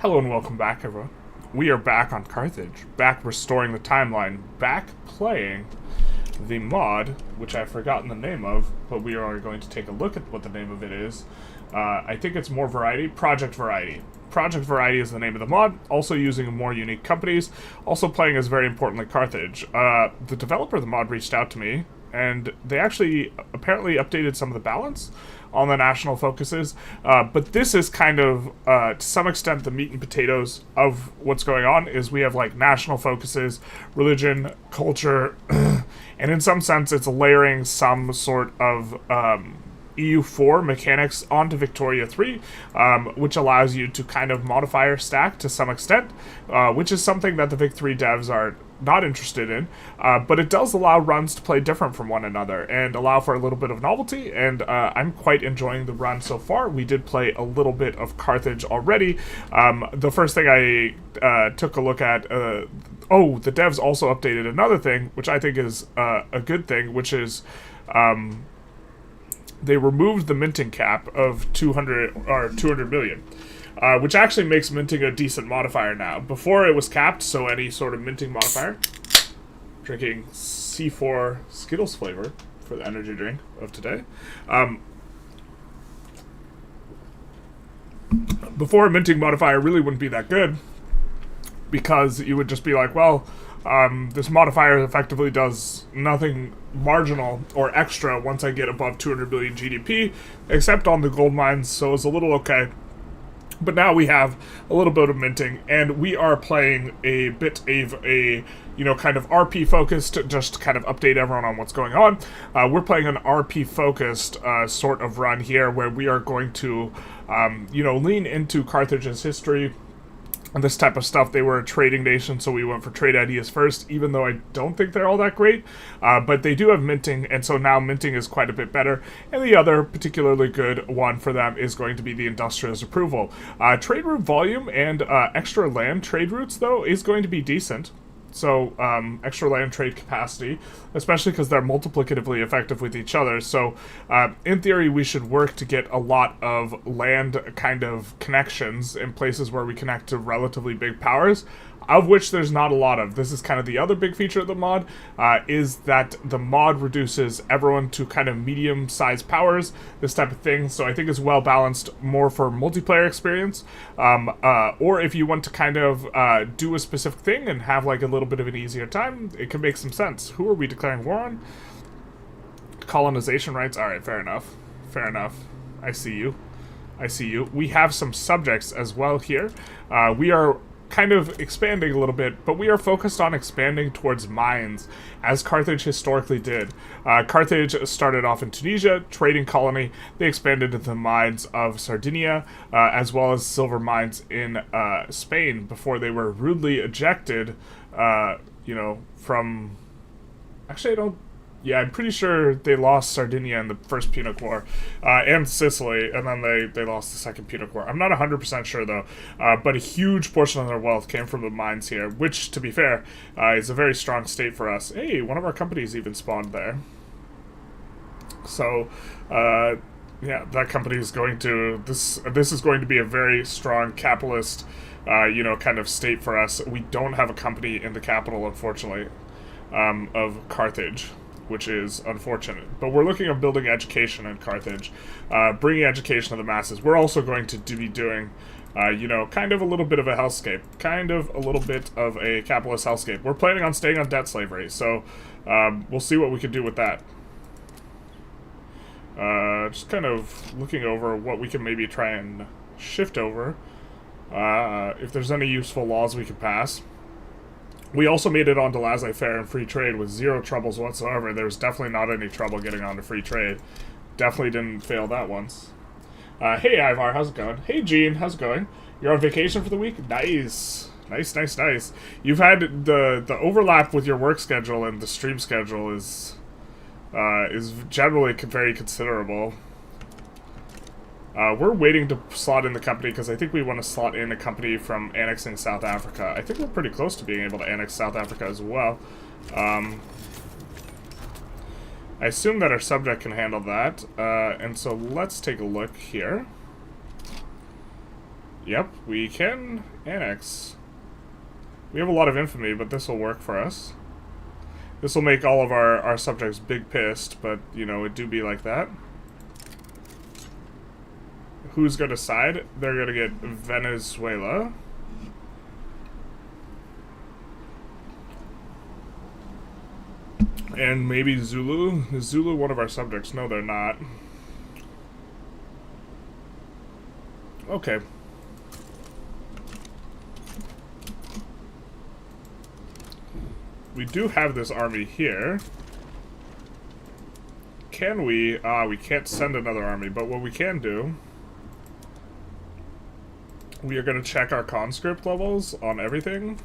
Hello and welcome back, everyone. We are back on Carthage, back restoring the timeline, back playing the mod, which I've forgotten the name of, but we are going to take a look at what the name of it is. I think it's more variety. Project Variety. Project Variety is the name of the mod, also using more unique companies, also playing as, very importantly, Carthage. The developer of the mod reached out to me, and they actually apparently updated some of the balance on the national focuses, but this is kind of, to some extent, the meat and potatoes of what's going on, is we have, like, national focuses, religion, culture, and in some sense it's layering some sort of EU4 mechanics onto Victoria 3, which allows you to kind of modify or stack to some extent, which is something that the Vic 3 devs are not interested in, but it does allow runs to play different from one another and allow for a little bit of novelty, and I'm quite enjoying the run so far. We did play a little bit of Carthage already. The first thing I took a look at, the devs also updated another thing, which I think is a good thing, which is they removed the minting cap of 200 million. Which actually makes minting a decent modifier now. Before it was capped, so any sort of minting modifier. Drinking C4 Skittles flavor for the energy drink of today. Before a minting modifier really wouldn't be that good, because you would just be like, well, this modifier effectively does nothing marginal or extra once I get above 200 billion GDP, except on the gold mines, so it's a little okay. But now we have a little bit of minting, and we are playing a bit of a, kind of RP-focused, just to kind of update everyone on what's going on. We're playing an RP-focused sort of run here, where we are going to, lean into Carthage's history and this type of stuff. They were a trading nation, so we went for trade ideas first, even though I don't think they're all that great. But they do have minting, and so now minting is quite a bit better. And the other particularly good one for them is going to be the Industrialist approval. Trade route volume and extra land trade routes, though, is going to be decent. So, extra land trade capacity, especially because they're multiplicatively effective with each other. So, in theory, we should work to get a lot of land kind of connections in places where we connect to relatively big powers, of which there's not a lot of. This is kind of the other big feature of the mod, is that the mod reduces everyone to kind of medium-sized powers, this type of thing. So I think it's well-balanced more for multiplayer experience, or if you want to kind of do a specific thing and have like a little bit of an easier time, it can make some sense. Who are we declaring war on? Colonization rights? Alright, fair enough. Fair enough. I see you. I see you. We have some subjects as well here. We are kind of expanding a little bit, but we are focused on expanding towards mines, as Carthage historically did. Carthage started off in Tunisia, trading colony. They expanded to the mines of Sardinia, as well as silver mines in Spain, before they were rudely ejected, from... Actually, I don't... Yeah, I'm pretty sure they lost Sardinia in the First Punic War, and Sicily, and then they lost the Second Punic War. I'm not 100% sure, though, but a huge portion of their wealth came from the mines here, which, to be fair, is a very strong state for us. Hey, one of our companies even spawned there. So, yeah, that company is going to... This is going to be a very strong capitalist, kind of state for us. We don't have a company in the capital, unfortunately, of Carthage, which is unfortunate. But we're looking at building education in Carthage, bringing education to the masses. We're also going to be doing, kind of a little bit of a hellscape, kind of a little bit of a capitalist hellscape. We're planning on staying on debt slavery, so we'll see what we can do with that. Just kind of looking over what we can maybe try and shift over, if there's any useful laws we can pass. We also made it onto laissez-faire and free trade with zero troubles whatsoever. There was definitely not any trouble getting onto free trade. Definitely didn't fail that once. Hey, Ivar, how's it going? Hey, Gene, how's it going? You're on vacation for the week? Nice. Nice. You've had the overlap with your work schedule and the stream schedule is generally very considerable. We're waiting to slot in the company because I think we want to slot in a company from annexing South Africa. I think we're pretty close to being able to annex South Africa as well. I assume that our subject can handle that, and so let's take a look here. Yep, we can annex. We have a lot of infamy, but this will work for us. This will make all of our subjects big pissed, but, you know, it do be like that. Who's gonna side? They're gonna get Venezuela. And maybe Zulu? Is Zulu one of our subjects? No, they're not. Okay. We do have this army here. Can we? We can't send another army, but what we can do... We are going to check our conscript levels on everything.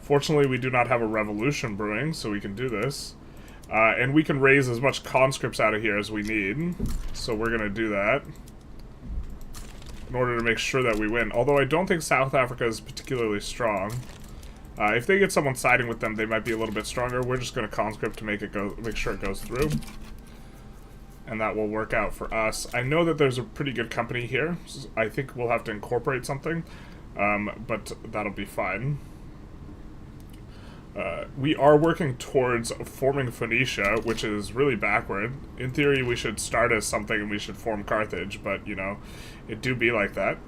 Fortunately, we do not have a revolution brewing, so we can do this. And we can raise as much conscripts out of here as we need. So we're going to do that. In order to make sure that we win. Although I don't think South Africa is particularly strong. If they get someone siding with them, they might be a little bit stronger. We're just going to conscript to make sure it goes through. And that will work out for us. I know that there's a pretty good company here. I think we'll have to incorporate something. But that'll be fine. We are working towards forming Phoenicia, which is really backward. In theory, we should start as something and we should form Carthage, but, you know, it do be like that.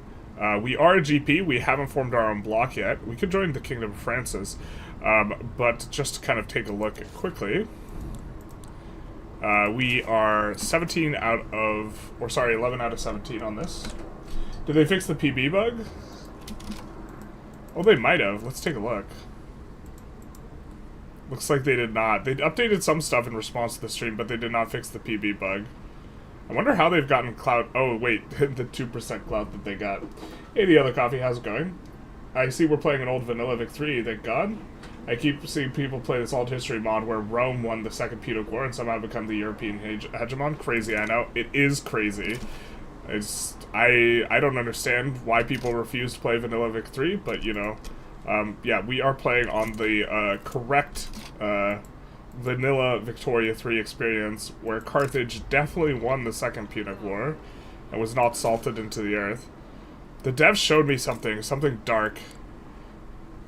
We are a GP. We haven't formed our own bloc yet. We could join the Kingdom of Francis. But just to kind of take a look quickly, we are 17 out of... Or sorry, 11 out of 17 on this. Did they fix the PB bug? Oh, they might have. Let's take a look. Looks like they did not. They updated some stuff in response to the stream, but they did not fix the PB bug. I wonder how they've gotten clout. Oh, wait. The 2% clout that they got. Hey, the other coffee. How's it going? I see we're playing an old vanilla Vic 3, thank God. I keep seeing people play this alt history mod where Rome won the Second Punic War and somehow become the European hegemon. Crazy, I know. It is crazy. I don't understand why people refuse to play vanilla Vic 3, but, you know... yeah, we are playing on the correct vanilla Victoria 3 experience, where Carthage definitely won the Second Punic War and was not salted into the earth. The devs showed me something dark.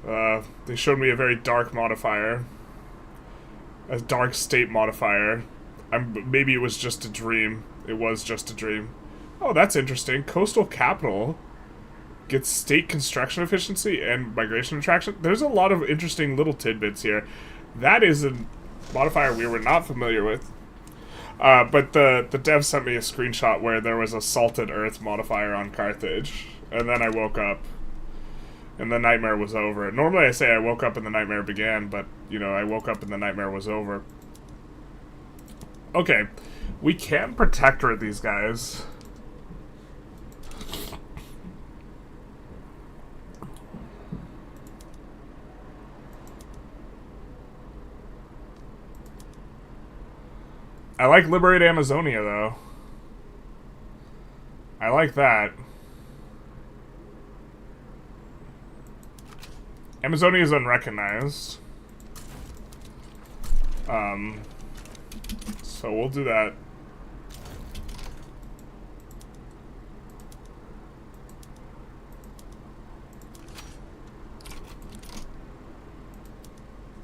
They showed me a very dark modifier. A dark state modifier. Maybe it was just a dream. It was just a dream. Oh, that's interesting. Coastal capital gets state construction efficiency and migration attraction. There's a lot of interesting little tidbits here. That is a modifier we were not familiar with. But the dev sent me a screenshot where there was a salted earth modifier on Carthage. And then I woke up. And the nightmare was over. Normally I say I woke up and the nightmare began, but, you know, I woke up and the nightmare was over. Okay. We can protectorate these guys. I like Liberate Amazonia, though. I like that. Amazonia is unrecognized. So we'll do that.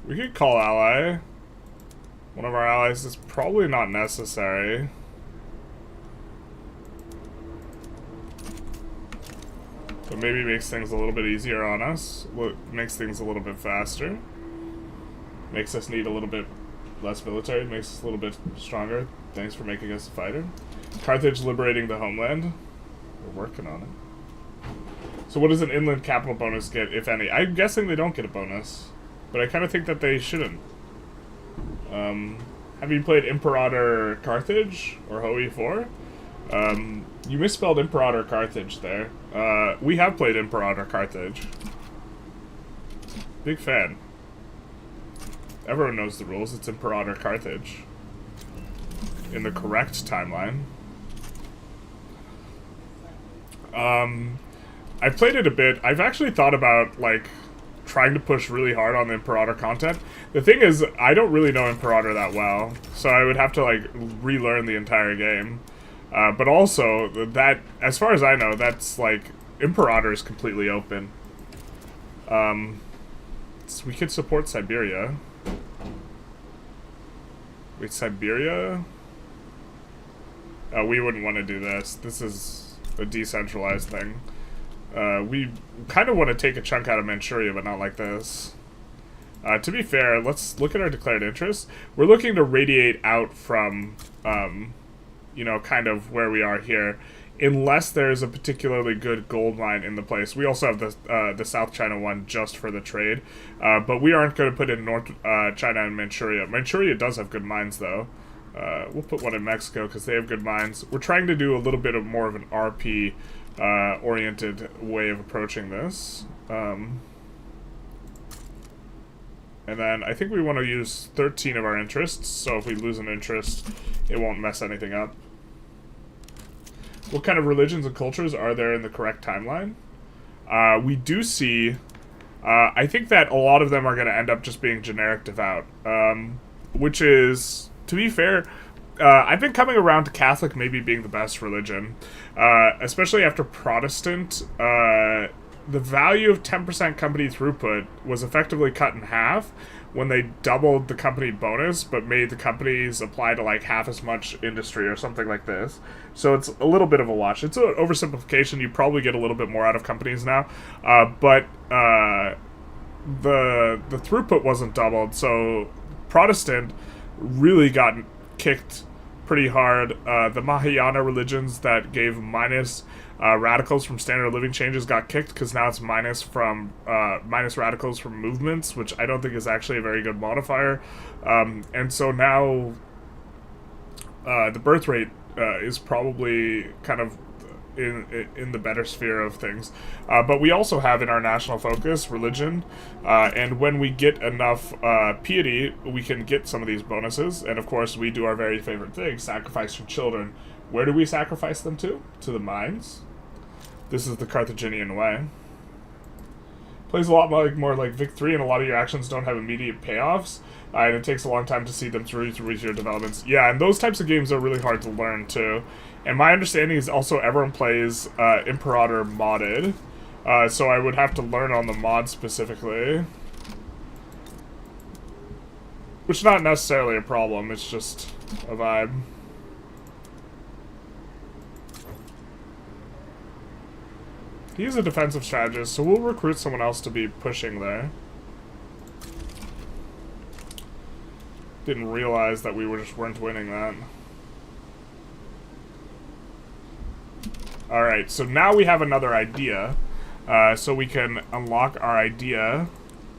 We could call ally. One of our allies is probably not necessary. But maybe makes things a little bit easier on us. Makes things a little bit faster. Makes us need a little bit less military. Makes us a little bit stronger. Thanks for making us a fighter. Carthage liberating the homeland. We're working on it. So what does an inland capital bonus get, if any? I'm guessing they don't get a bonus. But I kind of think that they shouldn't. Have you played Imperator Carthage or Hoi 4? You misspelled Imperator Carthage there. We have played Imperator Carthage. Big fan. Everyone knows the rules. It's Imperator Carthage. In the correct timeline. I've played it a bit. I've actually thought about, like, trying to push really hard on the Imperator content. The thing is, I don't really know Imperator that well, so I would have to, like, relearn the entire game. But also, that, as far as I know, that's, like, Imperator is completely open. So we could support Siberia. Wait, Siberia? We wouldn't want to do this. This is a decentralized thing. We kind of want to take a chunk out of Manchuria, but not like this. To be fair, let's look at our declared interests. We're looking to radiate out from, you know, kind of where we are here, unless there's a particularly good gold mine in the place. We also have the South China one just for the trade, but we aren't going to put in North China and Manchuria. Manchuria does have good mines, though. We'll put one in Mexico because they have good mines. We're trying to do a little bit of more of an RP oriented way of approaching this. And then I think we want to use 13 of our interests, so if we lose an interest, it won't mess anything up. What kind of religions and cultures are there in the correct timeline? We do see, I think that a lot of them are going to end up just being generic devout, which is, to be fair, I've been coming around to Catholic maybe being the best religion, especially after Protestant. The value of 10% company throughput was effectively cut in half when they doubled the company bonus, but made the companies apply to like half as much industry or something like this. So it's a little bit of a wash. It's an oversimplification. You probably get a little bit more out of companies now, but the throughput wasn't doubled. So Protestant really got kicked pretty hard. The Mahayana religions that gave minus radicals from standard living changes got kicked because now it's minus radicals from movements, which I don't think is actually a very good modifier. And so now the birth rate is probably kind of in the better sphere of things. But we also have in our national focus religion, and when we get enough piety, we can get some of these bonuses. And of course, we do our very favorite thing, sacrifice from children. Where do we sacrifice them to? To the mines. This is the Carthaginian way. Plays a lot more like Vic 3, and a lot of your actions don't have immediate payoffs, and it takes a long time to see them through your developments. Yeah, and those types of games are really hard to learn, too. And my understanding is also everyone plays Imperator modded, so I would have to learn on the mod specifically. Which is not necessarily a problem, it's just a vibe. He's a defensive strategist, so we'll recruit someone else to be pushing there. Didn't realize that we weren't winning that. Alright, so now we have another idea. So we can unlock our idea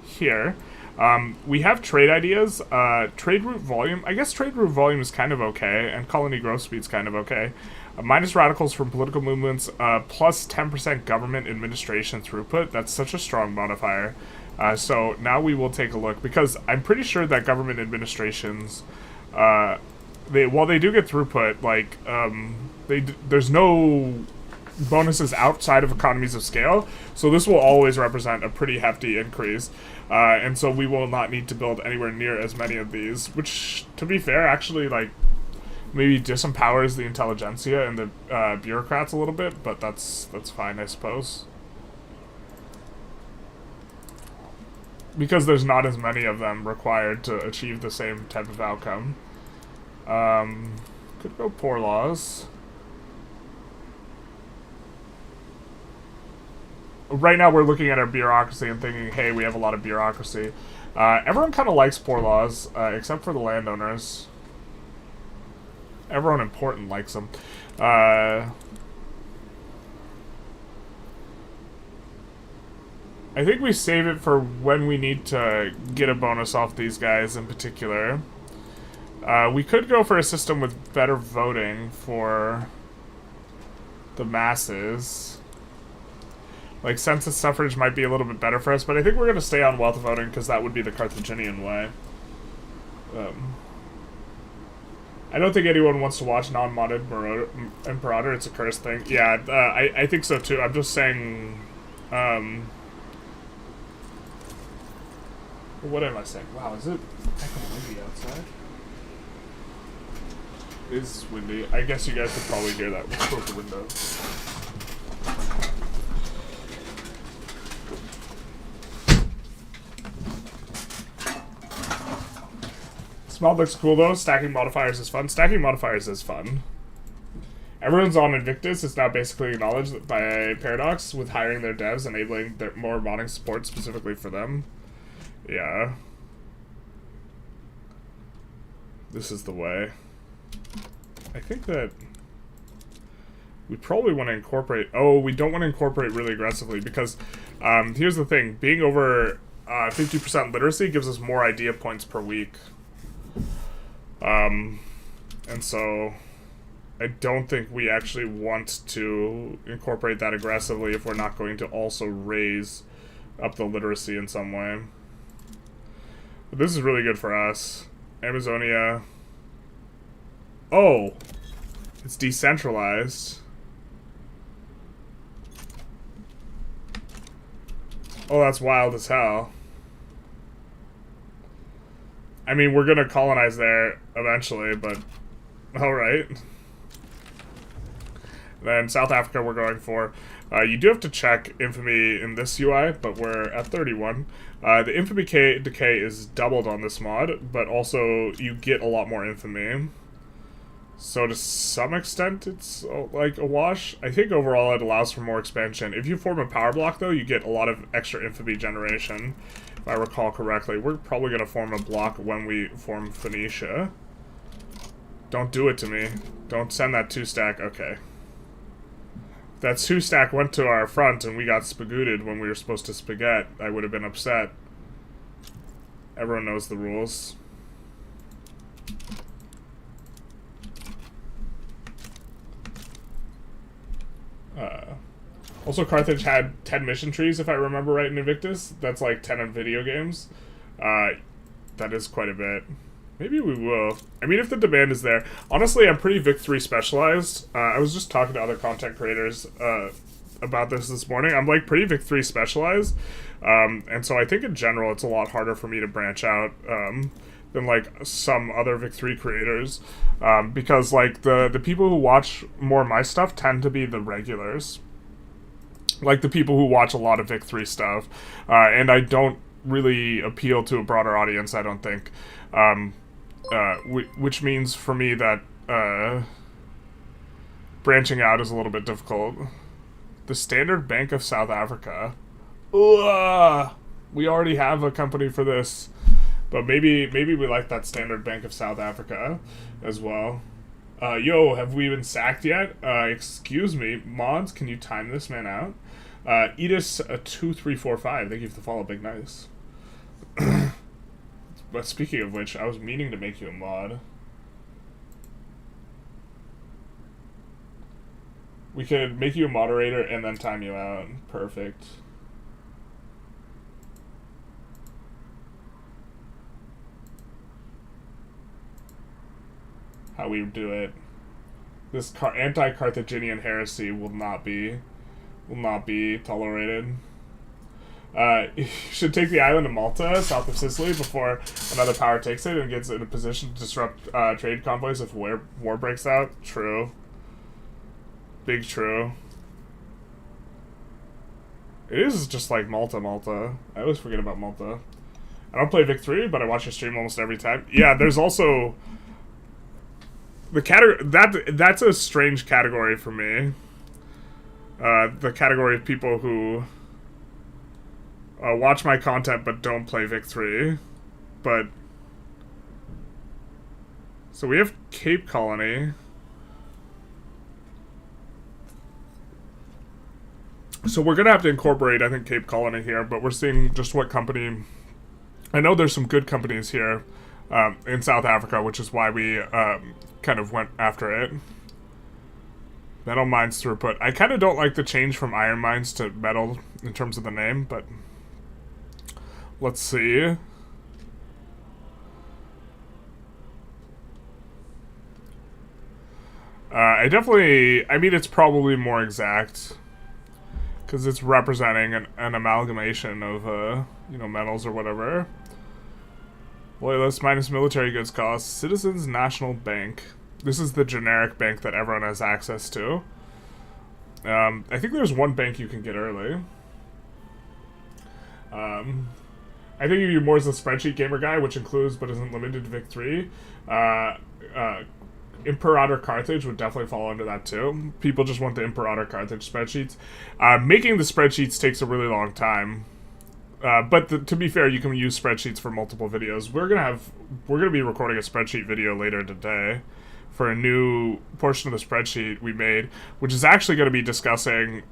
here. We have trade ideas. Trade route volume. I guess trade route volume is kind of okay, and colony growth speed's kind of okay. Minus radicals from political movements, plus 10% government administration throughput. That's such a strong modifier. So now we will take a look, because I'm pretty sure that government administrations, while they do get throughput, like, there's no bonuses outside of economies of scale, so this will always represent a pretty hefty increase, and so we will not need to build anywhere near as many of these, which, to be fair, actually, like, maybe disempowers the Intelligentsia and the bureaucrats a little bit, but that's fine, I suppose. Because there's not as many of them required to achieve the same type of outcome. Could go poor laws. Right now we're looking at our bureaucracy and thinking, hey, we have a lot of bureaucracy. Everyone kind of likes poor laws, except for the landowners. Everyone important likes them. I think we save it for when we need to get a bonus off these guys in particular. We could go for a system with better voting for the masses. Like, census suffrage might be a little bit better for us, but I think we're going to stay on wealth voting because that would be the Carthaginian way. I don't think anyone wants to watch non-modded Imperator. It's a cursed thing. Yeah, I think so too. I'm just saying... what am I saying? Wow, is it heckin' windy outside? It is windy. I guess you guys could probably hear that. Let's close the window. mod looks cool though. Stacking modifiers is fun. Stacking modifiers is fun. Everyone's on Invictus. It's now basically acknowledged by Paradox with hiring their devs, enabling their more modding support specifically for them. Yeah. This is the way. I think that we probably want to incorporate... Oh, we don't want to incorporate really aggressively because here's the thing. Being over 50% literacy gives us more idea points per week. And so... I don't think we actually want to incorporate that aggressively if we're not going to also raise up the literacy in some way. But this is really good for us. Amazonia. Oh! It's decentralized. Oh, that's wild as hell. I mean, we're gonna colonize there eventually, but... Alright. Then South Africa we're going for. You do have to check infamy in this UI, but we're at 31. The infamy decay is doubled on this mod, but also you get a lot more infamy. So to some extent it's like a wash. I think overall it allows for more expansion. If you form a power block though, you get a lot of extra infamy generation, if I recall correctly. We're probably going to form a block when we form Phoenicia. Don't do it to me. Don't send that 2-stack. Okay. That 2-stack went to our front and we got spagooted when we were supposed to spaghetti. I would have been upset. Everyone knows the rules. Also, Carthage had 10 mission trees, if I remember right, in Invictus. That's like 10 in video games. That is quite a bit. Maybe we will. I mean, if the demand is there. Honestly, I'm pretty Vic3 specialized. I was just talking to other content creators about this morning. I'm like pretty Vic3 specialized. And so I think in general it's a lot harder for me to branch out than like some other Vic3 creators. Because like the people who watch more of my stuff tend to be the regulars. Like the people who watch a lot of Vic3 stuff. And I don't really appeal to a broader audience, I don't think. Which means for me that branching out is a little bit difficult. The Standard Bank of South Africa. Ugh, we already have a company for this, but maybe we like that Standard Bank of South Africa as well. Yo, have we been sacked yet? Excuse me, mods, can you time this man out? Edis2345, thank you for the follow, big nice. But speaking of which, I was meaning to make you a mod. We could make you a moderator and then time you out. Perfect. How we do it. This anti-Carthaginian heresy will not be tolerated. You should take the island of Malta, south of Sicily, before another power takes it and gets in a position to disrupt trade convoys if war breaks out. True. Big true. It is just like Malta. I always forget about Malta. I don't play Vic3, but I watch your stream almost every time. Yeah, there's also... the category... That's a strange category for me. The category of people who... watch my content but don't play Vic3. But... so we have Cape Colony. So we're going to have to incorporate, I think, Cape Colony here, but we're seeing just what company... I know there's some good companies here in South Africa, which is why we kind of went after it. Metal Mines Throughput. I kind of don't like the change from Iron Mines to Metal in terms of the name, but... let's see. I mean, it's probably more exact. Because it's representing an amalgamation of, metals or whatever. Loyalists minus military goods costs. Citizens National Bank. This is the generic bank that everyone has access to. I think there's one bank you can get early. I think of you more as a spreadsheet gamer guy, which includes but isn't limited to Vic 3. Imperator Carthage would definitely fall under that too. People just want the Imperator Carthage spreadsheets. Making the spreadsheets takes a really long time. But to be fair, you can use spreadsheets for multiple videos. We're gonna be recording a spreadsheet video later today for a new portion of the spreadsheet we made, which is actually going to be discussing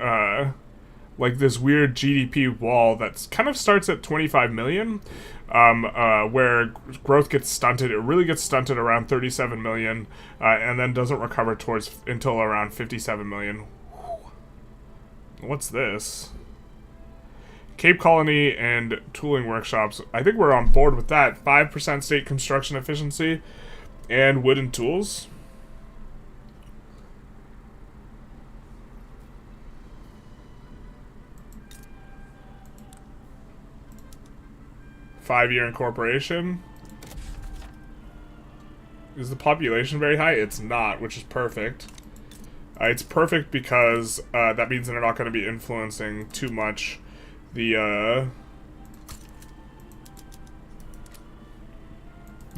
like this weird GDP wall that kind of starts at 25 million, where growth gets stunted. It really gets stunted around 37 million, and then doesn't recover until around 57 million. What's this? Cape Colony and tooling workshops. I think we're on board with that. 5% state construction efficiency and wooden tools. Five-year incorporation. Is the population very high? It's not, which is perfect. It's perfect because that means they're not going to be influencing too much the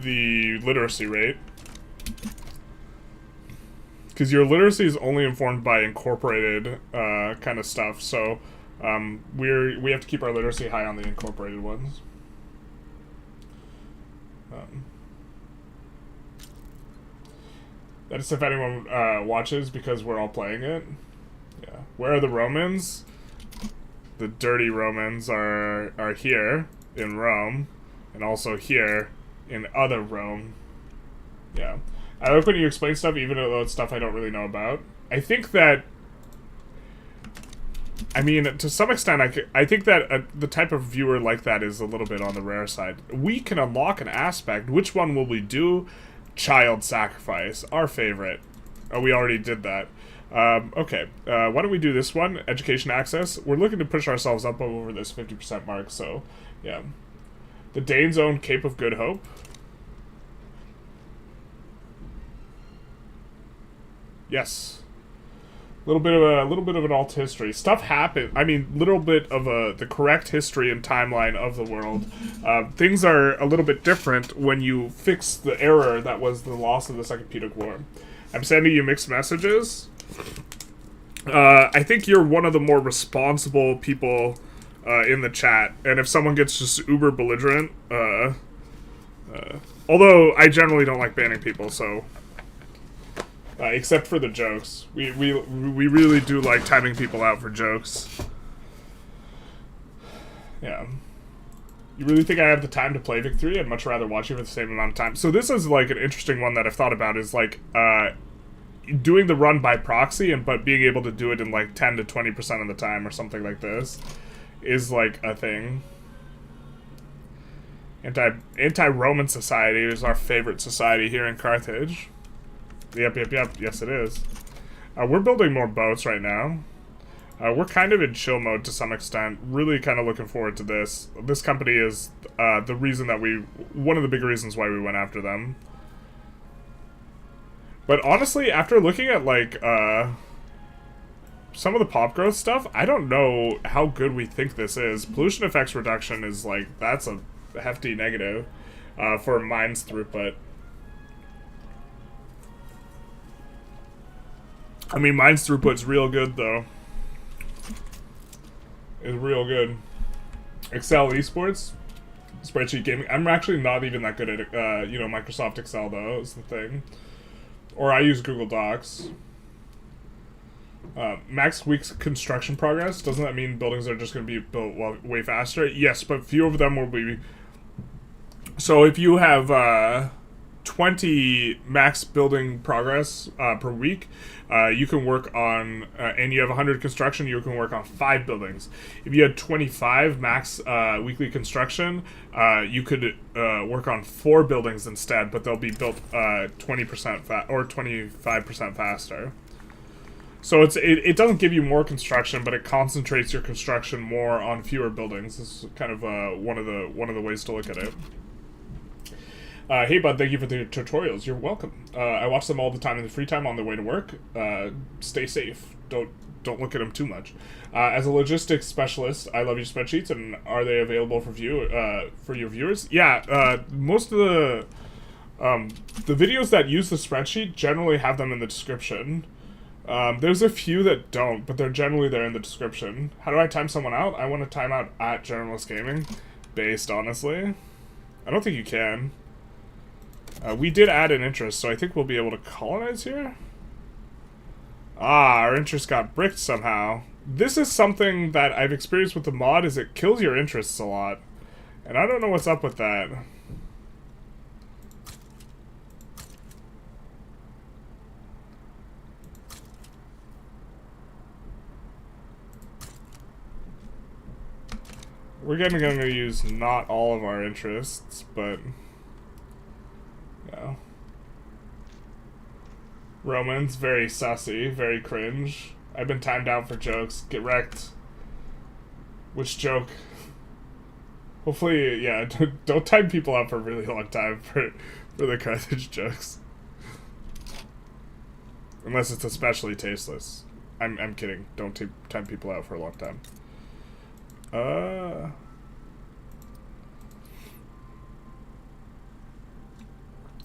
literacy rate. Because your literacy is only informed by incorporated kind of stuff, so we have to keep our literacy high on the incorporated ones. That is if anyone watches, because we're all playing it. Yeah. Where are the Romans? The dirty Romans are here in Rome, and also here in other Rome. Yeah. I like when you explain stuff, even though it's stuff I don't really know about. I think that, I mean, to some extent, I think that the type of viewer like that is a little bit on the rare side. We can unlock an aspect. Which one will we do? Child sacrifice, our favorite. Oh, we already did that. Okay, why don't we do this one? Education access. We're looking to push ourselves up over this 50% mark, so, yeah. The Danes own Cape of Good Hope. Yes. Little bit of an alt history. Stuff happened. I mean, little bit of the correct history and timeline of the world. Things are a little bit different when you fix the error that was the loss of the Second Punic War. I'm sending you mixed messages. I think you're one of the more responsible people in the chat, and if someone gets just uber belligerent, although I generally don't like banning people, so. Except for the jokes. We really do like timing people out for jokes. Yeah. You really think I have the time to play Vic 3? I'd much rather watch you for the same amount of time. So this is like an interesting one that I've thought about, is like doing the run by proxy but being able to do it in like 10 to 20% of the time or something like this is like a thing. Anti-Roman society is our favorite society here in Carthage. Yep. Yes, it is. We're building more boats right now. We're kind of in chill mode to some extent. Really kind of looking forward to this. This company is the reason that one of the big reasons why we went after them. But honestly, after looking at like some of the pop growth stuff, I don't know how good we think this is. Pollution effects reduction is like, that's a hefty negative for mines throughput. I mean, mine's throughput's real good, though. It's real good. Excel esports, spreadsheet gaming. I'm actually not even that good at, Microsoft Excel, though, is the thing. Or I use Google Docs. Max weeks construction progress. Doesn't that mean buildings are just going to be built way faster? Yes, but few of them will be. So if you have 20 max building progress per week, you can work on, and you have 100 construction, you can work on 5 buildings. If you had 25 max weekly construction, you could work on 4 buildings instead, but they'll be built 20% or 25% faster. So it doesn't give you more construction, but it concentrates your construction more on fewer buildings. This is kind of one of the ways to look at it. Hey bud, thank you for the tutorials. You're welcome. I watch them all the time in the free time on the way to work. Stay safe. Don't look at them too much. As a logistics specialist, I love your spreadsheets, and are they available for your viewers? Yeah, most of the videos that use the spreadsheet generally have them in the description. There's a few that don't, but they're generally there in the description. How do I time someone out? I want to time out at Journalist Gaming, based honestly. I don't think you can. We did add an interest, so I think we'll be able to colonize here. Ah, our interest got bricked somehow. This is something that I've experienced with the mod, is it kills your interests a lot. And I don't know what's up with that. We're going to use not all of our interests, but... yeah. Romans, very sussy, very cringe. I've been timed out for jokes. Get wrecked. Which joke? Hopefully, yeah, don't time people out for a really long time for the Carthage jokes. Unless it's especially tasteless. I'm kidding. Don't time people out for a long time.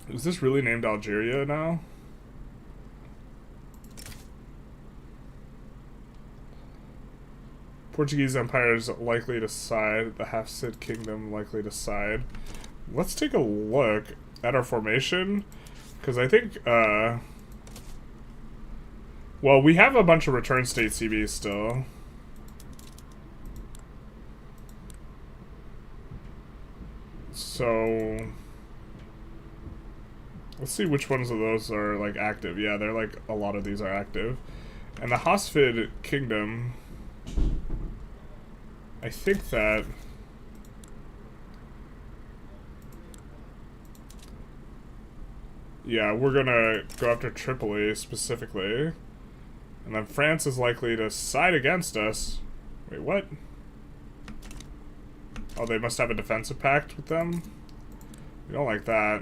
Is this really named Algeria now? Portuguese Empire is likely to side. The Hafsid Kingdom likely to side. Let's take a look at our formation, because I think, well, we have a bunch of return state CBs still. So, let's see which ones of those are, like, active. Yeah, they're, like, a lot of these are active. And the Hafsid Kingdom... I think that... yeah, we're gonna go after Tripoli specifically. And then France is likely to side against us. Wait, what? Oh, they must have a defensive pact with them? We don't like that.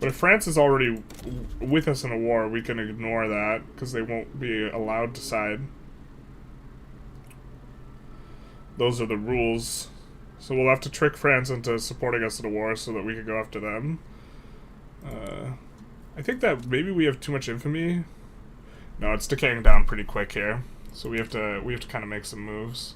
But if France is already with us in a war, we can ignore that, because they won't be allowed to side. Those are the rules. So we'll have to trick France into supporting us in a war so that we can go after them. I think that maybe we have too much infamy. No, it's decaying down pretty quick here. So we have to kind of make some moves.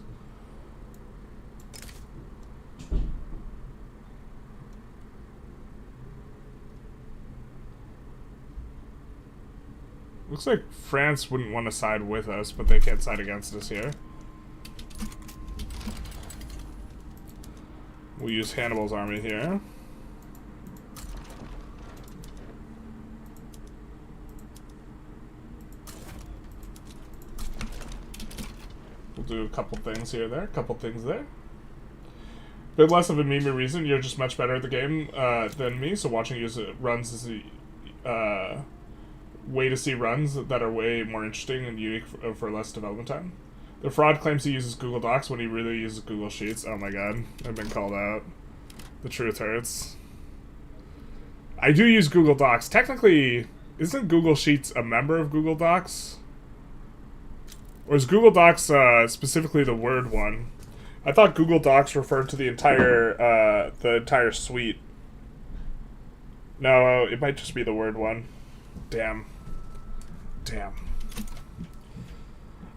Looks like France wouldn't want to side with us, but they can't side against us here. We'll use Hannibal's army here. We'll do a couple things here, there, a couple things there. Bit less of a meme reason, you're just much better at the game than me, so watching you runs is a way to see runs that are way more interesting and unique for less development time. The fraud claims he uses Google Docs when he really uses Google Sheets. Oh my god, I've been called out. The truth hurts. I do use Google Docs. Technically, isn't Google Sheets a member of Google Docs? Or is Google Docs specifically the Word one? I thought Google Docs referred to the entire suite. No, it might just be the Word one. Damn.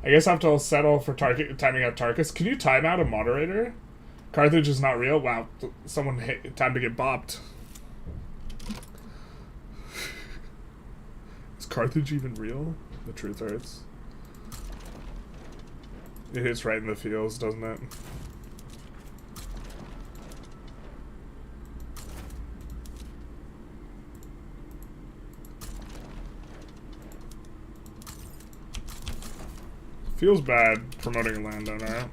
I guess I have to settle for timing out Tarkus. Can you time out a moderator? Carthage is not real? Wow, someone time to get bopped. Is Carthage even real? The truth hurts. It hits right in the feels, doesn't it? Feels bad promoting a landowner.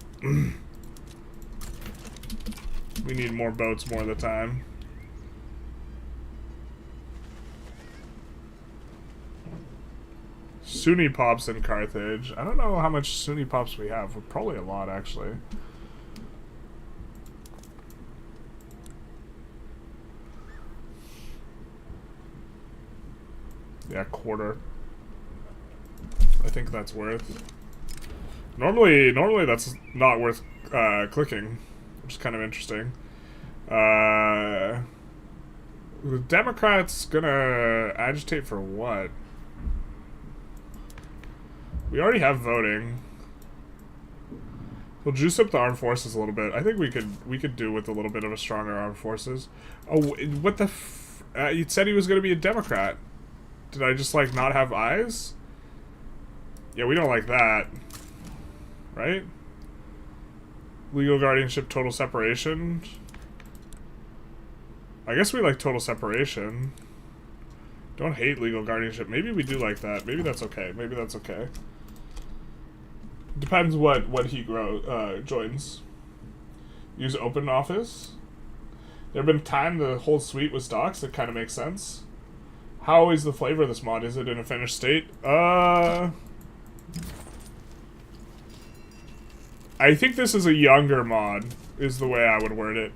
We need more boats more of the time. Sunni pops in Carthage. I don't know how much Sunni pops we have. Probably a lot, actually. Yeah, quarter. I think that's worth. Normally that's not worth clicking, which is kind of interesting. The Democrats gonna agitate for what? We already have voting. We'll juice up the armed forces a little bit. I think we could do with a little bit of a stronger armed forces. Oh, what the? You said he was gonna be a Democrat. Did I just like not have eyes? Yeah, we don't like that, right? Legal guardianship, total separation. I guess we like total separation. Don't hate legal guardianship. Maybe we do like that. Maybe that's okay. Maybe that's okay. Depends what he joins. Use open office. There have been time the whole suite was docs. It kind of makes sense. How is the flavor of this mod? Is it in a finished state? I think this is a younger mod, is the way I would word it.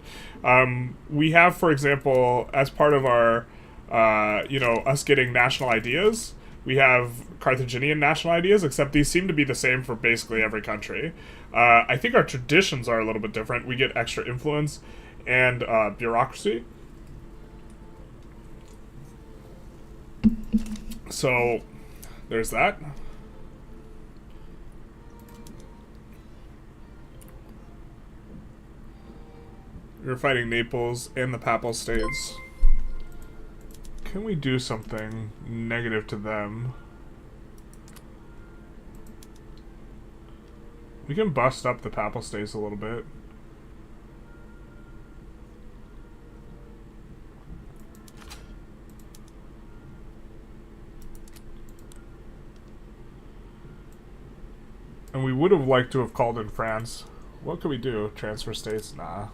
We have, for example, as part of our, us getting national ideas, we have Carthaginian national ideas, except these seem to be the same for basically every country. I think our traditions are a little bit different. We get extra influence and bureaucracy. So, there's that. We're fighting Naples and the Papal States. Can we do something negative to them? We can bust up the Papal States a little bit. And we would have liked to have called in France. What could we do? Transfer states? Nah.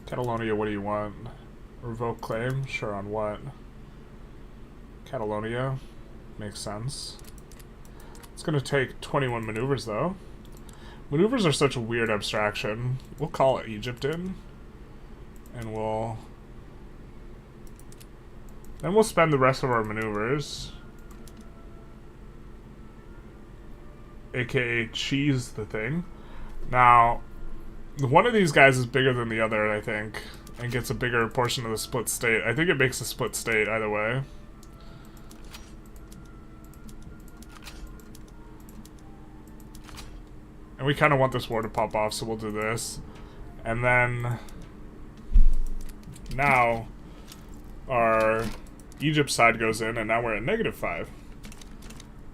Catalonia, what do you want? Revoke claim? Sure, on what? Catalonia. Makes sense. It's gonna take 21 maneuvers, though. Maneuvers are such a weird abstraction. We'll call Egypt in. And we'll... Then we'll spend the rest of our maneuvers. AKA cheese the thing. Now... One of these guys is bigger than the other, I think, and gets a bigger portion of the split state. I think it makes a split state either way. And we kind of want this war to pop off, so we'll do this. And then... Now, our Egypt side goes in, and now we're at -5.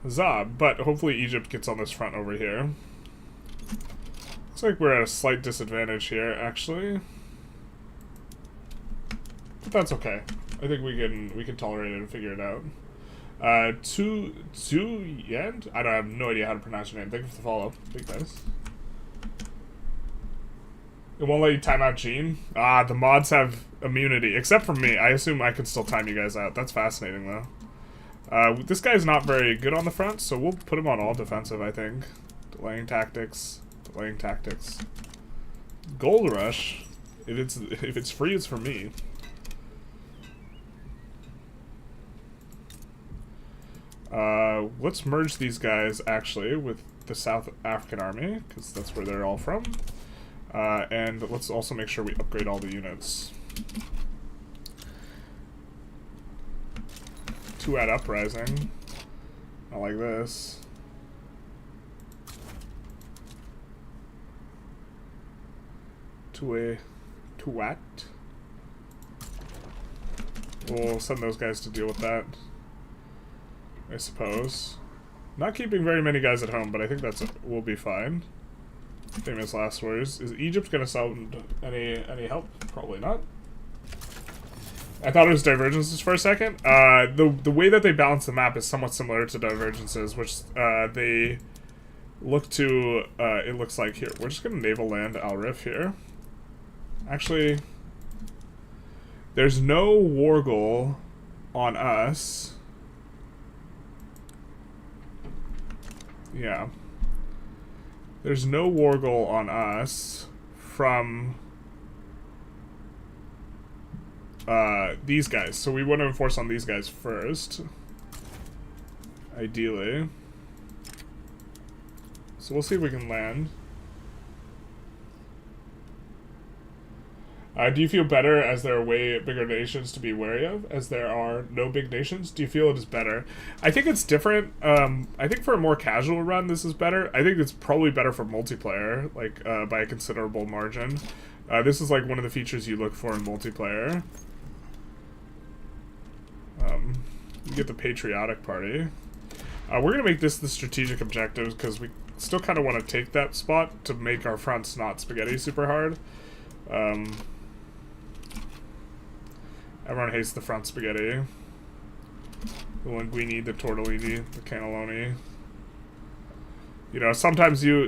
Huzzah. But hopefully Egypt gets on this front over here. Looks like we're at a slight disadvantage here, actually. But that's okay. I think we can tolerate it and figure it out. Tu Yend? I have no idea how to pronounce your name. Thank you for the follow. Big nice. It won't let you time out Gene? Ah, the mods have immunity. Except for me. I assume I can still time you guys out. That's fascinating, though. This guy's not very good on the front, so we'll put him on all defensive, I think. Delaying tactics. Delaying tactics. Gold rush. If it's free, it's for me. Let's merge these guys, actually, with the South African army, because that's where they're all from. And let's also make sure we upgrade all the units. 2 at uprising. Not like this. To what? We'll send those guys to deal with that, I suppose. Not keeping very many guys at home, but I think we'll be fine. Famous last words. Is Egypt gonna send any help? Probably not. I thought it was Divergences for a second. The way that they balance the map is somewhat similar to Divergences, which they look to. It looks like here. We're just gonna naval land Al Rif here. Actually, there's no war goal on us. Yeah. There's no war goal on us from these guys. So we want to enforce on these guys first. Ideally. So we'll see if we can land. Do you feel better as there are way bigger nations to be wary of, as there are no big nations? Do you feel it is better? I think it's different. I think for a more casual run, this is better. I think it's probably better for multiplayer, like, by a considerable margin. This is, like, one of the features you look for in multiplayer. You get the patriotic party. We're going to make this the strategic objectives, because we still kind of want to take that spot to make our fronts not spaghetti super hard. Everyone hates the front spaghetti. The linguine, the tortellini, the cannelloni. You know, sometimes you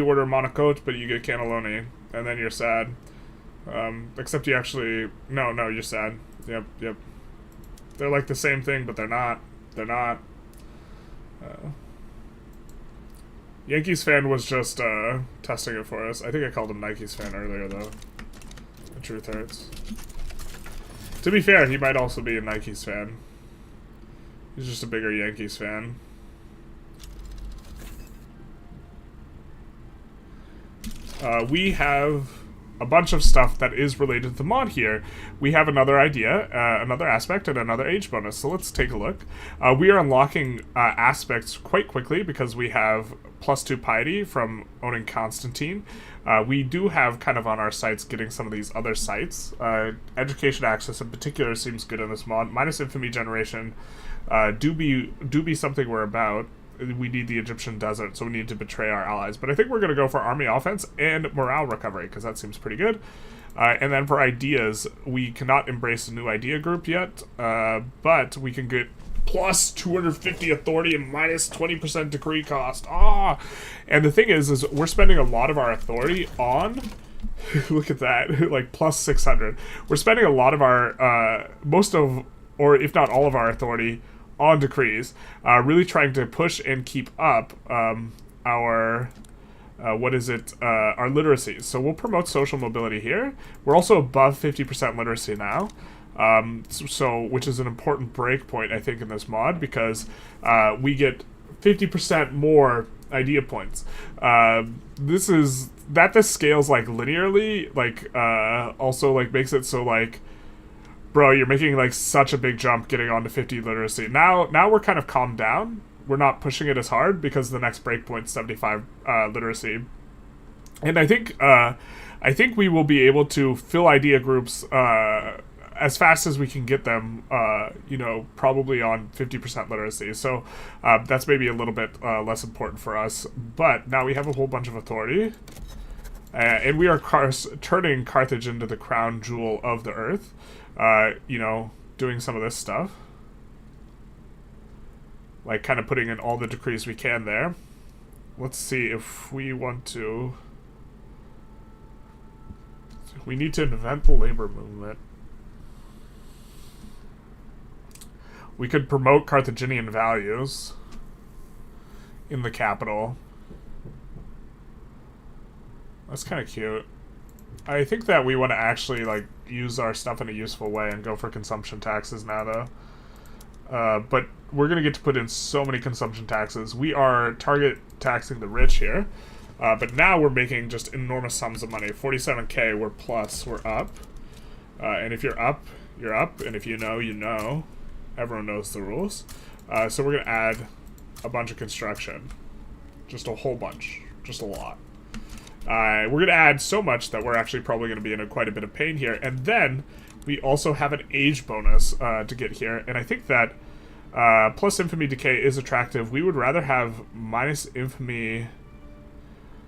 order monocote, but you get cannelloni, and then you're sad. Except you actually... No, you're sad. Yep. They're like the same thing, but they're not. They're not. Yankees fan was just testing it for us. I think I called him Nike's fan earlier, though. The truth hurts. To be fair, he might also be a Nike's fan. He's just a bigger Yankees fan. We have a bunch of stuff that is related to the mod here. We have another idea, another aspect, and another age bonus. So let's take a look. We are unlocking aspects quite quickly because we have +2 piety from owning Constantine. We do have kind of on our sites getting some of these other sites. Education access in particular seems good in this mod. Minus infamy generation do be something we're about. We need the Egyptian desert, so we need to betray our allies. But I think we're going to go for army offense and morale recovery, because that seems pretty good. And then for ideas, we cannot embrace a new idea group yet, but we can get plus 250 authority and minus 20% decree cost. And the thing is we're spending a lot of our authority on... look at that, like plus 600. We're spending a lot of our, most of, or if not all of our authority on decrees, really trying to push and keep up our our literacy. So we'll promote social mobility here. We're also above 50% literacy now, which is an important break point, I think, in this mod, because we get 50% more idea points. This scales like linearly, like also like makes it so like, bro, you're making like such a big jump getting onto 50 literacy. Now we're kind of calmed down. We're not pushing it as hard because the next breakpoint's 75 literacy. And I think we will be able to fill idea groups as fast as we can get them, you know, probably on 50% literacy. So that's maybe a little bit less important for us. But now we have a whole bunch of authority. And we are turning Carthage into the crown jewel of the earth. You know, doing some of this stuff. Like, kind of putting in all the decrees we can there. Let's see if we want to... We need to invent the labor movement. We could promote Carthaginian values in the capital. That's kind of cute. I think that we want to actually, like, use our stuff in a useful way and go for consumption taxes now, though. But we're going to get to put in so many consumption taxes. We are target taxing the rich here. But now we're making just enormous sums of money. 47k, we're plus, we're up. And if you're up, you're up. And if you know, you know. Everyone knows the rules. So we're going to add a bunch of construction. Just a whole bunch. Just a lot. We're going to add so much that we're actually probably going to be in quite a bit of pain here. And then we also have an age bonus to get here. And I think that plus infamy decay is attractive. We would rather have minus infamy.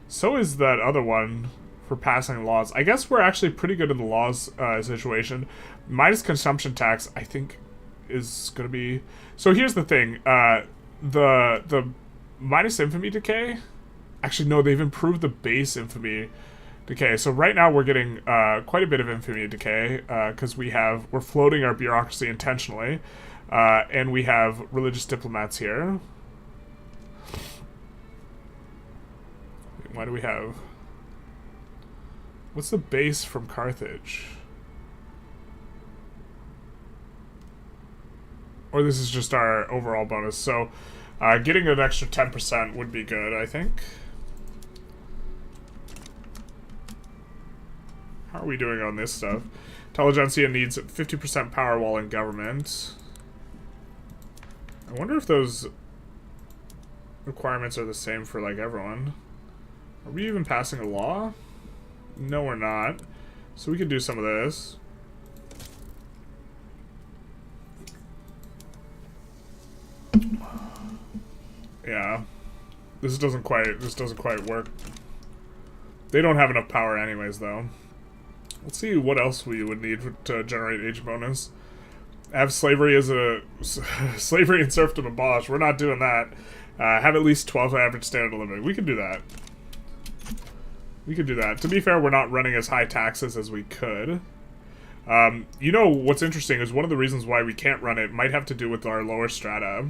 So is that other one for passing laws. I guess we're actually pretty good in the laws situation. Minus consumption tax, I think, is going to be... So here's the thing. The minus infamy decay... Actually, no, they've improved the base infamy decay. So right now we're getting quite a bit of infamy decay because we're floating our bureaucracy intentionally, and we have religious diplomats here. Why do we have... What's the base from Carthage? Or this is just our overall bonus. So getting an extra 10% would be good, I think. How are we doing on this stuff? Intelligentsia needs 50% power while in government. I wonder if those requirements are the same for, like, everyone. Are we even passing a law? No, we're not. So we could do some of this. Yeah. This doesn't quite work. They don't have enough power anyways, though. Let's see what else we would need to generate age bonus. Have slavery as a... slavery and serfdom abolished. We're not doing that. Have at least 12 average standard of living. We can do that. We could do that. To be fair, we're not running as high taxes as we could. You know, what's interesting is one of the reasons why we can't run it might have to do with our lower strata.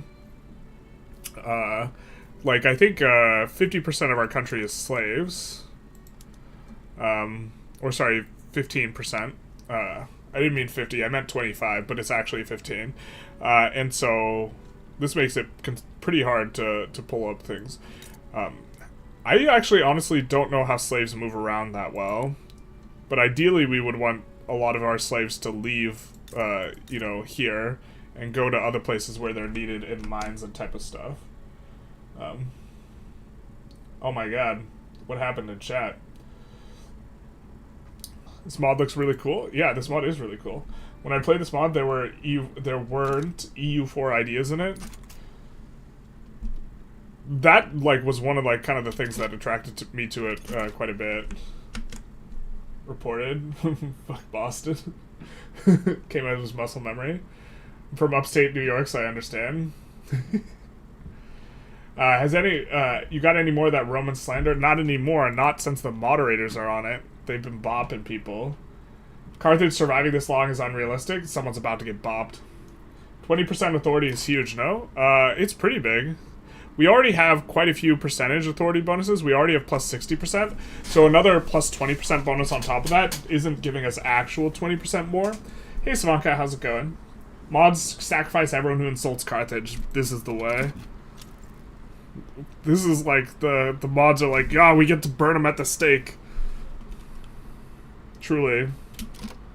Like, I think 50% of our country is slaves. Or sorry, 15%. I didn't mean 50, I meant 25, but it's actually 15. And so this makes it pretty hard to pull up things. I actually honestly don't know how slaves move around that well. But ideally we would want a lot of our slaves to leave, you know, here and go to other places where they're needed in mines and type of stuff. Oh my god, what happened in chat? This mod looks really cool. Yeah, this mod is really cool. When I played this mod, there weren't EU4 ideas in it. That, like, was one of, like, kind of the things that attracted me to it quite a bit. Reported. Fuck Boston. Came out of his muscle memory. From upstate New York, so I understand. You got any more of that Roman slander? Not anymore, not since the moderators are on it. They've been bopping people. Carthage surviving this long is unrealistic. Someone's about to get bopped. 20% authority is huge, no? It's pretty big. We already have quite a few percentage authority bonuses. We already have plus 60%. So another plus 20% bonus on top of that isn't giving us actual 20% more. Hey, Savanka, how's it going? Mods sacrifice everyone who insults Carthage. This is the way. This is like, the mods are like, yeah, we get to burn them at the stake. Truly.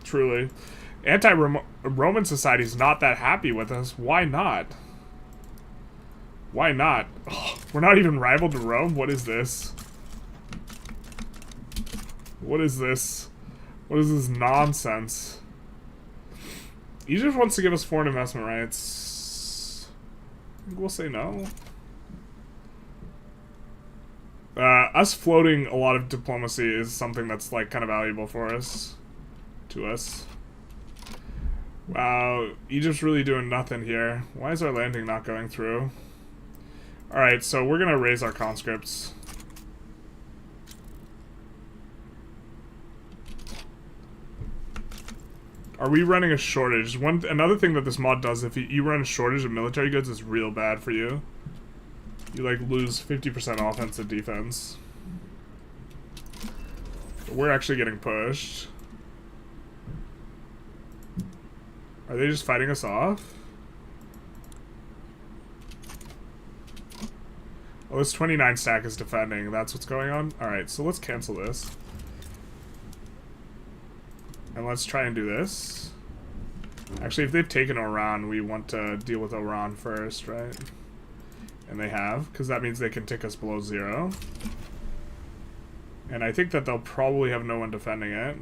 Truly. Anti-Roman society's not that happy with us. Why not? Why not? Oh, we're not even rival to Rome? What is this? What is this? What is this nonsense? Egypt wants to give us foreign investment rights. I think we'll say no. Us floating a lot of diplomacy is something that's, like, kind of valuable for us. To us. Wow, Egypt's really doing nothing here. Why is our landing not going through? Alright, so we're gonna raise our conscripts. Are we running a shortage? Another thing that this mod does, if you run a shortage of military goods, is real bad for you. You, like, lose 50% offense and defense. But we're actually getting pushed. Are they just fighting us off? Oh, this 29 stack is defending. That's what's going on? Alright, so let's cancel this. And let's try and do this. Actually, if they've taken Iran, we want to deal with Iran first, right? And they have, because that means they can tick us below 0. And I think that they'll probably have no one defending it.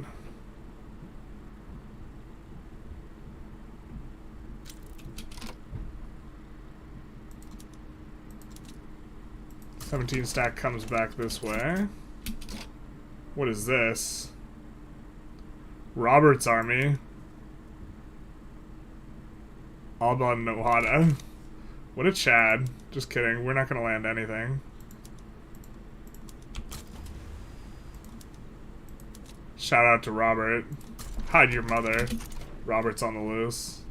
$17 stack comes back this way. What is this? Robert's army. Alba Nohada. What a Chad. Just kidding. We're not going to land anything. Shout out to Robert. Hide your mother. Robert's on the loose.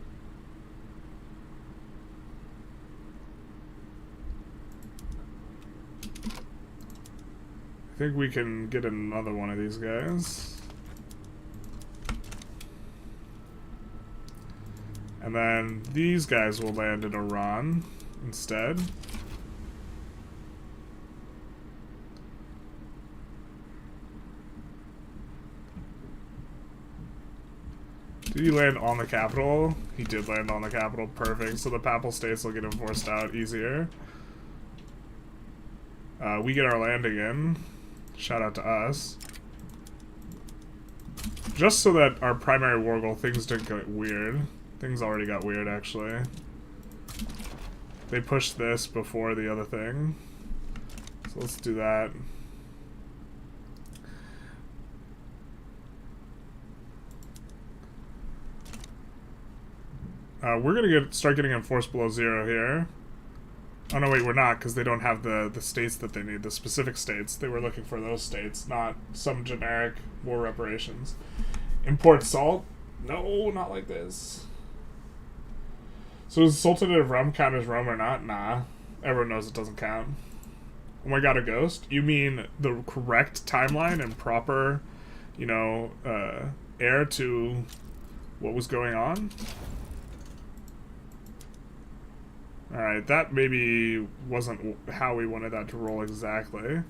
I think we can get another one of these guys. And then these guys will land in Iran instead. Did he land on the capital? He did land on the capital. Perfect. So the Papal States will get enforced out easier. We get our landing in. Shout out to us. Just so that our primary war goal, things didn't get weird. Things already got weird, actually. They pushed this before the other thing. So let's do that. We're gonna start getting enforced below 0 here. Oh no, wait, we're not, because they don't have the states that they need, the specific states. They were looking for those states, not some generic war reparations. Import salt? No, not like this. So does Sultanate of Rum count as Rome or not? Nah. Everyone knows it doesn't count. Oh my god, a ghost? You mean the correct timeline and proper, you know, heir to what was going on? Alright, that maybe wasn't how we wanted that to roll exactly.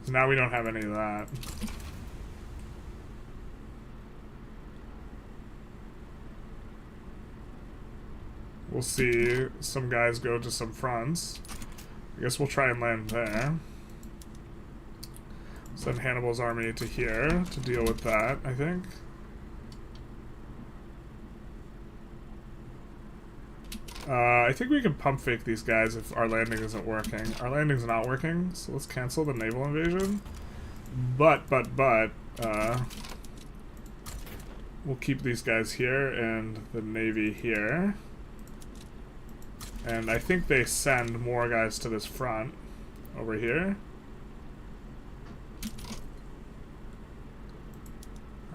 So now we don't have any of that. We'll see some guys go to some fronts. I guess we'll try and land there. Send Hannibal's army to here to deal with that, I think. I think we can pump fake these guys if our landing isn't working. Our landing's not working, so let's cancel the naval invasion. But, we'll keep these guys here and the navy here. And I think they send more guys to this front over here.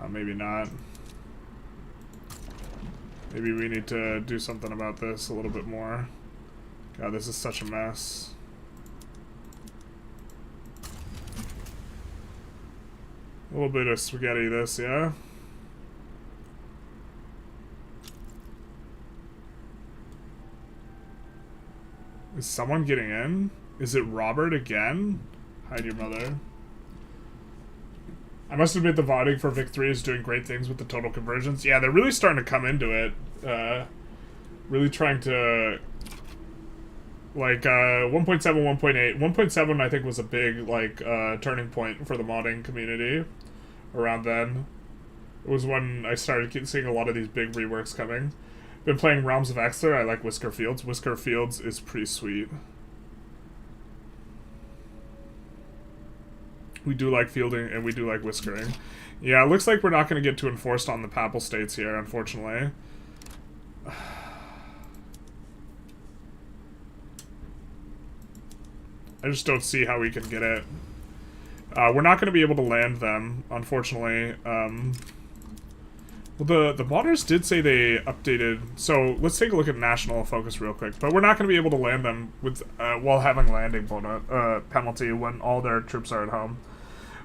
Maybe not. Maybe we need to do something about this a little bit more. God, this is such a mess. A little bit of spaghetti this, yeah? Is someone getting in? Is it Robert again? Hide your mother. I must admit the voting for Vic 3 is doing great things with the total conversions. Yeah, they're really starting to come into it. Really trying to... Like, 1.7, 1.8. 1.7 I think was a big, like, turning point for the modding community around then. It was when I started seeing a lot of these big reworks coming. Been playing Realms of Exler. I like Whisker Fields. Whisker Fields is pretty sweet. We do like fielding, and we do like whiskering. Yeah, it looks like we're not going to get too enforced on the Papal States here, unfortunately. I just don't see how we can get it. We're not going to be able to land them, unfortunately. Well, the modders did say they updated... So, let's take a look at national focus real quick. But we're not going to be able to land them with while having landing penalty when all their troops are at home.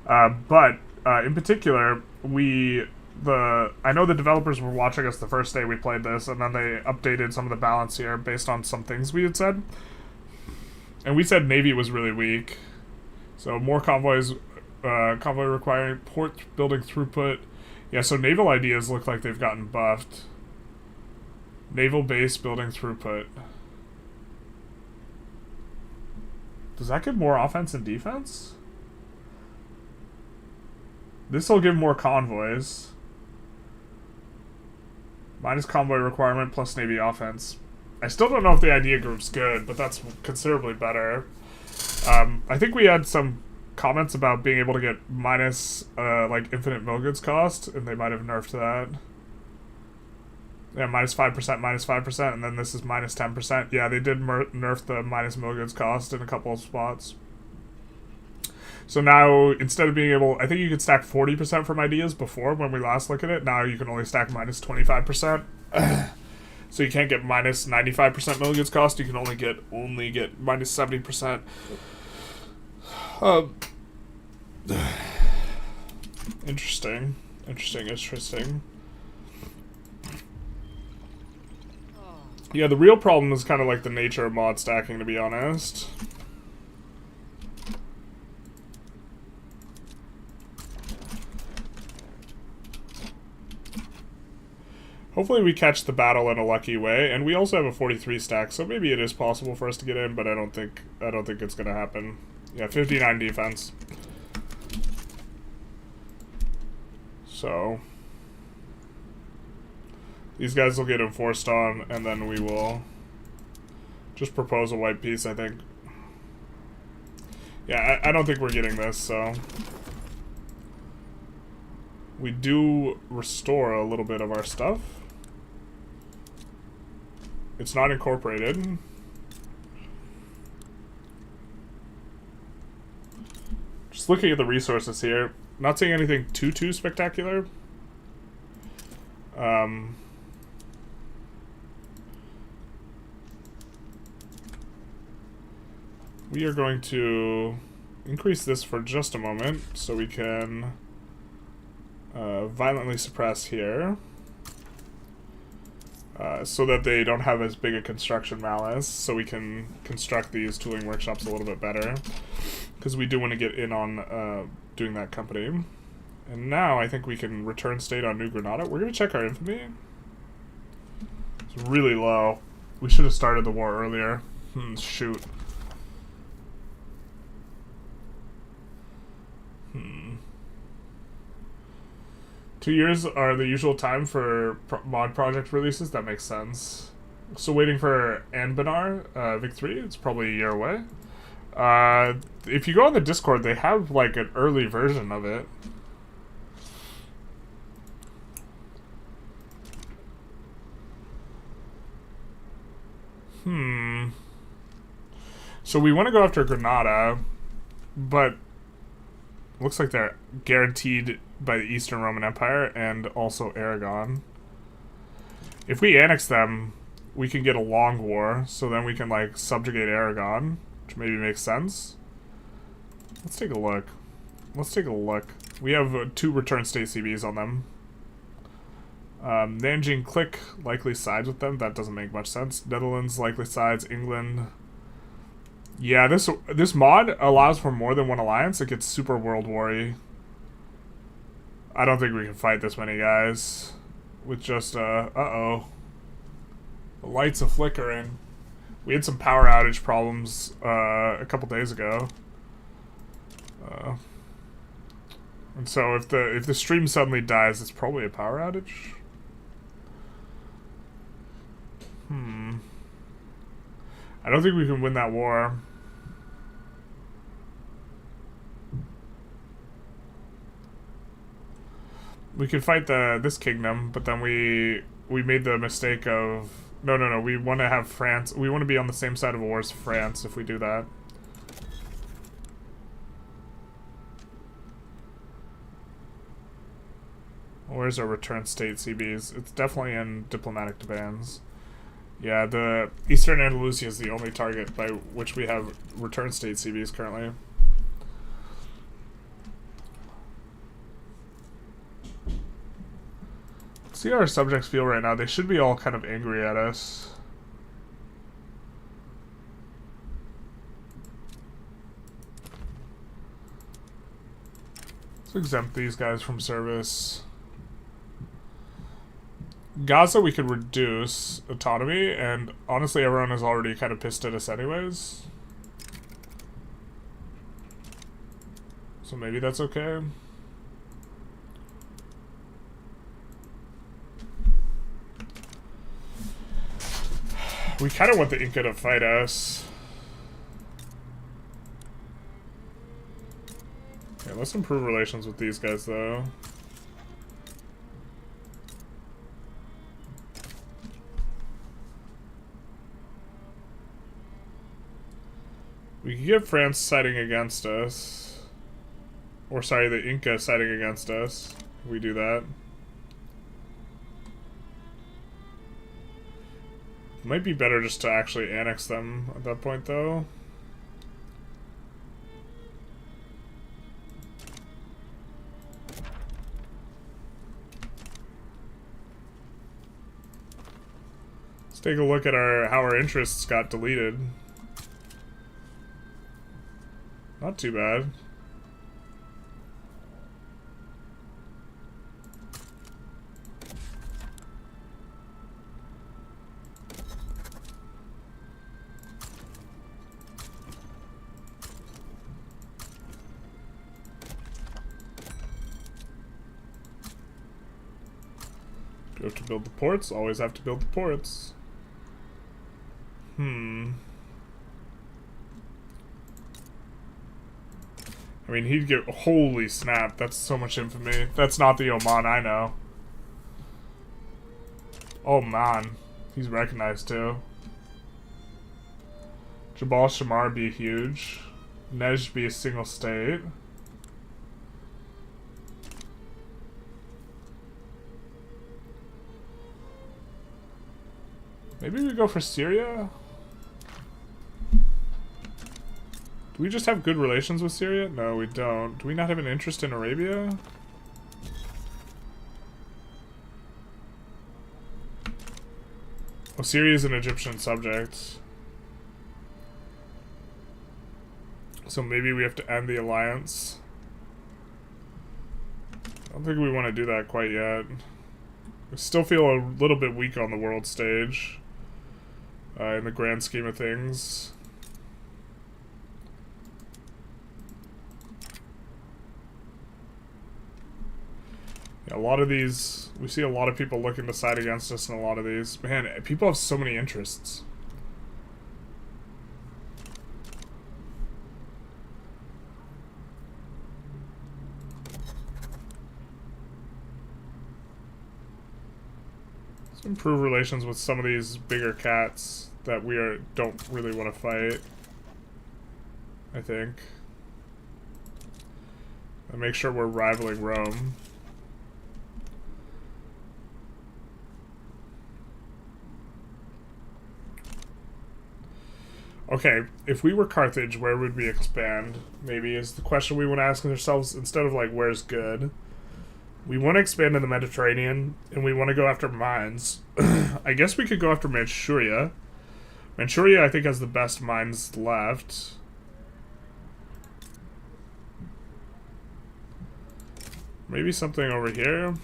But in particular, I know the developers were watching us the first day we played this, and then they updated some of the balance here based on some things we had said. And we said Navy was really weak. So more convoys, convoy requiring port building throughput. Yeah, so naval ideas look like they've gotten buffed. Naval base building throughput. Does that give more offense and defense? This will give more convoys. Minus convoy requirement plus Navy offense. I still don't know if the idea group's good, but that's considerably better. I think we had some comments about being able to get minus, like, infinite mill goods cost, and they might have nerfed that. Yeah, minus 5%, and then this is minus 10%. Yeah, they did nerf the minus mill goods cost in a couple of spots. So now, instead of being able... I think you could stack 40% from ideas before, when we last looked at it. Now you can only stack minus 25%. So you can't get minus 95% mill goods cost. You can only get minus 70%. Interesting. Interesting. Yeah, the real problem is kind of like the nature of mod stacking, to be honest. Hopefully we catch the battle in a lucky way, and we also have a 43 stack, so maybe it is possible for us to get in, but I don't think it's gonna happen. Yeah, 59 defense. So these guys will get enforced on, and then we will just propose a white peace, I think. Yeah, I don't think we're getting this, so we do restore a little bit of our stuff. It's not incorporated. Just looking at the resources here, not seeing anything too spectacular. We are going to increase this for just a moment so we can violently suppress here. So that they don't have as big a construction malice, so we can construct these tooling workshops a little bit better. Because we do want to get in on doing that company. And now I think we can return state on New Granada. We're going to check our infamy. It's really low. We should have started the war earlier. Shoot. 2 years are the usual time for mod project releases. That makes sense. So waiting for Anbanar, Vic 3, it's probably a year away. If you go on the Discord, they have like an early version of it. So we want to go after Granada, but looks like they're guaranteed by the Eastern Roman Empire and also Aragon. If we annex them, we can get a long war, so then we can like subjugate Aragon, which maybe makes sense. Let's take a look. We have 2 return state CBs on them. Nanjing Click likely sides with them. That doesn't make much sense. Netherlands likely sides. England. Yeah, this mod allows for more than one alliance. It gets super World War-y. I don't think we can fight this many guys with just uh-oh. The lights are flickering. We had some power outage problems a couple days ago. And so if the stream suddenly dies, it's probably a power outage. I don't think we can win that war. We could fight this kingdom, but then we made the mistake of no. We want to have France. We want to be on the same side of war as France if we do that. Where's our return state CBs? It's definitely in diplomatic demands. Yeah, the Eastern Andalusia is the only target by which we have return state CBs currently. See how our subjects feel right now. They should be all kind of angry at us. Let's exempt these guys from service. Gaza we could reduce autonomy, and honestly everyone is already kind of pissed at us anyways. So maybe that's okay. We kind of want the Inca to fight us. Okay, let's improve relations with these guys though. We could get France siding against us. Or sorry, the Inca siding against us. We do that. Might be better just to actually annex them at that point, though. take a look at how our interests got deleted. Not too bad. Do have to build the ports? Always have to build the ports. I mean, he'd get... Holy snap, that's so much infamy. That's not the Oman I know. Oh man, he's recognized too. Jabal Shamar be huge. Nej be a single state. Maybe we go for Syria? Do we just have good relations with Syria? No, we don't. Do we not have an interest in Arabia? Oh, Syria is an Egyptian subject. So maybe we have to end the alliance. I don't think we want to do that quite yet. We still feel a little bit weak on the world stage. In the grand scheme of things. Yeah, a lot of these, we see a lot of people looking to side against us in a lot of these. Man, people have so many interests. Let's improve relations with some of these bigger cats that we don't really want to fight, I think. And make sure we're rivaling Rome. Okay, if we were Carthage, where would we expand? Maybe is the question we want to ask ourselves instead of like, where's good? We want to expand in the Mediterranean, and we want to go after mines. I guess we could go after Manchuria. Manchuria, I think, has the best mines left. Maybe something over here.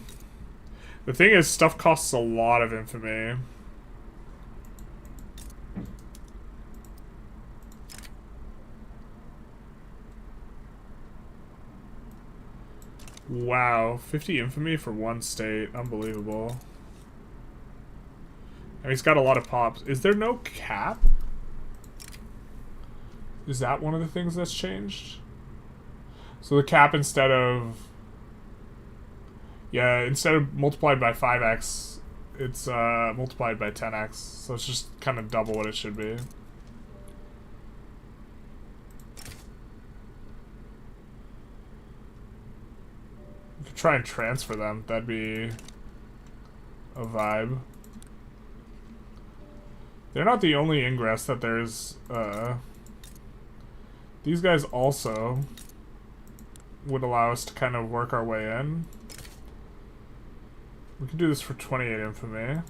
The thing is, stuff costs a lot of infamy. Wow, 50 infamy for one state. Unbelievable. And he's got a lot of pops. Is there no cap? Is that one of the things that's changed? So the cap instead of... Yeah, instead of multiplied by 5x, it's multiplied by 10x. So it's just kind of double what it should be. We could try and transfer them. That'd be a vibe. They're not the only ingress that there's, these guys also would allow us to kind of work our way in. We could do this for 28 infamy.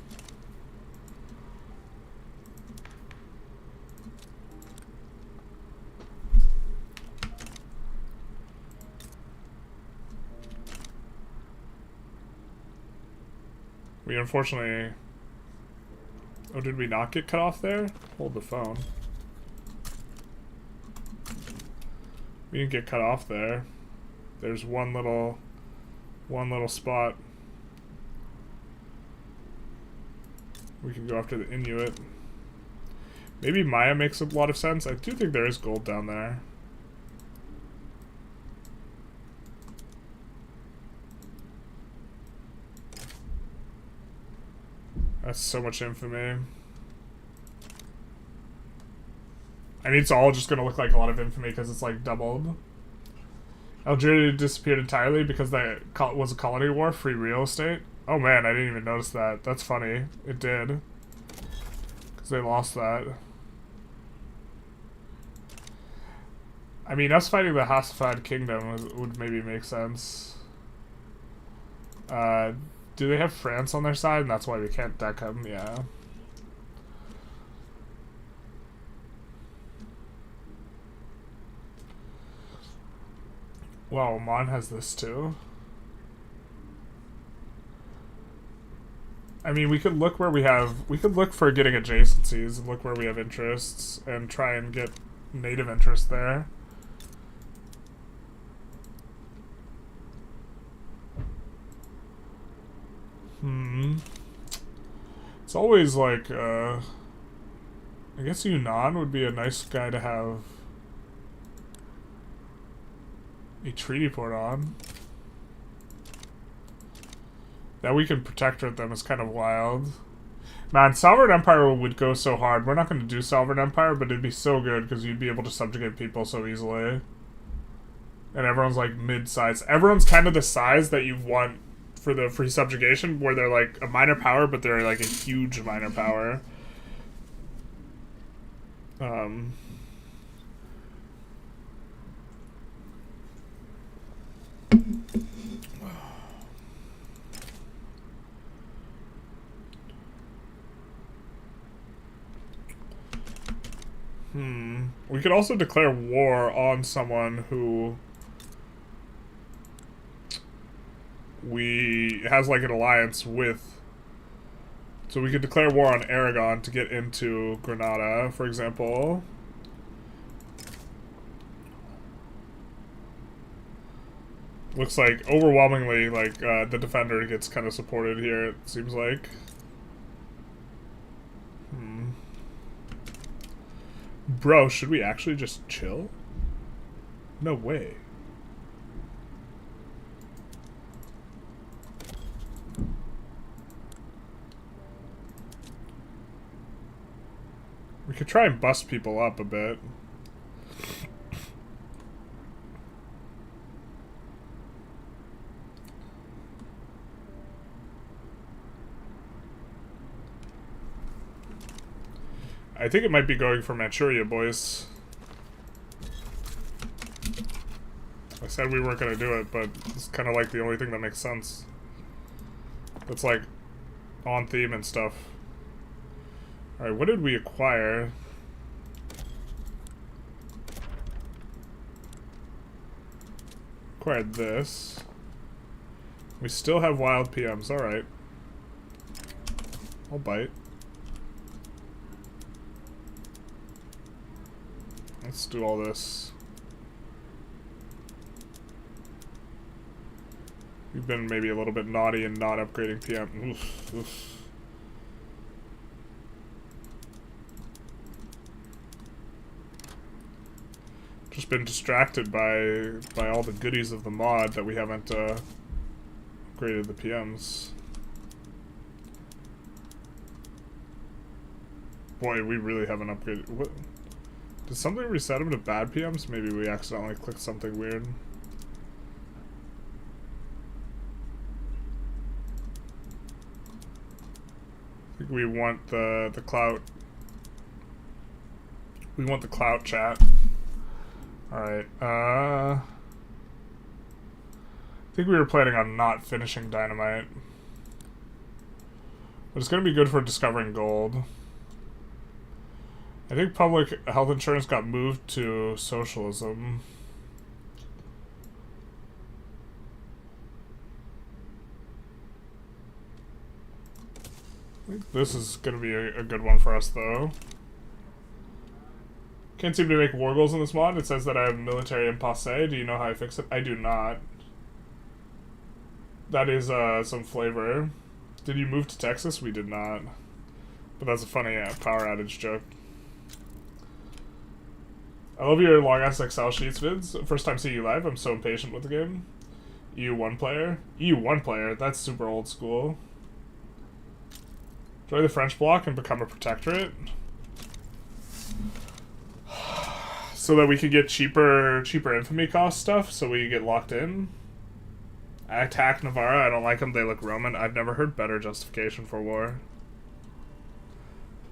We unfortunately... Oh, did we not get cut off there? Hold the phone. We didn't get cut off there. There's one little spot. We can go after the Inuit. Maybe Maya makes a lot of sense. I do think there is gold down there. That's so much infamy. I mean, it's all just gonna look like a lot of infamy because it's like doubled. Algeria disappeared entirely because that was a colony war, free real estate. Oh man, I didn't even notice that. That's funny. It did. Because they lost that. I mean, us fighting the Hassafad Kingdom would maybe make sense. Do they have France on their side? And that's why we can't deck them? Yeah. Well, Oman has this too. I mean, we could look where we have... We could look for getting adjacencies and look where we have interests and try and get native interest there. It's always like, I guess Yunnan would be a nice guy to have a treaty port on. That we can protect with them is kind of wild. Man, Sovereign Empire would go so hard. We're not going to do Sovereign Empire, but it'd be so good because you'd be able to subjugate people so easily. And everyone's like mid-size. Everyone's kind of the size that you want for the free subjugation, where they're like a minor power, but they're like a huge minor power. We could also declare war on someone who we has like an alliance with. So we could declare war on Aragon to get into Granada, for example. Looks like overwhelmingly like the defender gets kind of supported here, it seems like. Bro, should we actually just chill? No way. We could try and bust people up a bit. I think it might be going for Manchuria, boys. I said we weren't going to do it, but it's kind of like the only thing that makes sense. That's like on theme and stuff. Alright, what did we acquire? Acquired this. We still have wild PMs, alright. I'll bite. Let's do all this. We've been maybe a little bit naughty and not upgrading PM. Oof, oof. Just been distracted by all the goodies of the mod that we haven't upgraded the PMs. Boy, we really haven't upgraded. What? Did something reset them to bad PMs? Maybe we accidentally clicked something weird. I think we want the clout. We want the clout chat. Alright, I think we were planning on not finishing dynamite. But it's gonna be good for discovering gold. I think public health insurance got moved to socialism. I think this is going to be a good one for us, though. Can't seem to make war goals in this mod. It says that I have military impasse. Do you know how I fix it? I do not. That is some flavor. Did you move to Texas? We did not. But that's a funny power outage joke. I love your long-ass Excel sheets vids. First time seeing you live, I'm so impatient with the game. EU1 player? EU1 player? That's super old school. Join the French bloc and become a protectorate. So that we could get cheaper infamy cost stuff, so we get locked in. I attack Navarra, I don't like them, they look Roman. I've never heard better justification for war.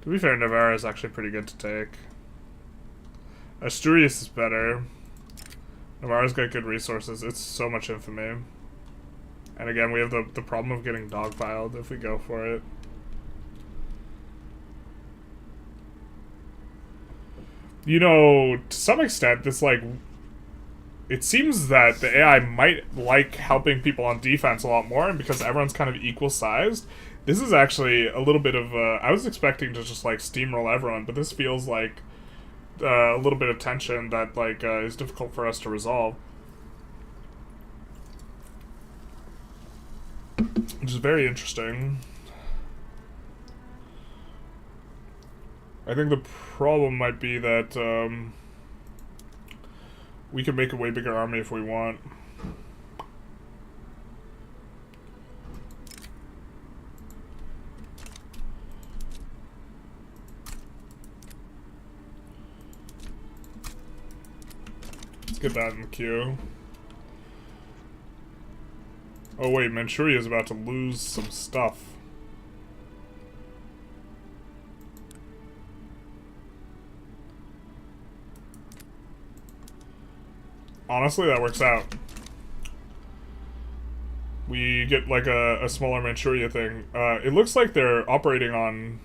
To be fair, Navarra is actually pretty good to take. Asturias is better. Navarra's got good resources. It's so much infamy. And again, we have the problem of getting dogpiled if we go for it. You know, to some extent, this, like, it seems that the AI might like helping people on defense a lot more, and because everyone's kind of equal sized, this is actually a little bit of I was expecting to just like steamroll everyone, but this feels like a little bit of tension that like is difficult for us to resolve, which is very interesting. I think the problem might be that we can make a way bigger army if we want. Let's get that in the queue. Oh wait, Manchuria is about to lose some stuff. Honestly, that works out. We get like a smaller Manchuria thing. It looks like they're operating on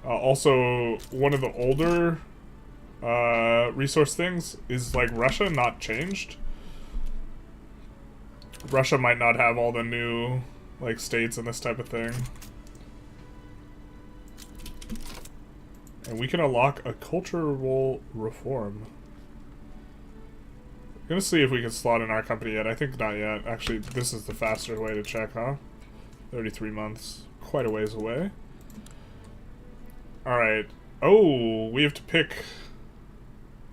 also one of the older resource things is like Russia not changed. Russia might not have all the new like states and this type of thing. And we can unlock a cultural reform. I'm gonna see if we can slot in our company yet. I think not yet. Actually, this is the faster way to check, huh? 33 months. Quite a ways away. Alright. Oh, we have to pick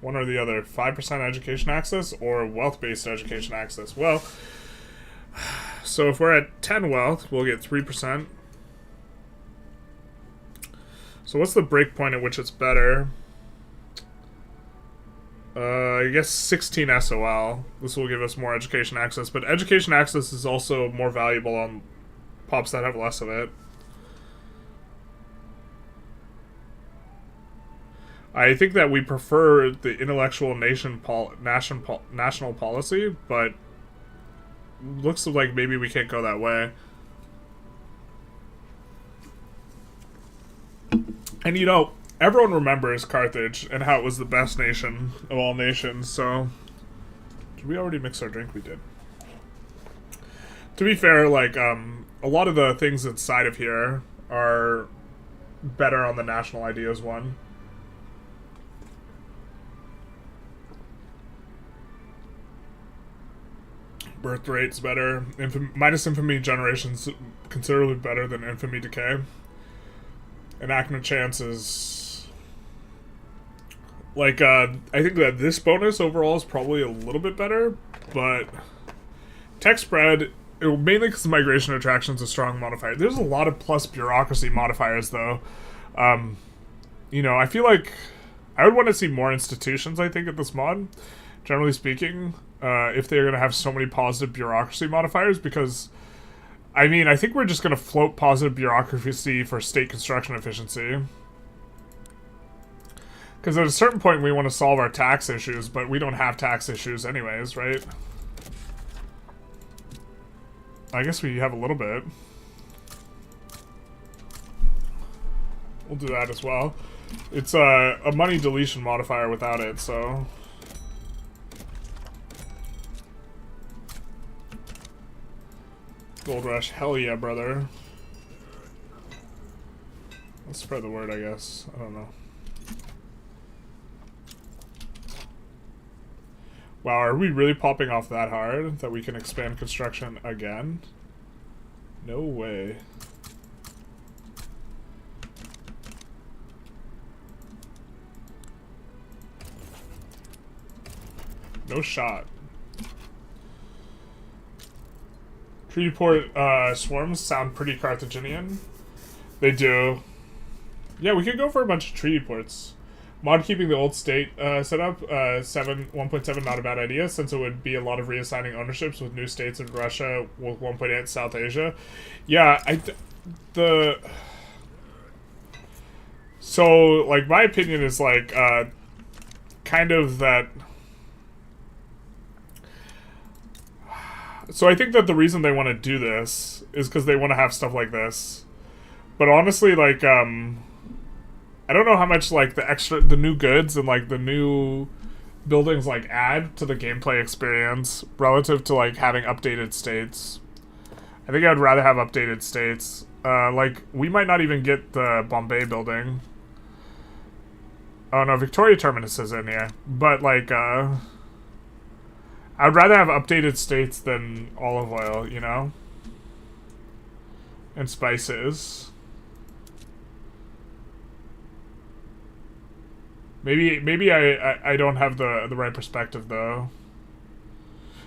one or the other. 5% education access or wealth-based education access. Well, so if we're at 10 wealth, we'll get 3%. So what's the break point at which it's better? I guess 16 SOL. This will give us more education access, but education access is also more valuable on pops that have less of it. I think that we prefer the intellectual national policy, but looks like maybe we can't go that way. And you know, everyone remembers Carthage and how it was the best nation of all nations, so... Did we already mix our drink? We did. To be fair, like, a lot of the things inside of here are better on the national ideas one. Birth rate's better. Minus infamy generation's considerably better than infamy decay. Enactment chances, like, I think that this bonus overall is probably a little bit better, but tech spread, mainly because migration attraction's a strong modifier. There's a lot of plus bureaucracy modifiers, though. You know, I feel like I would want to see more institutions, I think, at this mod, generally speaking, if they're going to have so many positive bureaucracy modifiers, because I mean, I think we're just going to float positive bureaucracy for state construction efficiency. Because at a certain point we want to solve our tax issues, but we don't have tax issues anyways, right? I guess we have a little bit. We'll do that as well. It's a money deletion modifier without it, so... Gold rush, hell yeah, brother. Let's spread the word, I guess. I don't know. Wow, are we really popping off that hard that we can expand construction again? No way. No shot. Treaty port swarms sound pretty Carthaginian. They do. Yeah, we could go for a bunch of treaty ports. Mod keeping the old state setup, 1.7 not a bad idea, since it would be a lot of reassigning ownerships with new states in Russia with 1.8 South Asia. Yeah, so, like, my opinion is, like, kind of that... So I think that the reason they want to do this is because they want to have stuff like this. But honestly, like, I don't know how much, like, the new goods and, like, the new buildings like add to the gameplay experience relative to like having updated states. I think I'd rather have updated states. Like we might not even get the Bombay building. Oh no, Victoria Terminus is in here, but like I'd rather have updated states than olive oil, you know, and spices. Maybe I don't have the right perspective though.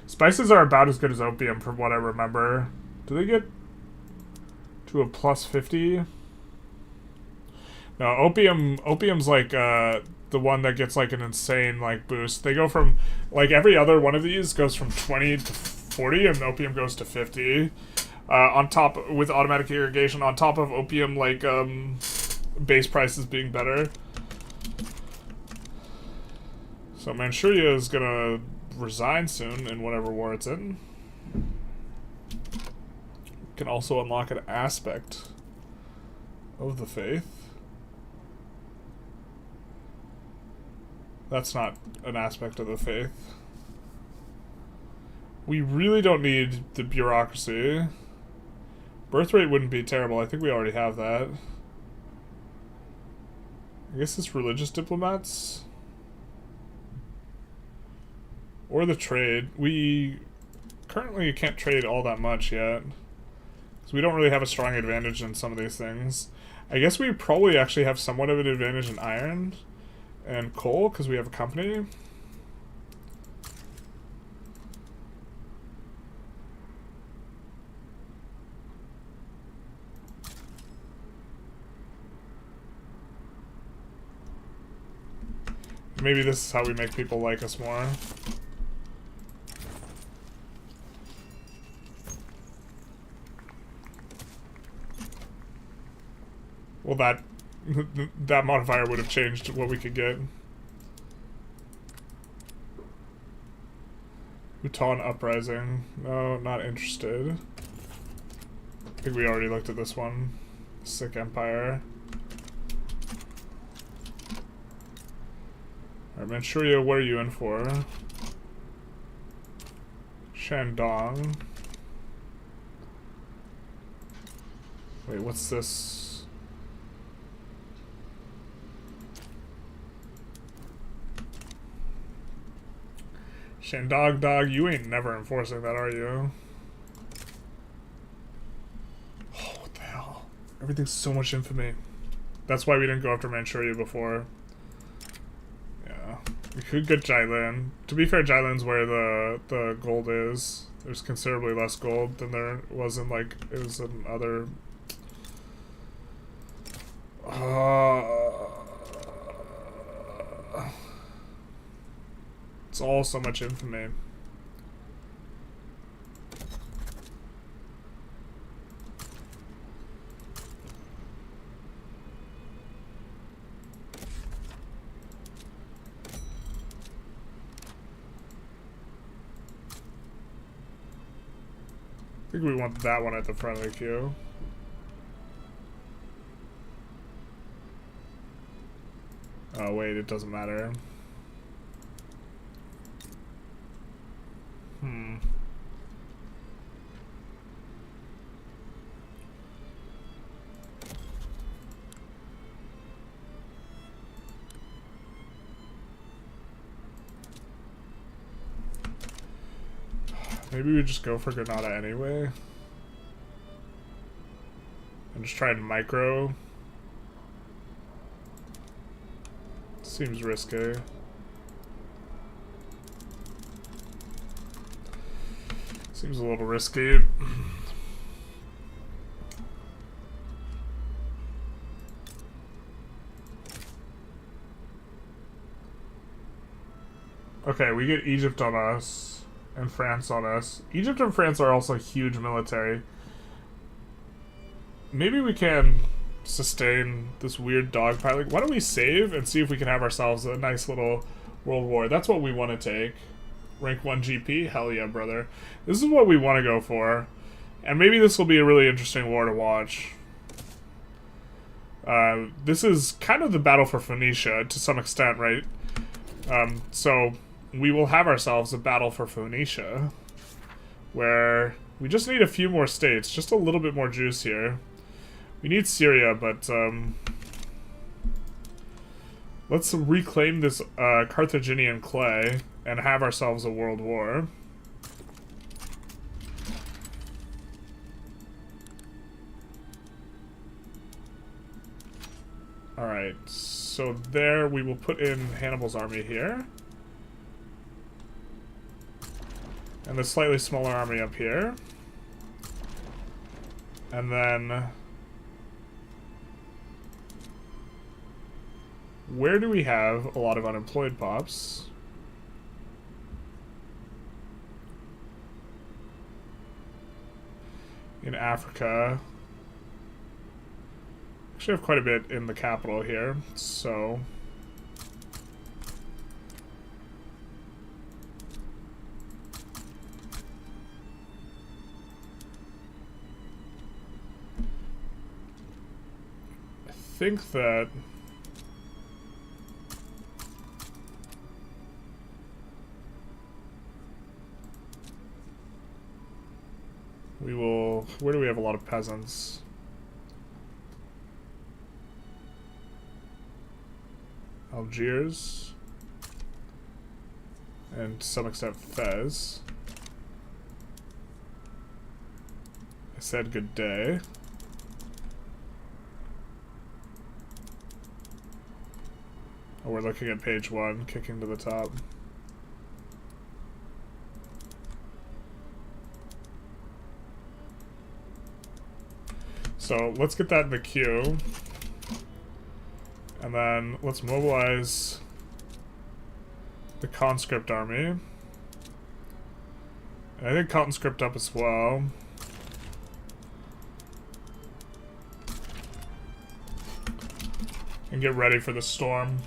Spices are about as good as opium from what I remember. Do they get to a plus 50? No, opium's like the one that gets like an insane like boost. They go from like every other one of these goes from 20 to 40 and opium goes to 50. On top with automatic irrigation on top of opium like base prices being better. So Manchuria is gonna resign soon in whatever war it's in. Can also unlock an aspect of the faith. That's not an aspect of the faith. We really don't need the bureaucracy. Birth rate wouldn't be terrible. I think we already have that. I guess it's religious diplomats. Or the trade. We currently can't trade all that much yet. So we don't really have a strong advantage in some of these things. I guess we probably actually have somewhat of an advantage in iron and coal because we have a company. Maybe this is how we make people like us more. Well, that modifier would have changed what we could get. Bhutan Uprising. No, not interested. I think we already looked at this one. Sikh Empire. Alright, Manchuria, what are you in for? Shandong. Wait, what's this? Shandong, dog, you ain't never enforcing that, are you? Oh, what the hell? Everything's so much infamy. That's why we didn't go after Manchuria before. Yeah. We could get Jailan. To be fair, Jailan's where the gold is. There's considerably less gold than there was in, like, it was in other... It's all so much infamy. I think we want that one at the front of the queue. Oh wait, it doesn't matter. Maybe we just go for Granada anyway. And just try and micro. Seems risky. Seems a little risky. Okay, we get Egypt on us. And France on us. Egypt and France are also huge military. Maybe we can sustain this weird dogpiling. Why don't we save and see if we can have ourselves a nice little world war? That's what we want to take. Rank 1 GP? Hell yeah, brother. This is what we want to go for. And maybe this will be a really interesting war to watch. This is kind of the battle for Phoenicia to some extent, right? So we will have ourselves a battle for Phoenicia, where we just need a few more states, just a little bit more juice here. We need Syria, but let's reclaim this Carthaginian clay and have ourselves a world war. Alright, so there we will put in Hannibal's army here. And the slightly smaller army up here. And then... where do we have a lot of unemployed pops? In Africa. Actually have quite a bit in the capital here, so... I think that... we will... where do we have a lot of peasants? Algiers. And to some extent Fez. I said good day. Oh, we're looking at page 1, kicking to the top. So let's get that in the queue. And then let's mobilize the conscript army. And I think conscript up as well. And get ready for the storm.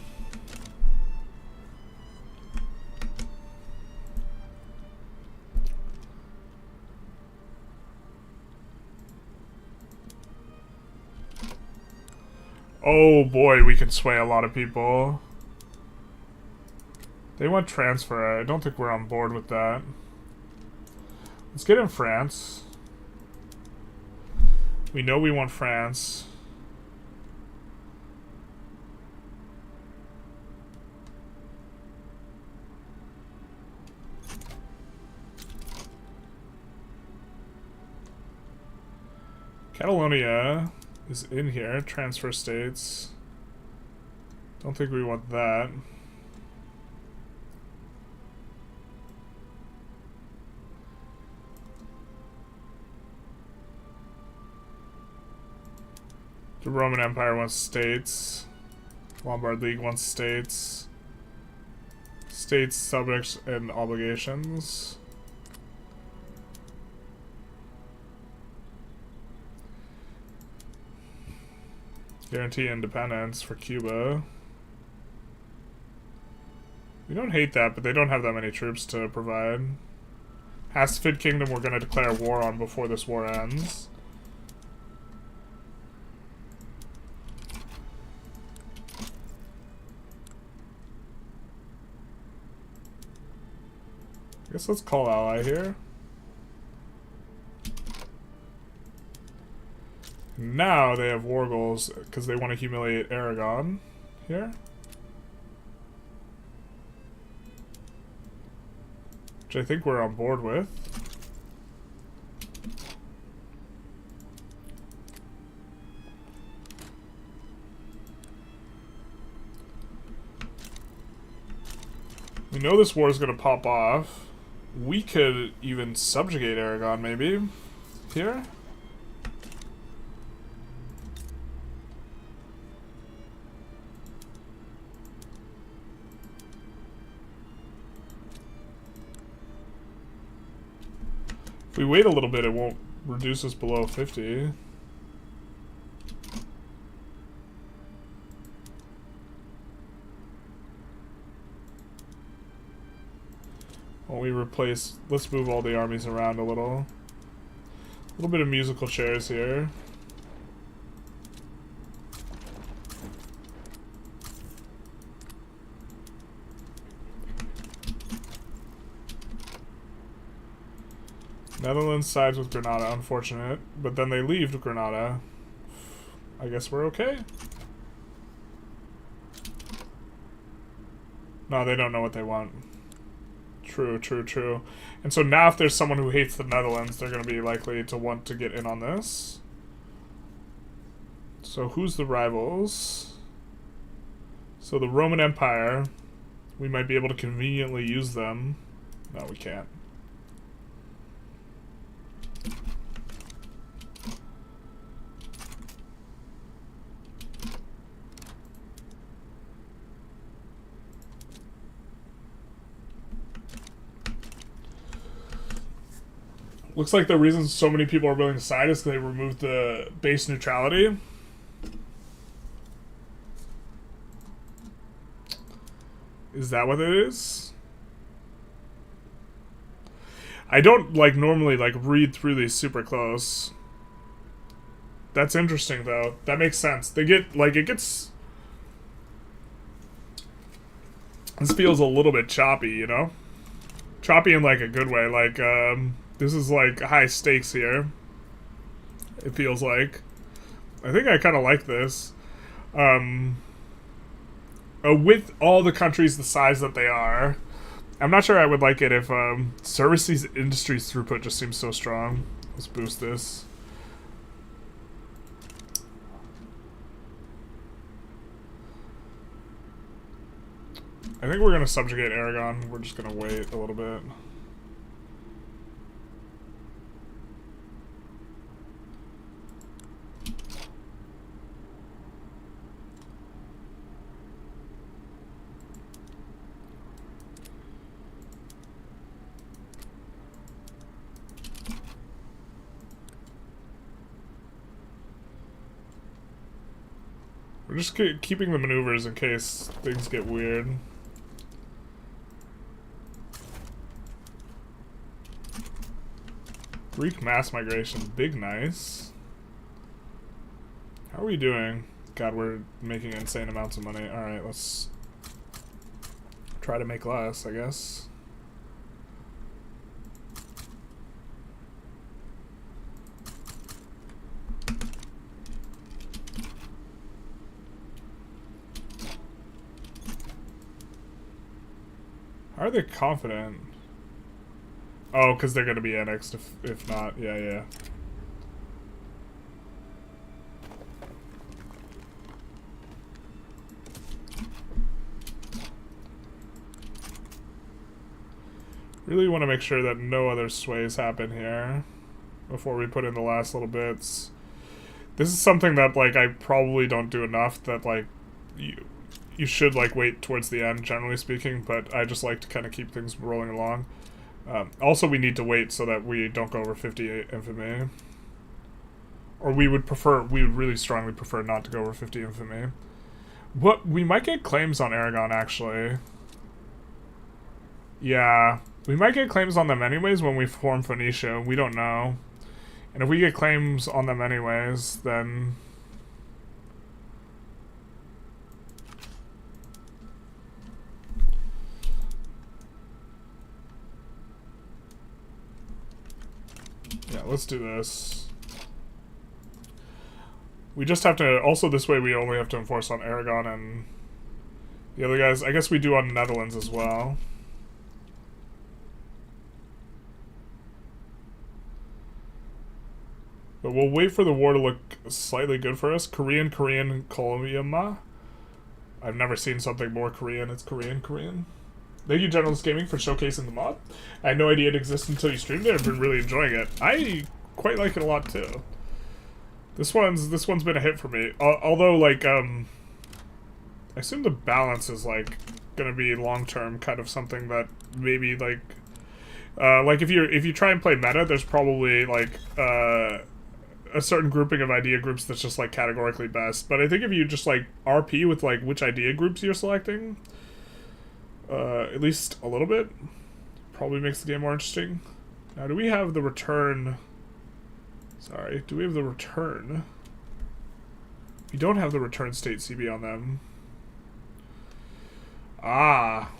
Oh boy, we can sway a lot of people. They want transfer. I don't think we're on board with that. Let's get in France. We know we want France. Catalonia is in here. Transfer states. Don't think we want that. The Roman Empire wants states. Lombard League wants states. States, subjects, and obligations. Guarantee independence for Cuba. We don't hate that, but they don't have that many troops to provide. Hastafid Kingdom we're going to declare war on before this war ends. I guess let's call ally here. Now they have war goals because they want to humiliate Aragon here. Which I think we're on board with. We know this war is going to pop off. We could even subjugate Aragon maybe here. If we wait a little bit, it won't reduce us below 50. Well, we replace... let's move all the armies around a little. A little bit of musical chairs here. Netherlands sides with Granada, unfortunate. But then they leave Granada. I guess we're okay. No, they don't know what they want. True, true, true. And so now if there's someone who hates the Netherlands, they're going to be likely to want to get in on this. So who's the rivals? So the Roman Empire, we might be able to conveniently use them. No, we can't. Looks like the reason so many people are willing to side is because they removed the base neutrality. Is that what it is? I don't like normally like read through these super close. That's interesting though. That makes sense. They get like it gets. This feels a little bit choppy, you know? Choppy in like a good way. Like this is like high stakes here. It feels like. I think I kind of like this. With all the countries the size that they are, I'm not sure I would like it if services industries throughput just seems so strong. Let's boost this. I think we're going to subjugate Aragon. We're just going to wait a little bit. We're just keeping the maneuvers in case things get weird. Greek mass migration, big nice. How are we doing? God, we're making insane amounts of money. Alright, let's try to make less, I guess. How are they confident? Oh, because they're going to be annexed if not. Yeah, yeah. Really want to make sure that no other sways happen here before we put in the last little bits. This is something that, like, I probably don't do enough that, like, you should, like, wait towards the end, generally speaking, but I just like to kind of keep things rolling along. Also, we need to wait so that we don't go over 50 infamy. Or we would really strongly prefer not to go over 50 infamy. We might get claims on Aragon, actually. Yeah, we might get claims on them anyways when we form Phoenicia. We don't know. And if we get claims on them anyways, then... yeah, let's do this. We just have to... Also, this way we only have to enforce on Aragon and the other guys. I guess we do on Netherlands as well. But we'll wait for the war to look slightly good for us. Korean Kolomiyama. I've never seen something more Korean. It's Korean. Thank you, Generalist Gaming, for showcasing the mod. I had no idea it existed until you streamed it. I've been really enjoying it. I quite like it a lot too. This one's been a hit for me. Although, like, I assume the balance is like gonna be long term, kind of something that maybe like if you try and play meta, there's probably like a certain grouping of idea groups that's just like categorically best. But I think if you just like RP with like which idea groups you're selecting, at least a little bit, probably makes the game more interesting. Now, do we have the return? Sorry, do we have the return? We don't have the return state CB on them. Ah.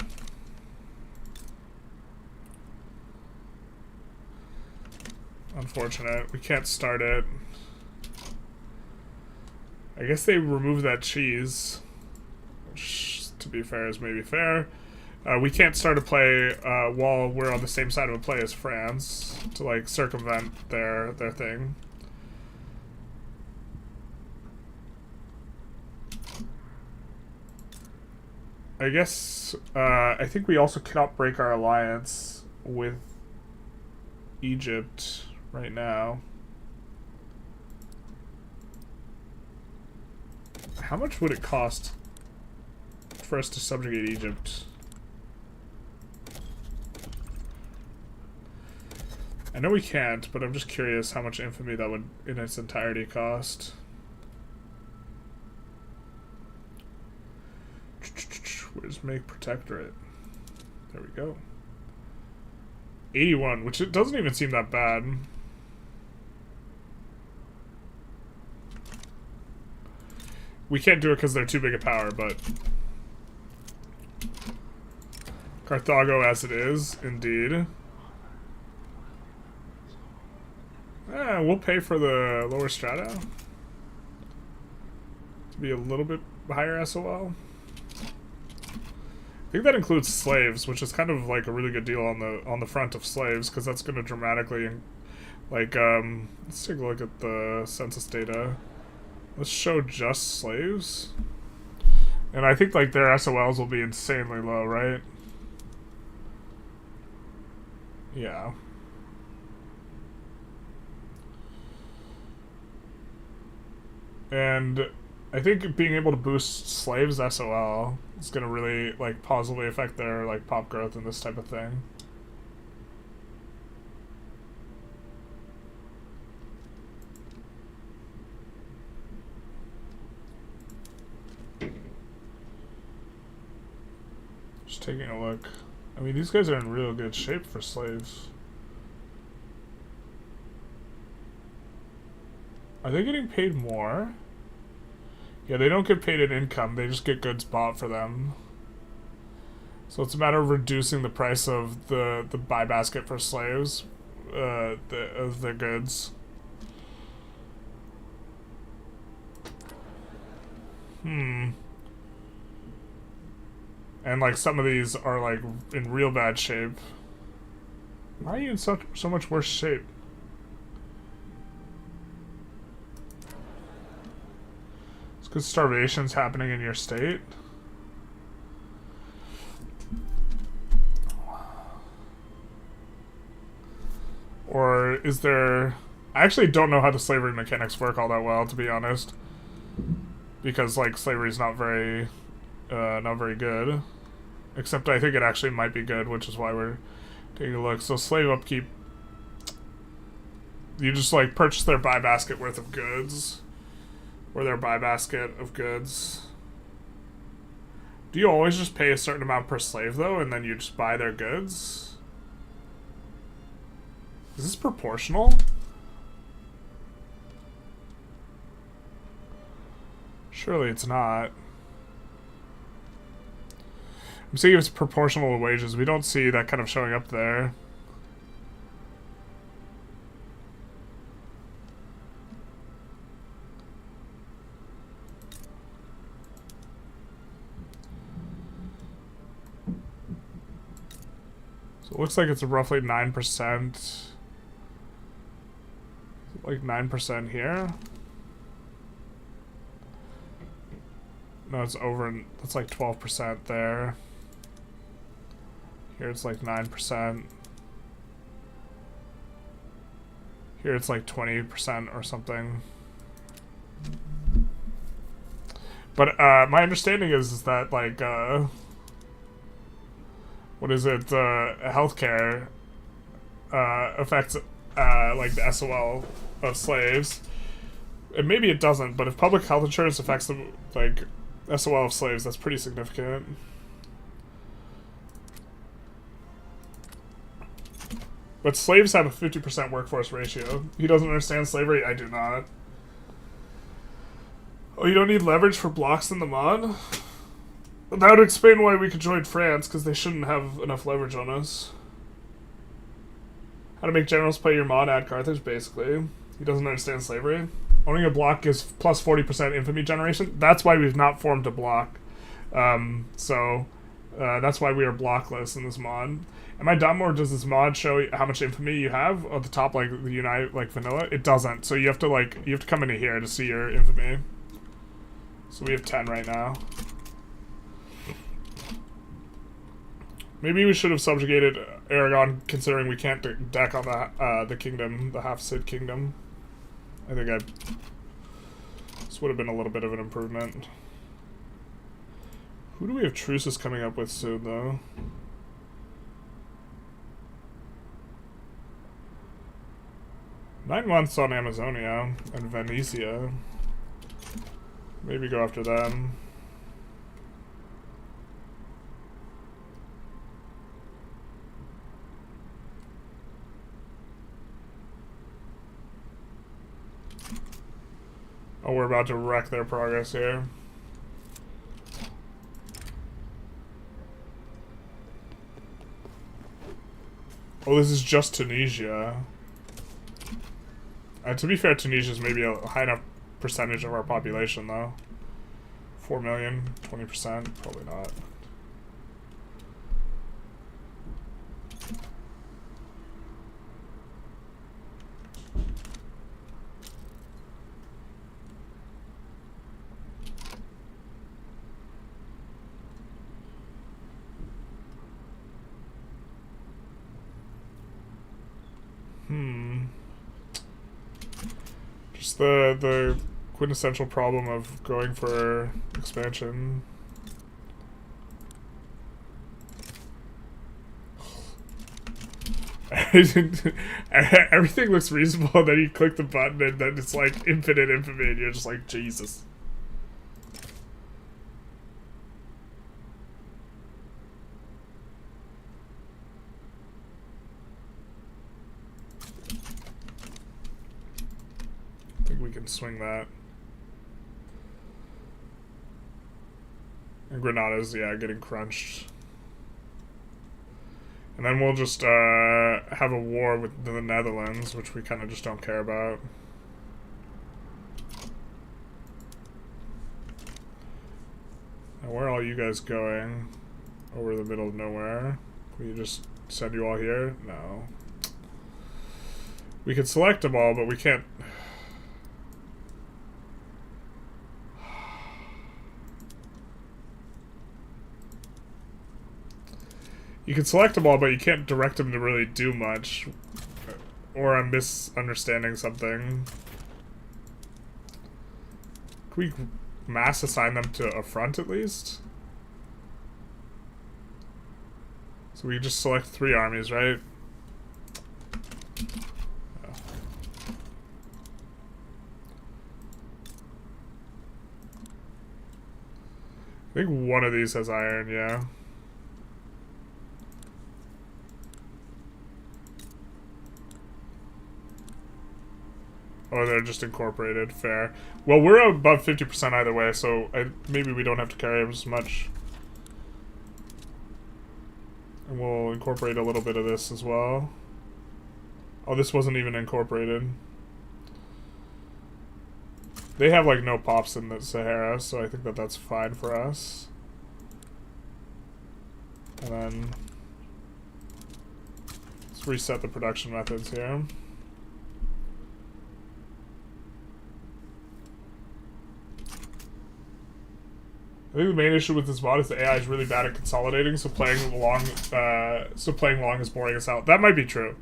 Unfortunate. We can't start it. I guess they removed that cheese. Which, to be fair, is maybe fair. We can't start a play while we're on the same side of a play as France to like circumvent their thing. I guess I think we also cannot break our alliance with Egypt right now. How much would it cost for us to subjugate Egypt? I know we can't, but I'm just curious how much infamy that would in its entirety cost. Where's make protectorate? There we go. 81, which it doesn't even seem that bad. We can't do it because they're too big a power, but Carthago as it is, indeed. We'll pay for the lower strata to be a little bit higher SOL. I think that includes slaves, which is kind of like a really good deal on the front of slaves, because that's going to dramatically, like, let's take a look at the census data. Let's show just slaves, and I think like their SOLs will be insanely low, right? Yeah. And I think being able to boost slaves SOL is going to really like positively affect their like pop growth and this type of thing. Just taking a look. I mean, these guys are in real good shape for slaves. Are they getting paid more? Yeah, they don't get paid in income, they just get goods bought for them. So it's a matter of reducing the price of the buy basket for slaves, of their goods. And like some of these are like in real bad shape. Why are you in so much worse shape? It's because starvation's happening in your state. Or is there... I actually don't know how the slavery mechanics work all that well, to be honest. Because, like, slavery's not very good. Except I think it actually might be good, which is why we're taking a look. So slave upkeep... You just, like, purchase their buy basket worth of goods. Or their buy basket of goods. Do you always just pay a certain amount per slave, though, and then you just buy their goods? Is this proportional? Surely it's not. I'm seeing if it's proportional to wages. We don't see that kind of showing up there. So it looks like it's roughly 9%. Like 9% here. No, it's over. That's like 12% there. Here it's like 9%. Here it's like 20% or something. But my understanding is that like what is it? Healthcare affects like the SOL of slaves. And maybe it doesn't, but if public health insurance affects the like SOL of slaves, that's pretty significant. But slaves have a 50% workforce ratio. He doesn't understand slavery? I do not. Oh, you don't need leverage for blocks in the mod? That would explain why we could join France, because they shouldn't have enough leverage on us. How to make generals play your mod at Carthage, basically. He doesn't understand slavery. Owning a block gives plus 40% infamy generation. That's why we've not formed a block. That's why we are blockless in this mod. Am I dumb, or does this mod show how much infamy you have at the top, like the Unite, like vanilla? It doesn't. So you have to come into here to see your infamy. So we have 10 right now. Maybe we should have subjugated Aragon, considering we can't deck on the kingdom, the half-Cid kingdom. I think this would have been a little bit of an improvement. Who do we have truces coming up with soon, though? 9 months on Amazonia and Venetia. Maybe go after them. Oh, we're about to wreck their progress here. Oh, this is just Tunisia. To be fair, Tunisia is maybe a high enough percentage of our population, though. 4 million, 20%, probably not. Just the quintessential problem of going for expansion. Everything looks reasonable, and then you click the button and then it's like infinite infamy and you're just like, Jesus. I think we can swing that. And Granada's, yeah, getting crunched. And then we'll just have a war with the Netherlands, which we kind of just don't care about. Now, where are all you guys going? Over the middle of nowhere. Can we just send you all here? No. We could select them all, but we can't... You can select them all, but you can't direct them to really do much. Or I'm misunderstanding something. Can we mass assign them to a front at least? So we just select 3 armies, right? Oh. I think one of these has iron, yeah. Oh, they're just incorporated. Fair. Well, we're above 50% either way, so maybe we don't have to carry as much. And we'll incorporate a little bit of this as well. Oh, this wasn't even incorporated. They have, like, no pops in the Sahara, so I think that that's fine for us. And then... let's reset the production methods here. I think the main issue with this mod is the AI is really bad at consolidating, so playing long is boring us out. That might be true.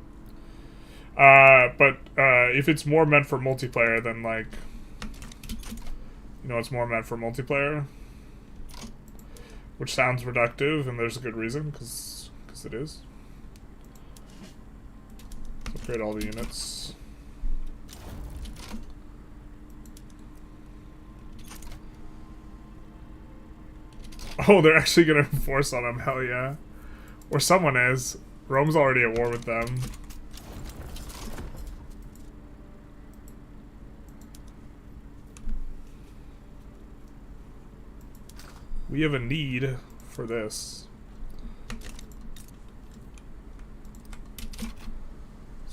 But if it's more meant for multiplayer, then like, you know, it's more meant for multiplayer, which sounds reductive, and there's a good reason, because it is. Let's upgrade all the units. Oh, they're actually gonna enforce on them, hell yeah. Or someone is. Rome's already at war with them. We have a need for this.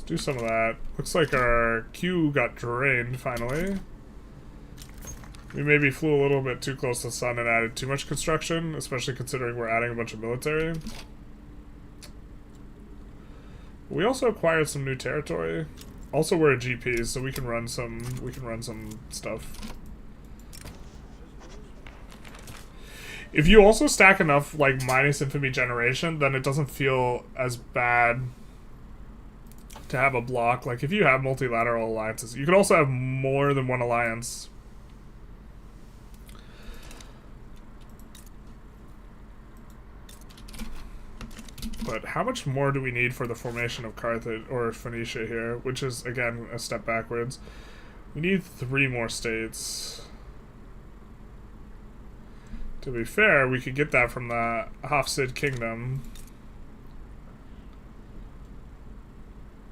Let's do some of that. Looks like our queue got drained finally. We maybe flew a little bit too close to the sun and added too much construction, especially considering we're adding a bunch of military. We also acquired some new territory. Also, we're a GP, so we can run some stuff. If you also stack enough like minus infamy generation, then it doesn't feel as bad to have a block. Like if you have multilateral alliances, you can also have more than one alliance. But how much more do we need for the formation of Carthage or Phoenicia here? Which is, again, a step backwards. We need 3 more states. To be fair, we could get that from the Hafsid Kingdom.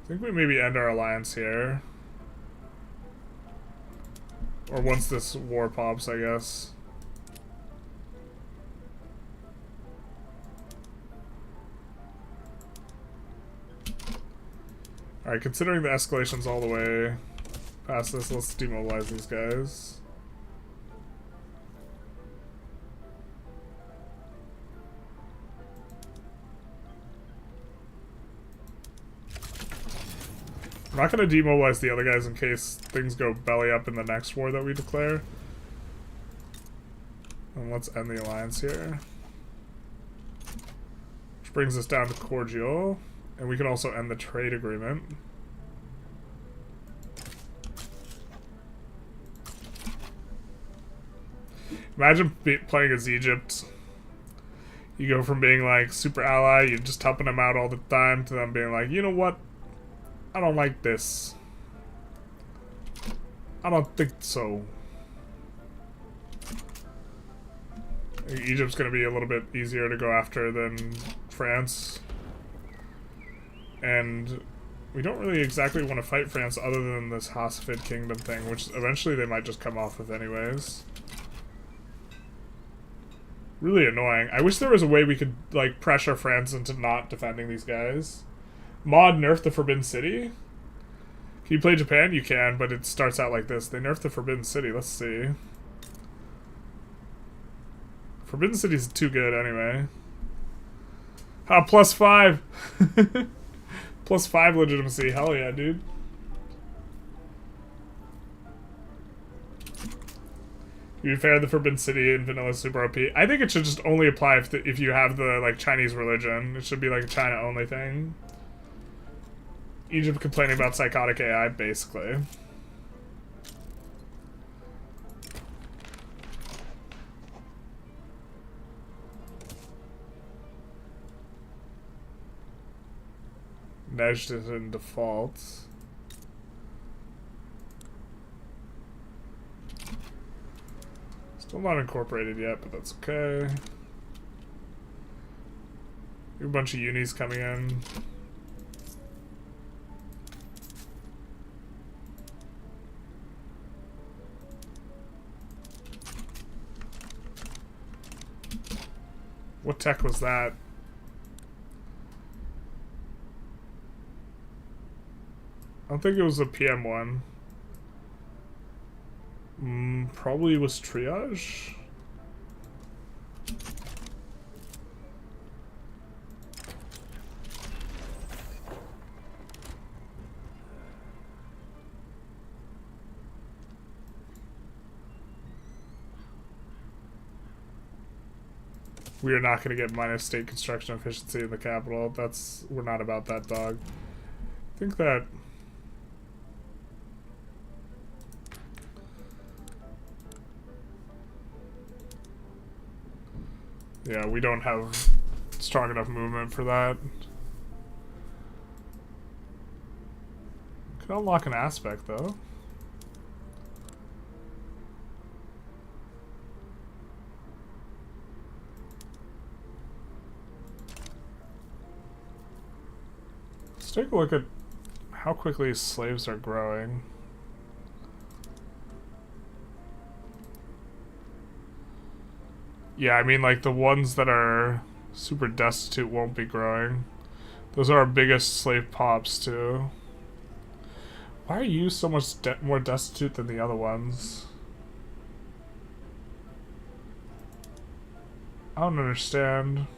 I think we maybe end our alliance here. Or once this war pops, I guess. Alright, considering the escalations all the way past this, let's demobilize these guys. I'm not going to demobilize the other guys in case things go belly up in the next war that we declare. And let's end the alliance here. Which brings us down to cordial. And we can also end the trade agreement. Imagine playing as Egypt. You go from being like super ally, you're just helping them out all the time, to them being like, you know what? I don't like this. I don't think so. Egypt's gonna be a little bit easier to go after than France. And we don't really exactly want to fight France other than this Hafsid Kingdom thing, which eventually they might just come off with anyways. Really annoying. I wish there was a way we could, like, pressure France into not defending these guys. Mod nerf the Forbidden City? Can you play Japan? You can, but it starts out like this. They nerfed the Forbidden City. Let's see. Forbidden City's too good anyway. Ah, +5! +5 legitimacy. Hell yeah, dude. To be fair, the Forbidden City in vanilla is super OP. I think it should just only apply if you have the like Chinese religion. It should be like a China only thing. Egypt complaining about psychotic AI, basically. Najd is in default. Still not incorporated yet, but that's okay. A bunch of unis coming in. What tech was that? I don't think it was a PM one. Probably was triage. We are not going to get minus state construction efficiency in the capital. We're not about that, dog. I think that... Yeah, we don't have strong enough movement for that. Could unlock an aspect, though. Let's take a look at how quickly slaves are growing. Yeah, I mean, like, the ones that are super destitute won't be growing. Those are our biggest slave pops, too. Why are you so much more destitute than the other ones? I don't understand.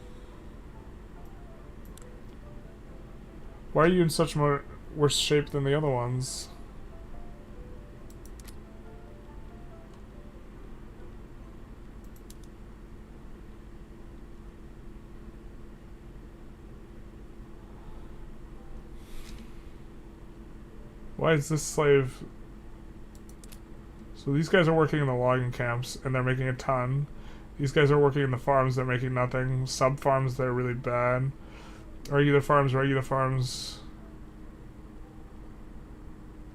Why are you in such more worse shape than the other ones? Why is this slave... So these guys are working in the logging camps, and they're making a ton. These guys are working in the farms, they're making nothing. Sub-farms, they're really bad. Regular farms.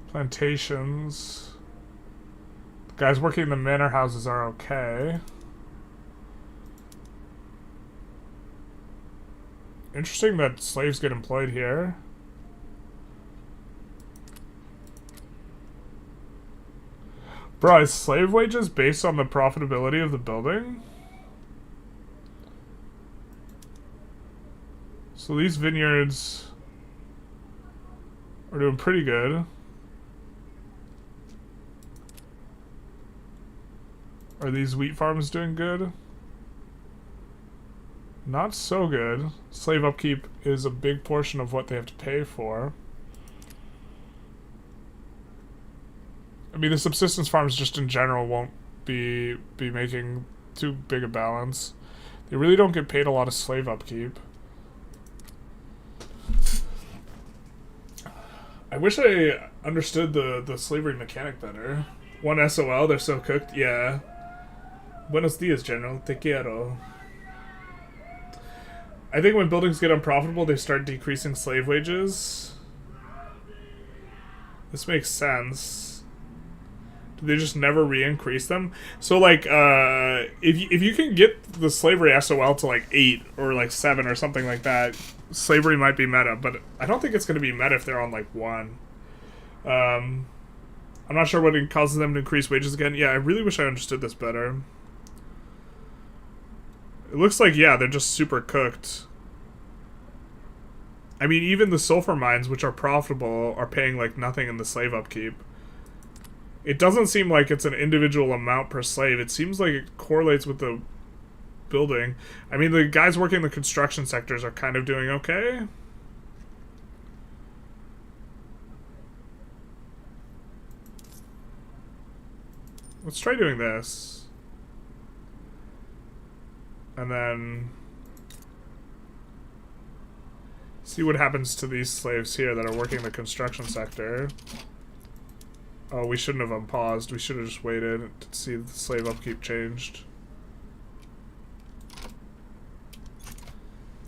Plantations. The guys working in the manor houses are okay. Interesting that slaves get employed here. Bro, is slave wages based on the profitability of the building? So these vineyards are doing pretty good. Are these wheat farms doing good? Not so good. Slave upkeep is a big portion of what they have to pay for. I mean, the subsistence farms just in general won't be making too big a balance. They really don't get paid a lot of slave upkeep. I wish I understood the slavery mechanic better. One SOL, they're so cooked. Yeah. Buenos dias, General. Te quiero. I think when buildings get unprofitable, they start decreasing slave wages. This makes sense. Do they just never re-increase them? So, like, if you can get the slavery SOL to, like, 8 or, like, 7 or something like that, slavery might be meta, but I don't think it's going to be meta if they're on, like, 1. I'm not sure what causes them to increase wages again. Yeah, I really wish I understood this better. It looks like, yeah, they're just super cooked. I mean, even the sulfur mines, which are profitable, are paying, like, nothing in the slave upkeep. It doesn't seem like it's an individual amount per slave. It seems like it correlates with the building. I mean, the guys working in the construction sectors are kind of doing okay. Let's try doing this. And then see what happens to these slaves here that are working the construction sector. Oh, we shouldn't have unpaused. We should have just waited to see if the slave upkeep changed.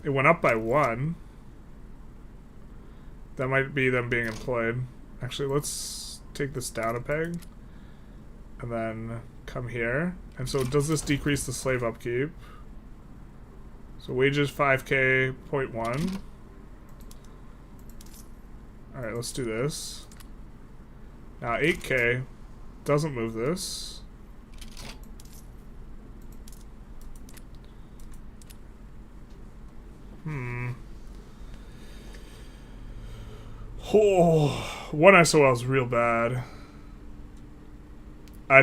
It went up by 1. That might be them being employed. Actually, let's take this down a peg. And then come here. And so does this decrease the slave upkeep? So wages 5k, 0.1. Alright, let's do this. Now 8k doesn't move this. Oh, 1 SOL is real bad.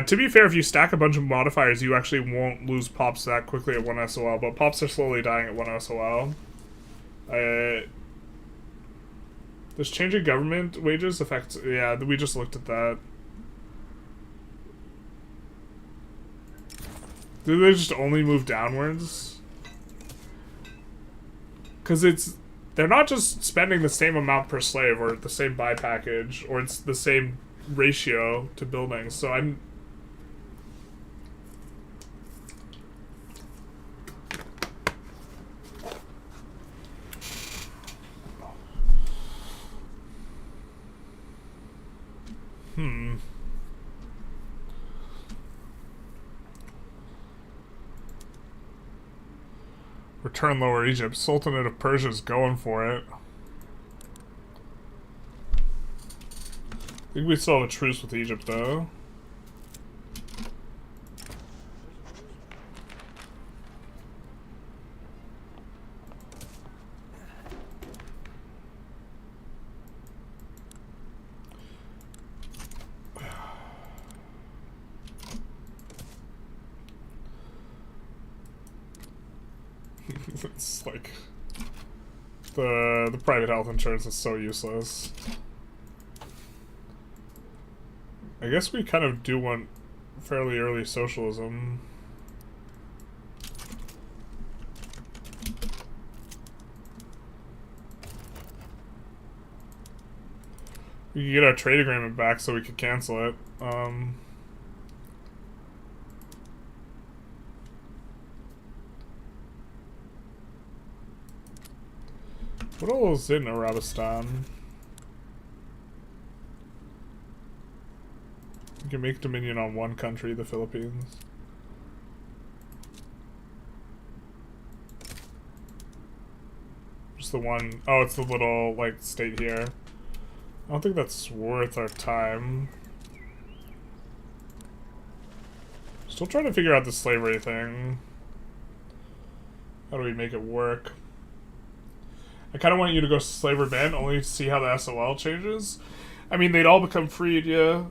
To be fair, if you stack a bunch of modifiers, you actually won't lose pops that quickly at 1 SOL, but pops are slowly dying at 1 SOL. Does changing government wages affect... Yeah, we just looked at that. Do they just only move downwards? Because they're not just spending the same amount per slave or the same buy package, or it's the same ratio to buildings, so I'm... Return Lower Egypt. Sultanate of Persia's going for it. I think we still have a truce with Egypt, though. It's like the private health insurance is so useless. I guess we kind of do want fairly early socialism. We could get our trade agreement back so we could cancel it. What all is in Arabistan? You can make dominion on one country, the Philippines. Just the one. Oh, it's the little, like, state here. I don't think that's worth our time. Still trying to figure out the slavery thing. How do we make it work? I kind of want you to go slavery ban, only to see how the SOL changes. I mean, they'd all become freed, yeah.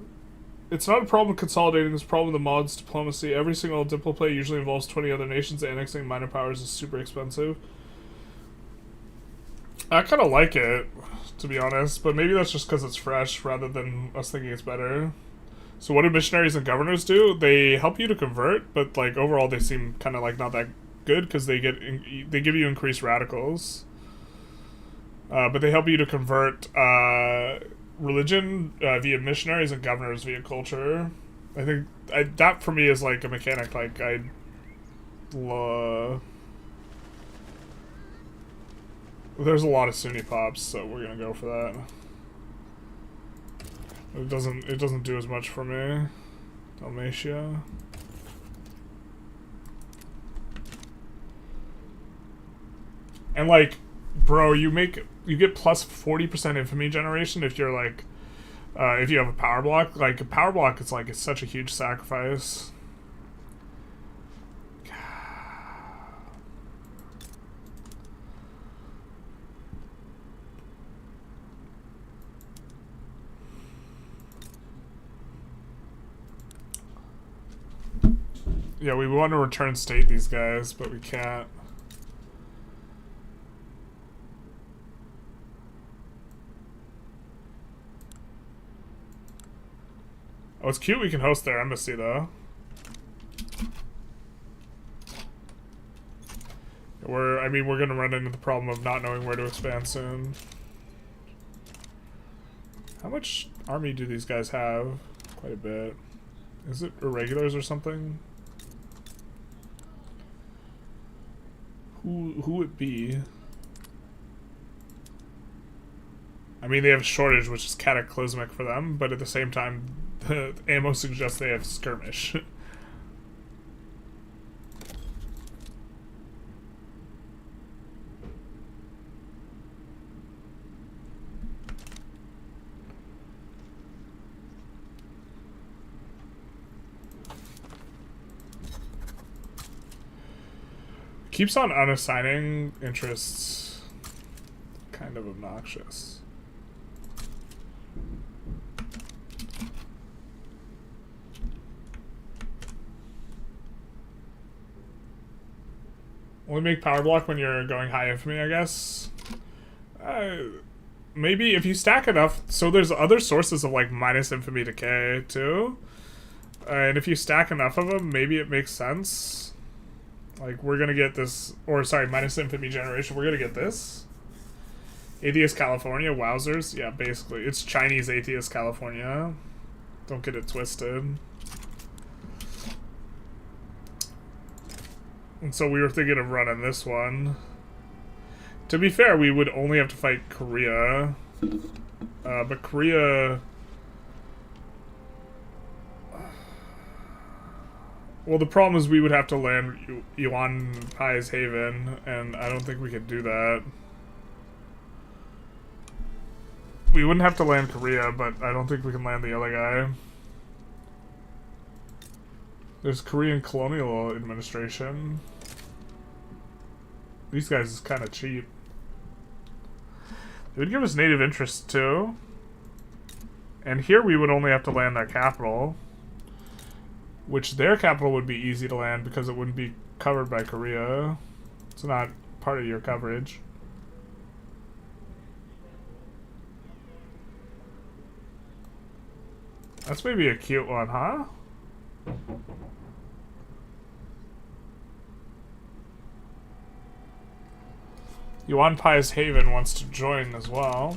It's not a problem consolidating, it's a problem with the mods diplomacy. Every single diploplay usually involves 20 other nations. Annexing minor powers is super expensive. I kind of like it, to be honest, but maybe that's just because it's fresh rather than us thinking it's better. So what do missionaries and governors do? They help you to convert, but like overall they seem kind of like not that good because they give you increased radicals. But they help you to convert religion via missionaries and governors via culture. I think that for me is like a mechanic. Like there's a lot of Sunni pops, so we're gonna go for that. It doesn't do as much for me. Dalmatia. And like, bro, you get plus 40% infamy generation if you're like, if you have a power block. Like a power block, it's like it's such a huge sacrifice. Yeah, we want to return state these guys, but we can't. Oh, it's cute we can host their embassy, though. We're gonna run into the problem of not knowing where to expand soon. How much army do these guys have? Quite a bit. Is it irregulars or something? Who would it be? I mean, they have a shortage, which is cataclysmic for them, but at the same time, the ammo suggests they have skirmish. Keeps on unassigning interests. Kind of obnoxious. Only make power block when you're going high infamy, I guess. Maybe if you stack enough. So there's other sources of like minus infamy decay too. And if you stack enough of them, maybe it makes sense. Like, we're gonna get this, or sorry, minus infamy generation, we're gonna get this. Atheist California, wowzers. Yeah, basically. It's Chinese Atheist California. Don't get it twisted. And so we were thinking of running this one. To be fair, we would only have to fight Korea. But Korea... Well, the problem is we would have to land Yuan Pai's Haven, and I don't think we could do that. We wouldn't have to land Korea, but I don't think we can land the other guy. There's Korean Colonial Administration. These guys is kind of cheap. They would give us native interest too. And here we would only have to land their capital. Which their capital would be easy to land because it wouldn't be covered by Korea. It's not part of your coverage. That's maybe a cute one, huh? Yuan Pious Haven wants to join as well.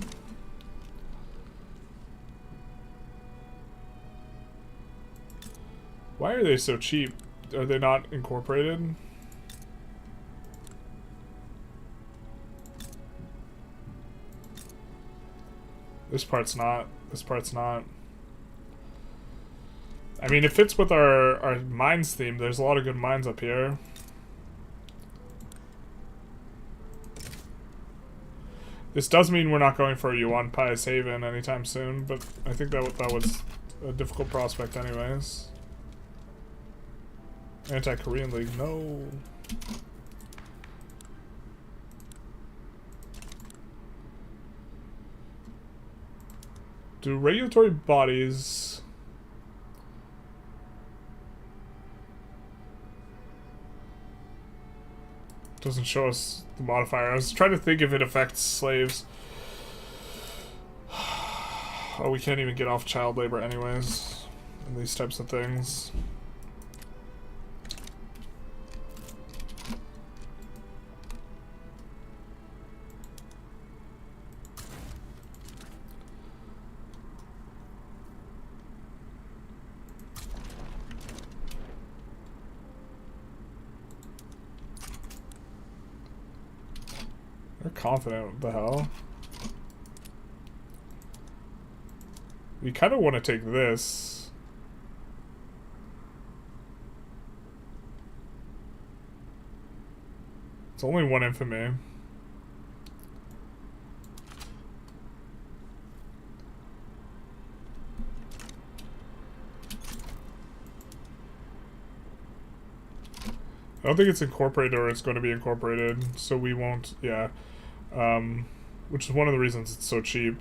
Why are they so cheap? Are they not incorporated? This part's not. This part's not. I mean, it fits with our mines theme. There's a lot of good mines up here. This does mean we're not going for a Yuan Pious Haven anytime soon, but I think that was a difficult prospect anyways. Anti-Korean League, no. Do regulatory bodies... Doesn't show us the modifier. I was trying to think if it affects slaves. Oh, we can't even get off child labor anyways in these types of things. They're confident, what the hell? We kind of want to take this. It's only one infamy. I don't think it's incorporated or it's going to be incorporated, so we won't, yeah. Which is one of the reasons it's so cheap.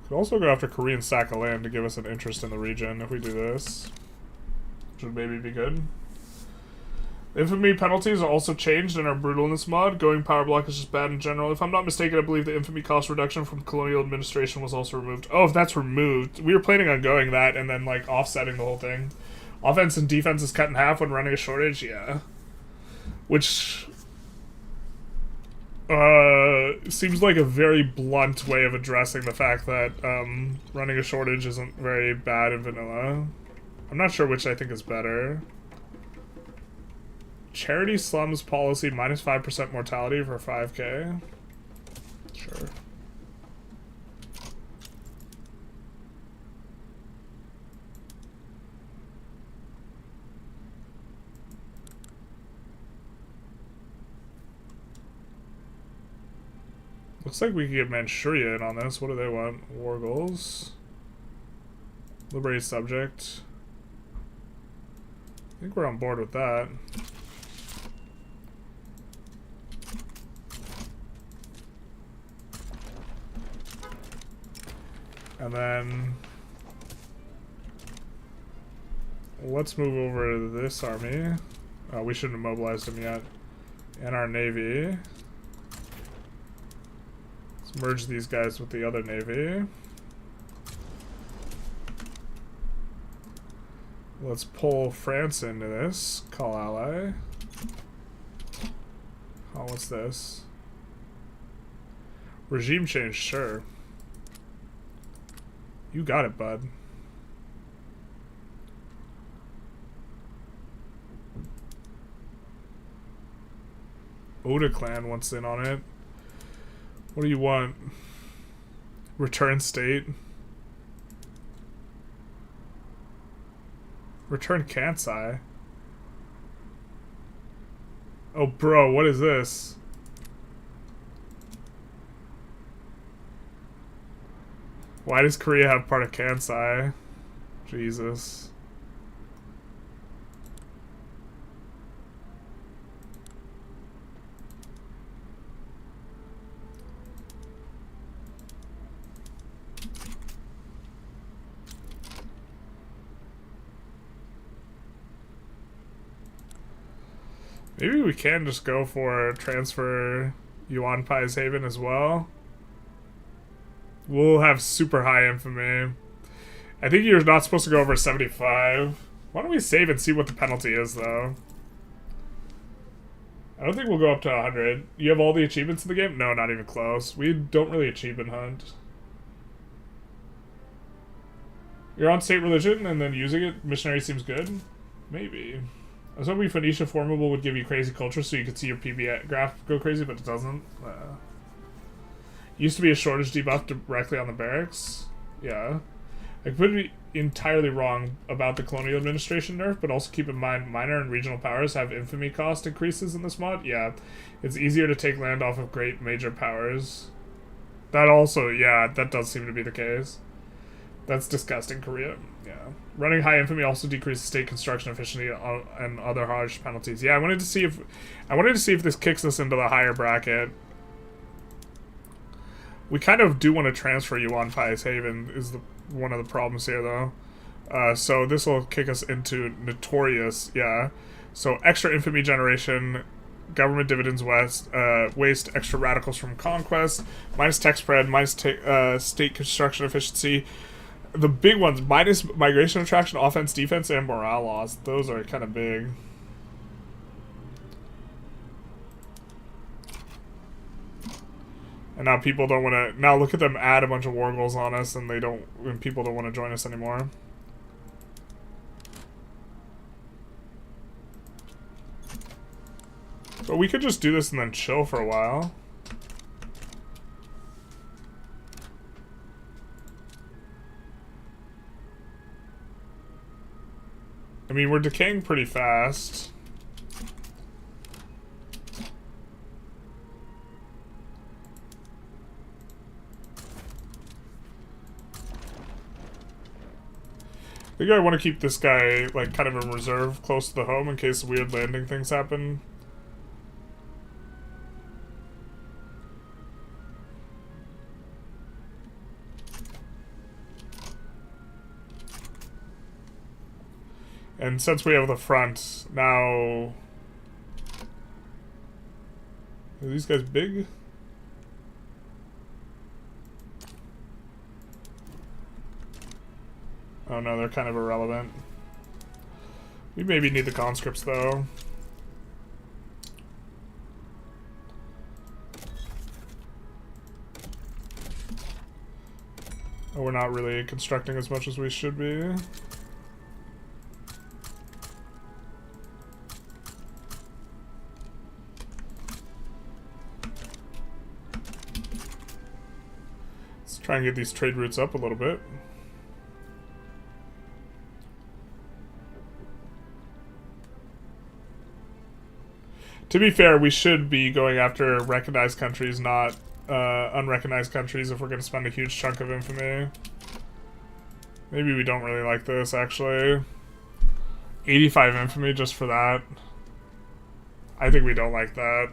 Could also go after Korean sack of land to give us an interest in the region if we do this. Which would maybe be good. Infamy penalties are also changed and are brutal in this mod. Going power block is just bad in general. If I'm not mistaken, I believe the infamy cost reduction from colonial administration was also removed. Oh, if that's removed, we were planning on going that and then like offsetting the whole thing. Offense and defense is cut in half when running a shortage, yeah. Which seems like a very blunt way of addressing the fact that running a shortage isn't very bad in vanilla. I'm not sure which I think is better. Charity slums policy minus 5% mortality for 5k. Sure. Looks like we could get Manchuria in on this. What do they want? War goals. Liberate subject. I think we're on board with that. And then let's move over to this army. We shouldn't have mobilized them yet. And our navy. Let's merge these guys with the other navy. Let's pull France into this. Call ally. Oh, what's this? Regime change, sure. You got it, bud. Oda clan wants in on it. What do you want? Return state. Return Kansai. Oh, bro, what is this? Why does Korea have part of Kansai? Jesus. Maybe we can just go for transfer Yuan Pai's Haven as well. We'll have super high infamy. I think you're not supposed to go over 75. Why don't we save and see what the penalty is, though? I don't think we'll go up to 100. You have all the achievements in the game? No, not even close. We don't really achievement hunt. You're on state religion and then using it? Missionary seems good? Maybe. I was hoping Phoenicia Formable would give you crazy culture so you could see your PB graph go crazy, but it doesn't. Used to be a shortage debuff directly on the barracks. Yeah. I could be entirely wrong about the Colonial Administration nerf, but also keep in mind minor and regional powers have infamy cost increases in this mod. Yeah. It's easier to take land off of great major powers. That also, yeah, that does seem to be the case. That's disgusting, Korea. Yeah. Running high infamy also decreases state construction efficiency and other harsh penalties. Yeah, I wanted to see if this kicks us into the higher bracket. We kind of do want to transfer Yuan Pai's Haven is one of the problems here, though. So this will kick us into Notorious, yeah. So extra infamy generation, government dividends waste, extra radicals from conquest, minus tech spread, minus state construction efficiency. The big ones, minus migration attraction, offense, defense, and morale loss. Those are kind of big. And now people don't want to... Now look at them add a bunch of war goals on us, and people don't want to join us anymore. But we could just do this and then chill for a while. I mean, we're decaying pretty fast. I think I want to keep this guy, like, kind of in reserve close to the home in case weird landing things happen. And since we have the front, now... Are these guys big? Oh no, they're kind of irrelevant. We maybe need the conscripts, though. Oh, we're not really constructing as much as we should be. Let's try and get these trade routes up a little bit. To be fair, we should be going after recognized countries, not unrecognized countries if we're going to spend a huge chunk of infamy. Maybe we don't really like this, actually. 85 infamy just for that. I think we don't like that.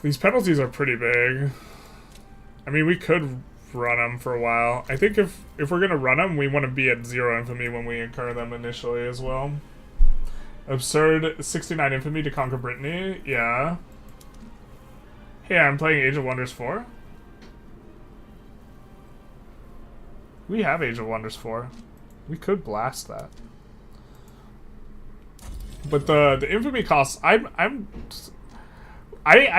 These penalties are pretty big. I mean, we could run them for a while. I think if we're going to run them, we want to be at 0 infamy when we incur them initially as well. Absurd 69 infamy to conquer Brittany. Yeah. Hey, I'm playing Age of Wonders 4. We have Age of Wonders 4. We could blast that. But the infamy costs, I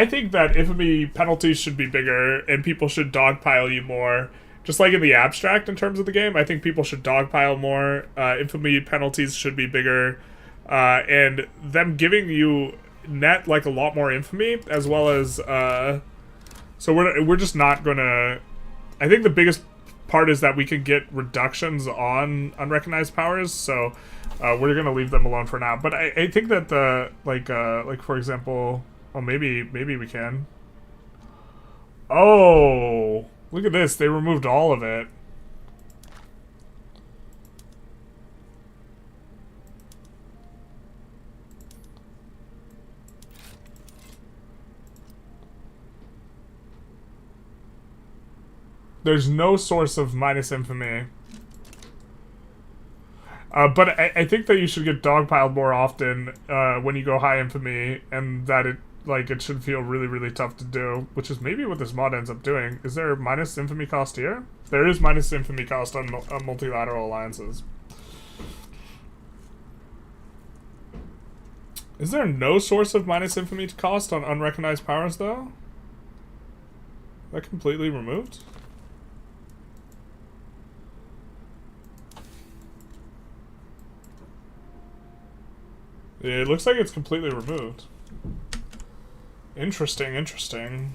think that infamy penalties should be bigger and people should dogpile you more. Just like in the abstract in terms of the game, I think people should dogpile more. Infamy penalties should be bigger. And them giving you net like a lot more infamy, as well as so we're just not gonna. I think the biggest part is that we can get reductions on unrecognized powers, so we're gonna leave them alone for now. But I think that the like for example, oh maybe we can. Oh, look at this! They removed all of it. There's no source of minus infamy. But I think that you should get dogpiled more often when you go high infamy, and that it should feel really, really tough to do, which is maybe what this mod ends up doing. Is there minus infamy cost here? There is minus infamy cost on multilateral alliances. Is there no source of minus infamy cost on unrecognized powers, though? Is that completely removed? Yeah, it looks like it's completely removed. Interesting, interesting.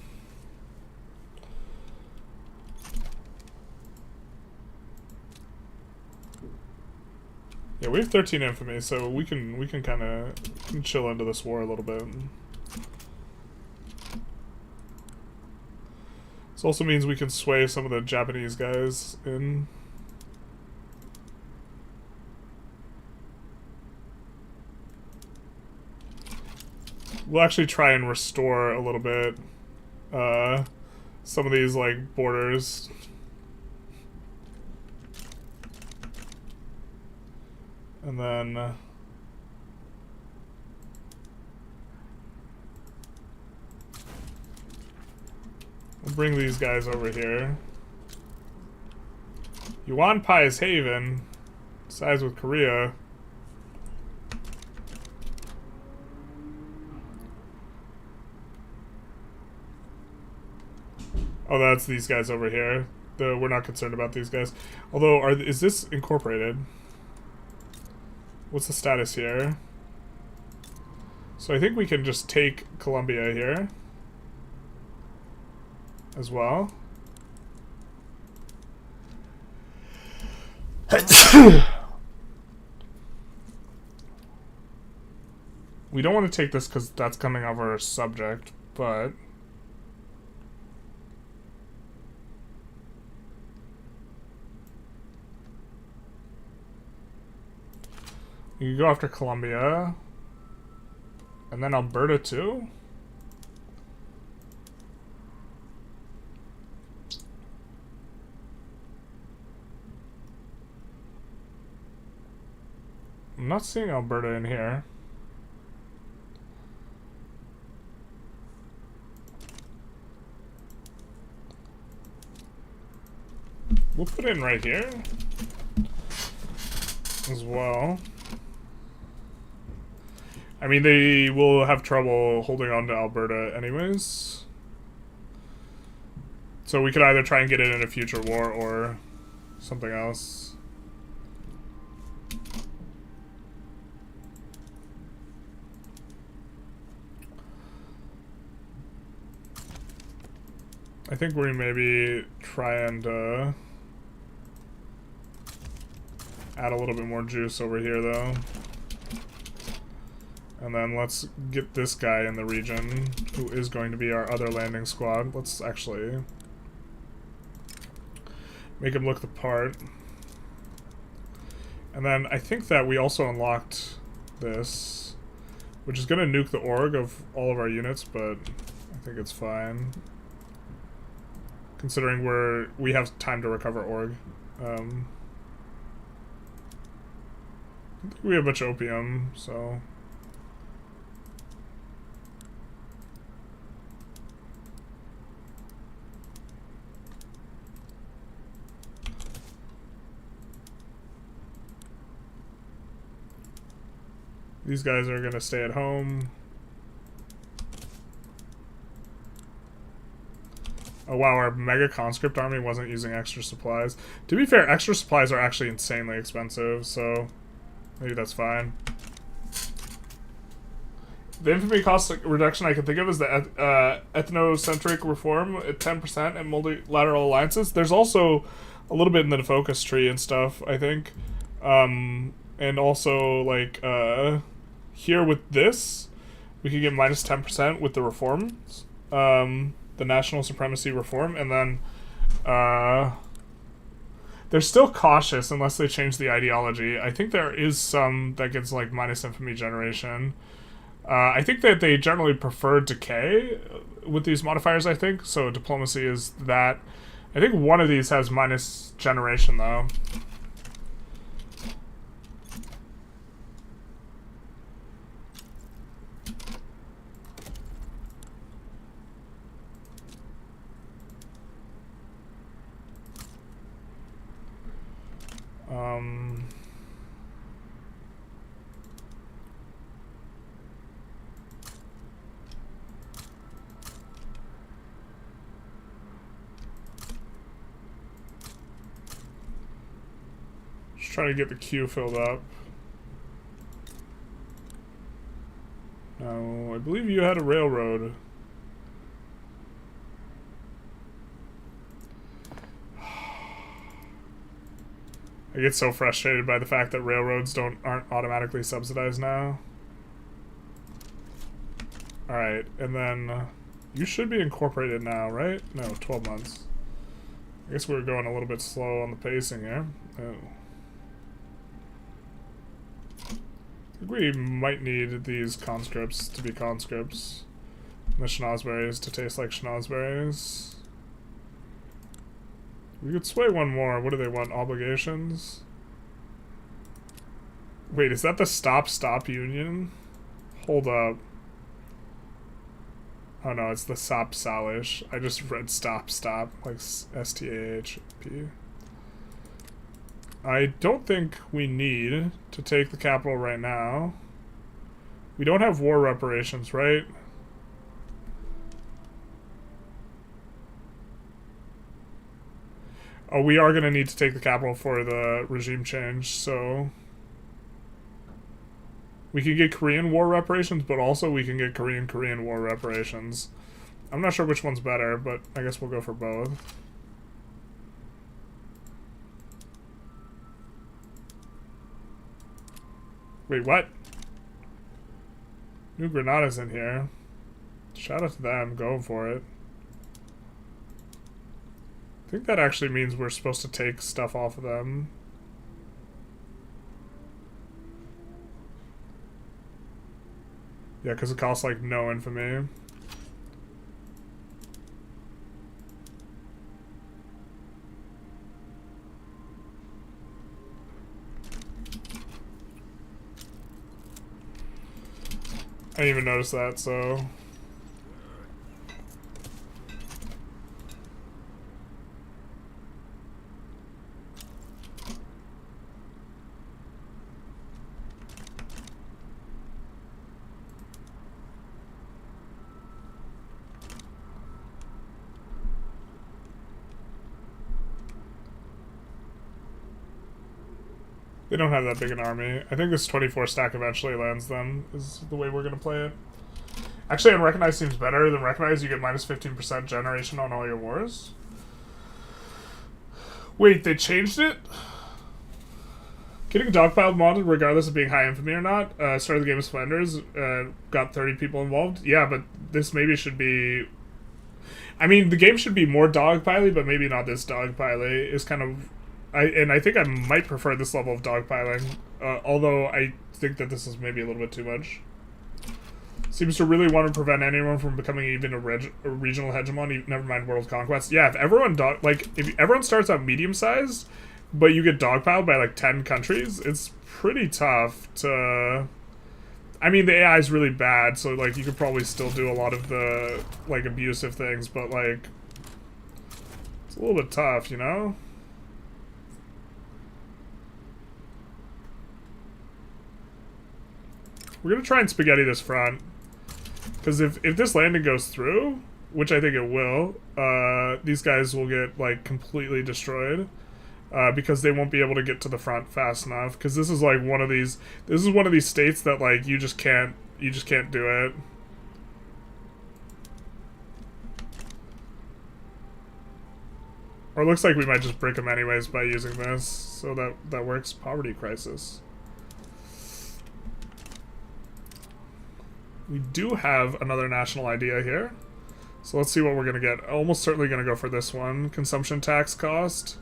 Yeah, we have 13 infamy, so we can kind of chill into this war a little bit. This also means we can sway some of the Japanese guys in. We'll actually try and restore a little bit some of these like borders. And then we'll bring these guys over here. Yuan Pai's Haven sides with Korea. Oh, that's these guys over here. We're not concerned about these guys. Although, is this incorporated? What's the status here? So I think we can just take Colombia here as well. We don't want to take this because that's coming off our subject, but you can go after Colombia. And then Alberta too? I'm not seeing Alberta in here. We'll put it in right here as well. I mean, they will have trouble holding on to Alberta anyways. So we could either try and get it in a future war or something else. I think we maybe try and add a little bit more juice over here though. And then let's get this guy in the region, who is going to be our other landing squad. Let's actually make him look the part. And then I think that we also unlocked this, which is going to nuke the org of all of our units, but I think it's fine. Considering we have time to recover org. I think we have a bunch of opium, so... These guys are gonna stay at home. Oh wow, our mega conscript army wasn't using extra supplies. To be fair, extra supplies are actually insanely expensive, so maybe that's fine. The infamy cost reduction I can think of is the ethnocentric reform at 10% and multilateral alliances. There's also a little bit in the focus tree and stuff, I think. And also, like, here with this, we could get minus 10% with the reforms. The national supremacy reform, and then they're still cautious unless they change the ideology. I think there is some that gets like minus infamy generation. I think that they generally prefer decay with these modifiers, I think. So diplomacy is that. I think one of these has minus generation though. Just trying to get the queue filled up. No, I believe you had a railroad. I get so frustrated by the fact that railroads aren't automatically subsidized now. Alright, and then you should be incorporated now, right? No, 12 months. I guess we're going a little bit slow on the pacing here. Oh. I think we might need these conscripts to be conscripts. And the schnozberries to taste like schnozberries. We could sway one more. What do they want? Obligations? Wait, is that the stop union? Hold up. Oh no, it's the sop salish. I just read stop, like S-T-A-H-P. I don't think we need to take the capital right now. We don't have war reparations, right? Oh, we are going to need to take the capital for the regime change, so... We can get Korean war reparations, but also we can get Korean war reparations. I'm not sure which one's better, but I guess we'll go for both. Wait, what? New Granada's in here. Shout out to them, going for it. I think that actually means we're supposed to take stuff off of them. Yeah, because it costs like no infamy. I didn't even notice that, so... They don't have that big an army. I think this 24 stack eventually lands them, is the way we're going to play it. Actually, Unrecognized seems better than Recognized. You get minus 15% generation on all your wars. Wait, they changed it? Getting dogpiled modded regardless of being high infamy or not. Started the game as Flanders. Got 30 people involved. Yeah, but this maybe should be... I mean, the game should be more dogpiley, but maybe not this dogpiley. Is kind of... I think I might prefer this level of dogpiling, although I think that this is maybe a little bit too much. Seems to really want to prevent anyone from becoming even a regional hegemon, never mind world conquest. Yeah, if everyone if everyone starts out medium sized, but you get dogpiled by like 10 countries, it's pretty tough to... I mean, the AI is really bad, so like you could probably still do a lot of the like abusive things, but like it's a little bit tough, you know? We're going to try and spaghetti this front. Because if this landing goes through, which I think it will, these guys will get, like, completely destroyed. Because they won't be able to get to the front fast enough. Because this is, like, one of these... This is one of these states that, like, you just can't do it. Or it looks like we might just break them anyways by using this. So that works. Poverty crisis. We do have another national idea here. So let's see what we're going to get. Almost certainly going to go for this one. Consumption tax cost.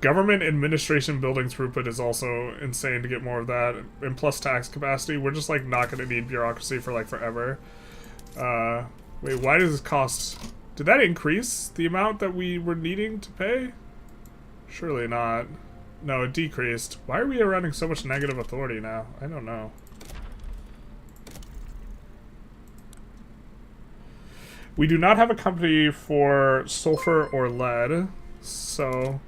Government administration building throughput is also insane to get more of that. And plus tax capacity. We're just like not going to need bureaucracy for like forever. Wait, why does this cost... Did that increase the amount that we were needing to pay? Surely not. No, it decreased. Why are we running so much negative authority now? I don't know. We do not have a company for sulfur or lead, so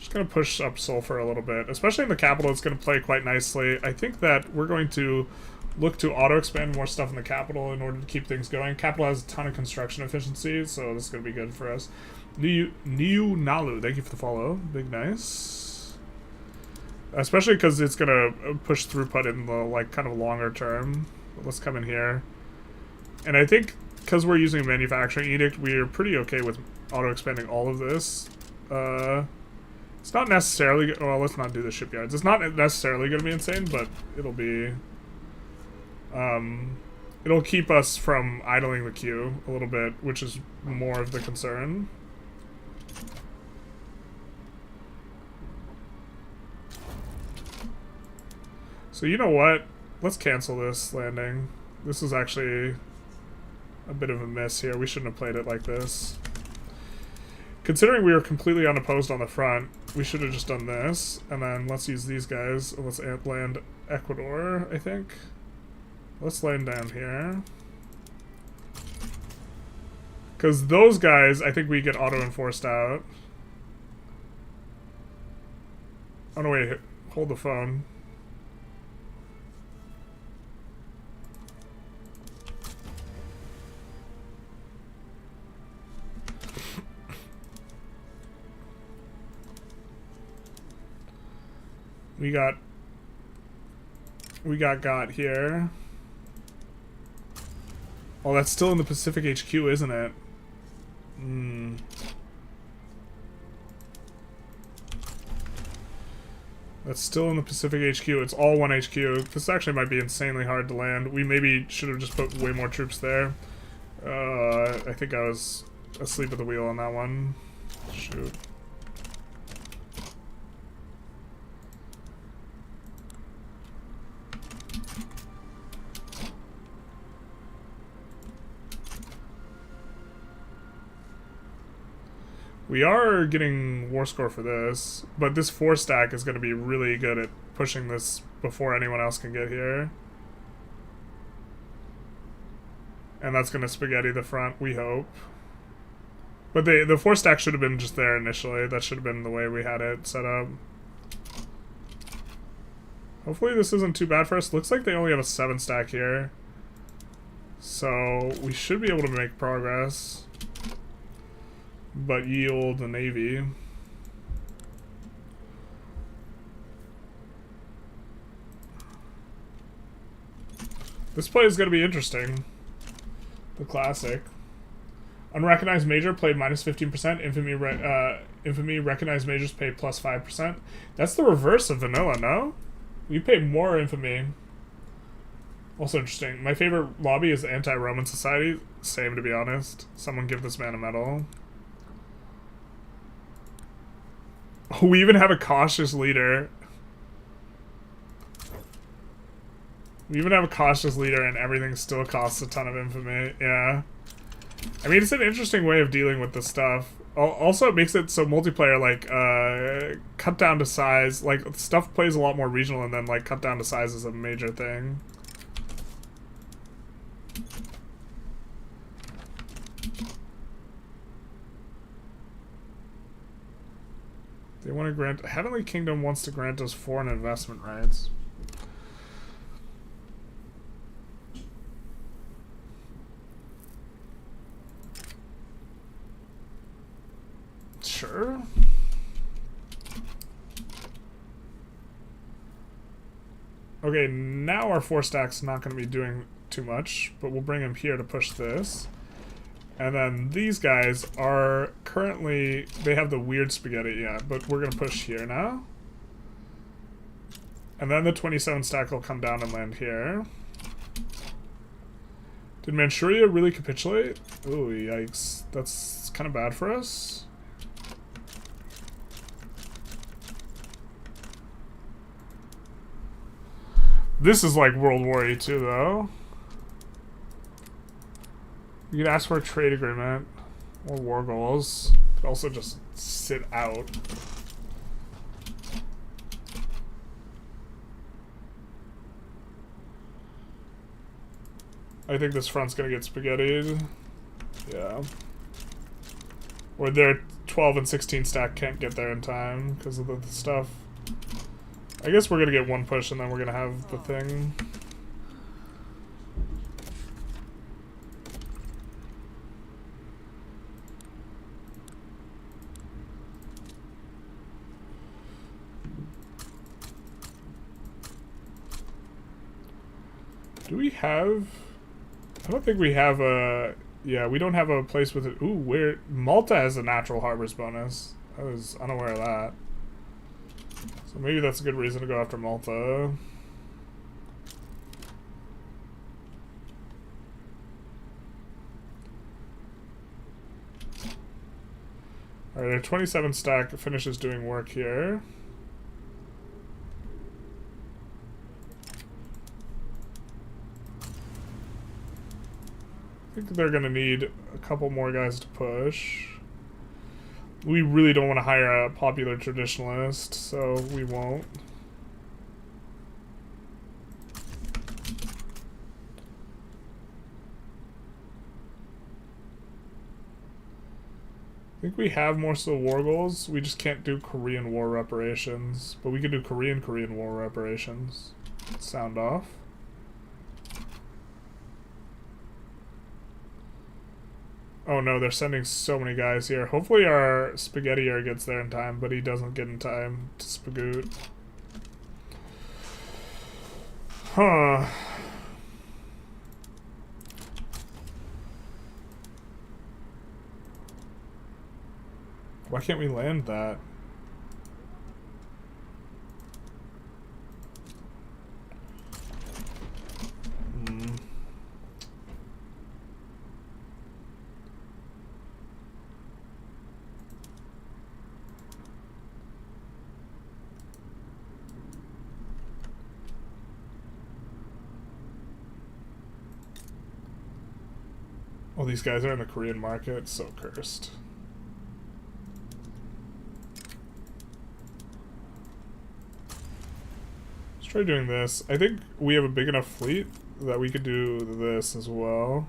Just gonna push up sulfur a little bit, especially in the capital. It's gonna play quite nicely. I think that we're going to look to auto-expand more stuff in the capital in order to keep things going. Capital has a ton of construction efficiency, so this is going to be good for us. Niu Nalu, thank you for the follow. Big nice. Especially because it's going to push throughput in the, like, kind of longer term. Let's come in here. And I think, because we're using a manufacturing edict, we are pretty okay with auto-expanding all of this. It's not necessarily... Well, let's not do the shipyards. It's not necessarily going to be insane, but it'll be... it'll keep us from idling the queue a little bit, which is more of the concern. So you know what? Let's cancel this landing. This is actually a bit of a miss here. We shouldn't have played it like this. Considering we were completely unopposed on the front, we should have just done this. And then let's use these guys. Let's land Ecuador, I think. Let's land down here. Because those guys, I think we get auto-enforced out. Oh no, wait. Hold the phone. We got here. Oh, that's still in the Pacific HQ, isn't it? That's still in the Pacific HQ. It's all one HQ. This actually might be insanely hard to land. We maybe should have just put way more troops there. I think I was asleep at the wheel on that one. Shoot. We are getting war score for this, but this 4-stack is going to be really good at pushing this before anyone else can get here. And that's going to spaghetti the front, we hope. But the 4-stack should have been just there initially. That should have been the way we had it set up. Hopefully this isn't too bad for us. Looks like they only have a 7-stack here. So we should be able to make progress. But yield the Navy. This play is going to be interesting. The classic. Unrecognized major played minus 15%. Infamy recognized majors pay plus 5%. That's the reverse of vanilla, no? We pay more infamy. Also interesting. My favorite lobby is the Anti-Roman Society. Same, to be honest. Someone give this man a medal. We even have a cautious leader. We even have a cautious leader and everything still costs a ton of infamy. Yeah. I mean, it's an interesting way of dealing with this stuff. Also, it makes it so multiplayer, like, cut down to size. Like, stuff plays a lot more regional and then, like, cut down to size is a major thing. They want to grant... Heavenly Kingdom wants to grant us foreign investment rights. Sure. Okay, now our 4-stack's not going to be doing too much, but we'll bring him here to push this. And then these guys are currently... They have the weird spaghetti, yeah, but we're going to push here now. And then the 27 stack will come down and land here. Did Manchuria really capitulate? Ooh, yikes. That's kind of bad for us. This is like World War II, though. You could ask for a trade agreement or war goals. You could also just sit out. I think this front's gonna get spaghettied. Yeah. Or their 12 and 16 stack can't get there in time because of the stuff. I guess we're gonna get one push and then we're gonna have the thing. Do we have... I don't think we have a... Yeah, we don't have a place with it. Ooh, where... Malta has a natural harbors bonus. I was unaware of that. So maybe that's a good reason to go after Malta. Alright, our 27 stack finishes doing work here. I think they're gonna need a couple more guys to push. We really don't want to hire a popular traditionalist, so we won't. I think we have most of the war goals. We just can't do Korean War reparations, but we can do Korean War reparations. Sound off. Oh no, they're sending so many guys here. Hopefully our Spaghettier gets there in time, but he doesn't get in time to spagoot. Huh. Why can't we land that? Oh, these guys are in the Korean market. So cursed. Let's try doing this. I think we have a big enough fleet that we could do this as well.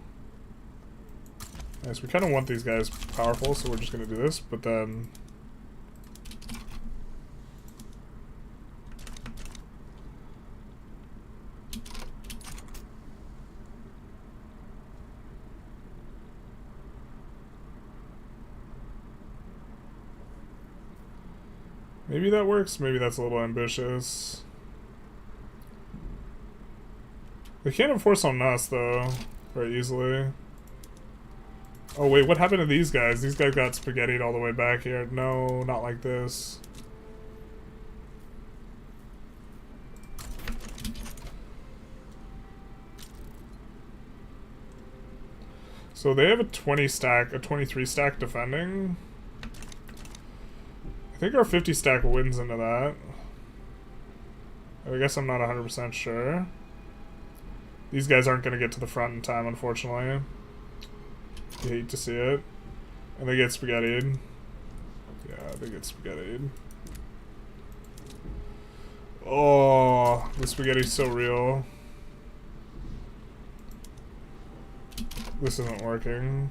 Nice. We kind of want these guys powerful, so we're just going to do this, but then... Maybe that works, maybe that's a little ambitious. They can't enforce on us, though, very easily. Oh wait, what happened to these guys? These guys got spaghettied all the way back here. No, not like this. So they have a 20 stack, a 23 stack defending. I think our 50 stack wins into that. I guess I'm not 100% sure. These guys aren't going to get to the front in time, unfortunately. You hate to see it. And they get spaghettied. Yeah, they get spaghettied. Oh, the spaghetti's so real. This isn't working.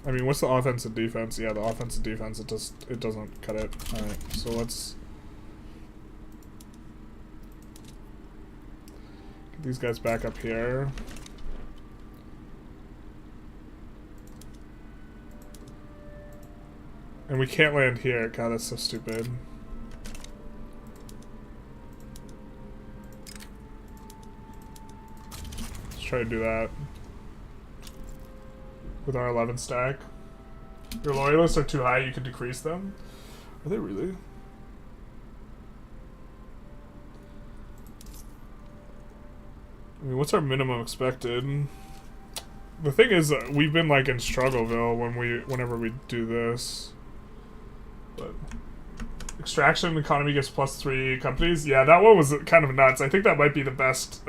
I mean, what's the offense and defense? Yeah, the offense and defense, it doesn't cut it. Alright, so let's get these guys back up here. And we can't land here. God, that's so stupid. Let's try to do that with our 11 stack. Your loyalists are too high, you can decrease them. Are they really? I mean, what's our minimum expected? The thing is, we've been like in Struggleville whenever we do this. But extraction economy gets +3 companies. Yeah, that one was kind of nuts. I think that might be the best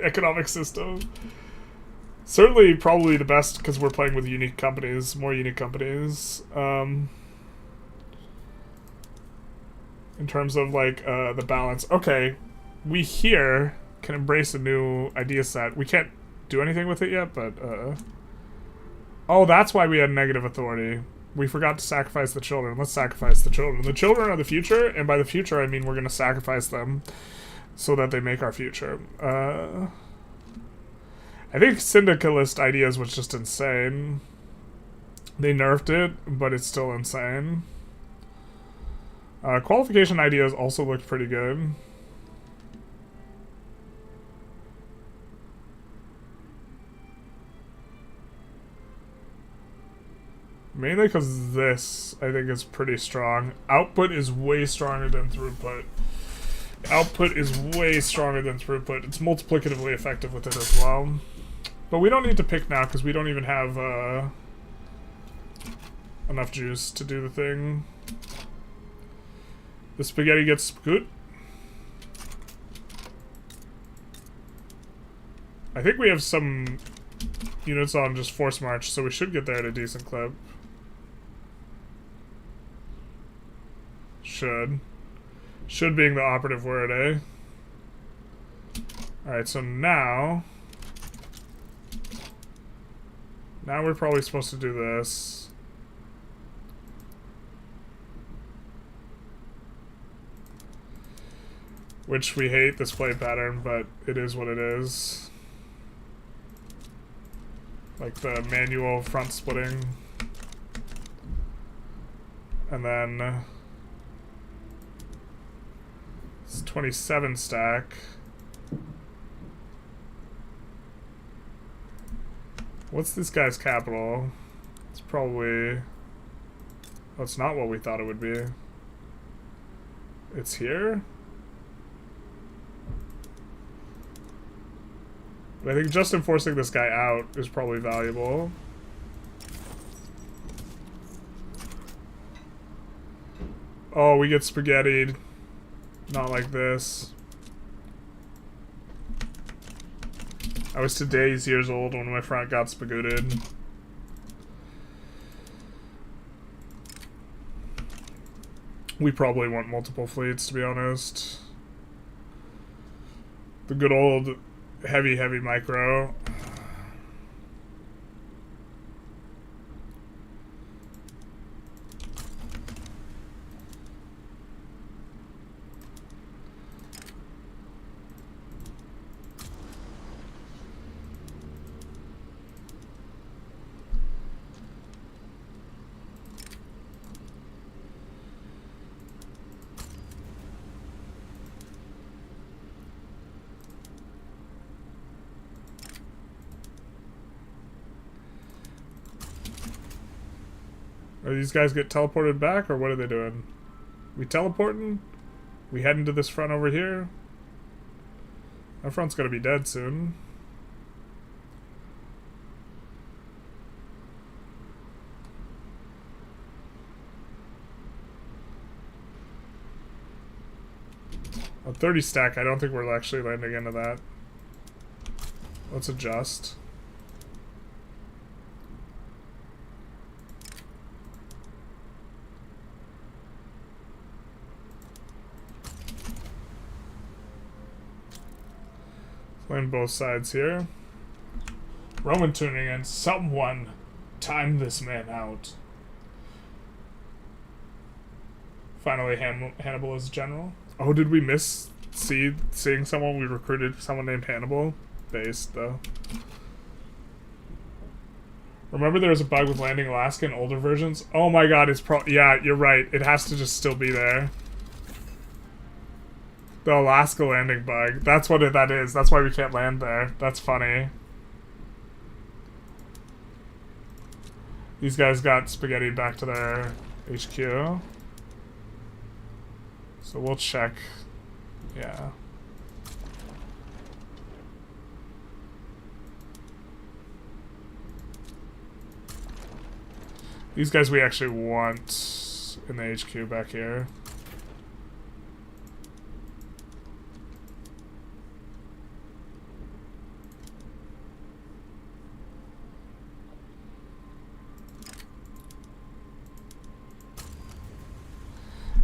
economic system. Certainly, probably the best because we're playing with unique companies, more unique companies. In terms of like the balance. Okay, we here can embrace a new idea set. We can't do anything with it yet, but Oh, that's why we had negative authority. We forgot to sacrifice the children. Let's sacrifice the children. The children are the future, and by the future I mean we're going to sacrifice them so that they make our future. I think syndicalist ideas was just insane. They nerfed it, but it's still insane. Qualification ideas also looked pretty good. Mainly because this, I think, is pretty strong. Output is way stronger than throughput. Output is way stronger than throughput. It's multiplicatively effective with it as well. But we don't need to pick now because we don't even have enough juice to do the thing. The spaghetti gets good. I think we have some units on just force march, so we should get there at a decent clip. Should being the operative word, eh? Alright, so now we're probably supposed to do this. Which we hate this play pattern, but it is what it is. Like the manual front splitting. And then it's 27 stack. What's this guy's capital? It's probably... That's not what we thought it would be. It's here? But I think just enforcing this guy out is probably valuable. Oh, we get spaghettied. Not like this. I was today's years old when my front got spagooted. We probably want multiple fleets, to be honest. The good old heavy micro. Are these guys get teleported back, or what are they doing? We teleporting? We heading to this front over here? Our front's gonna be dead soon. A 30 stack, I don't think we're actually landing into that. Let's adjust. Playing both sides here. Roman tuning in. Someone time this man out. Finally, Hannibal is general. Oh, did we miss seeing someone? We recruited someone named Hannibal. Based, though. Remember there was a bug with landing Alaska in older versions? Oh my god, it's yeah, you're right. It has to just still be there. The Alaska landing bug. That's what that is. That's why we can't land there. That's funny. These guys got spaghetti back to their HQ. So we'll check. Yeah. These guys we actually want in the HQ back here.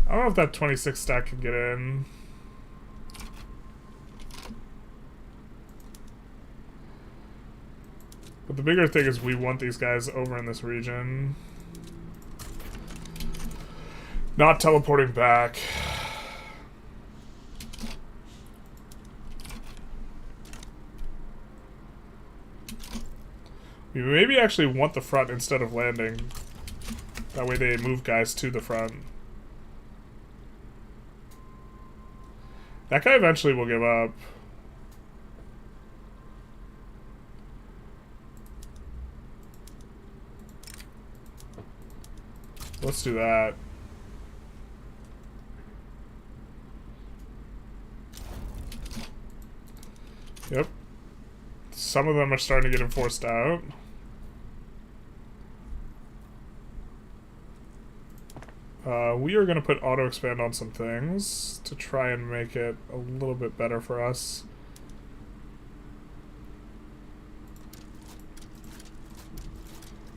I don't know if that 26 stack can get in. But the bigger thing is we want these guys over in this region. Not teleporting back. We maybe actually want the front instead of landing. That way they move guys to the front. That guy eventually will give up. Let's do that. Yep. Some of them are starting to get enforced out. We are going to put auto expand on some things to try and make it a little bit better for us.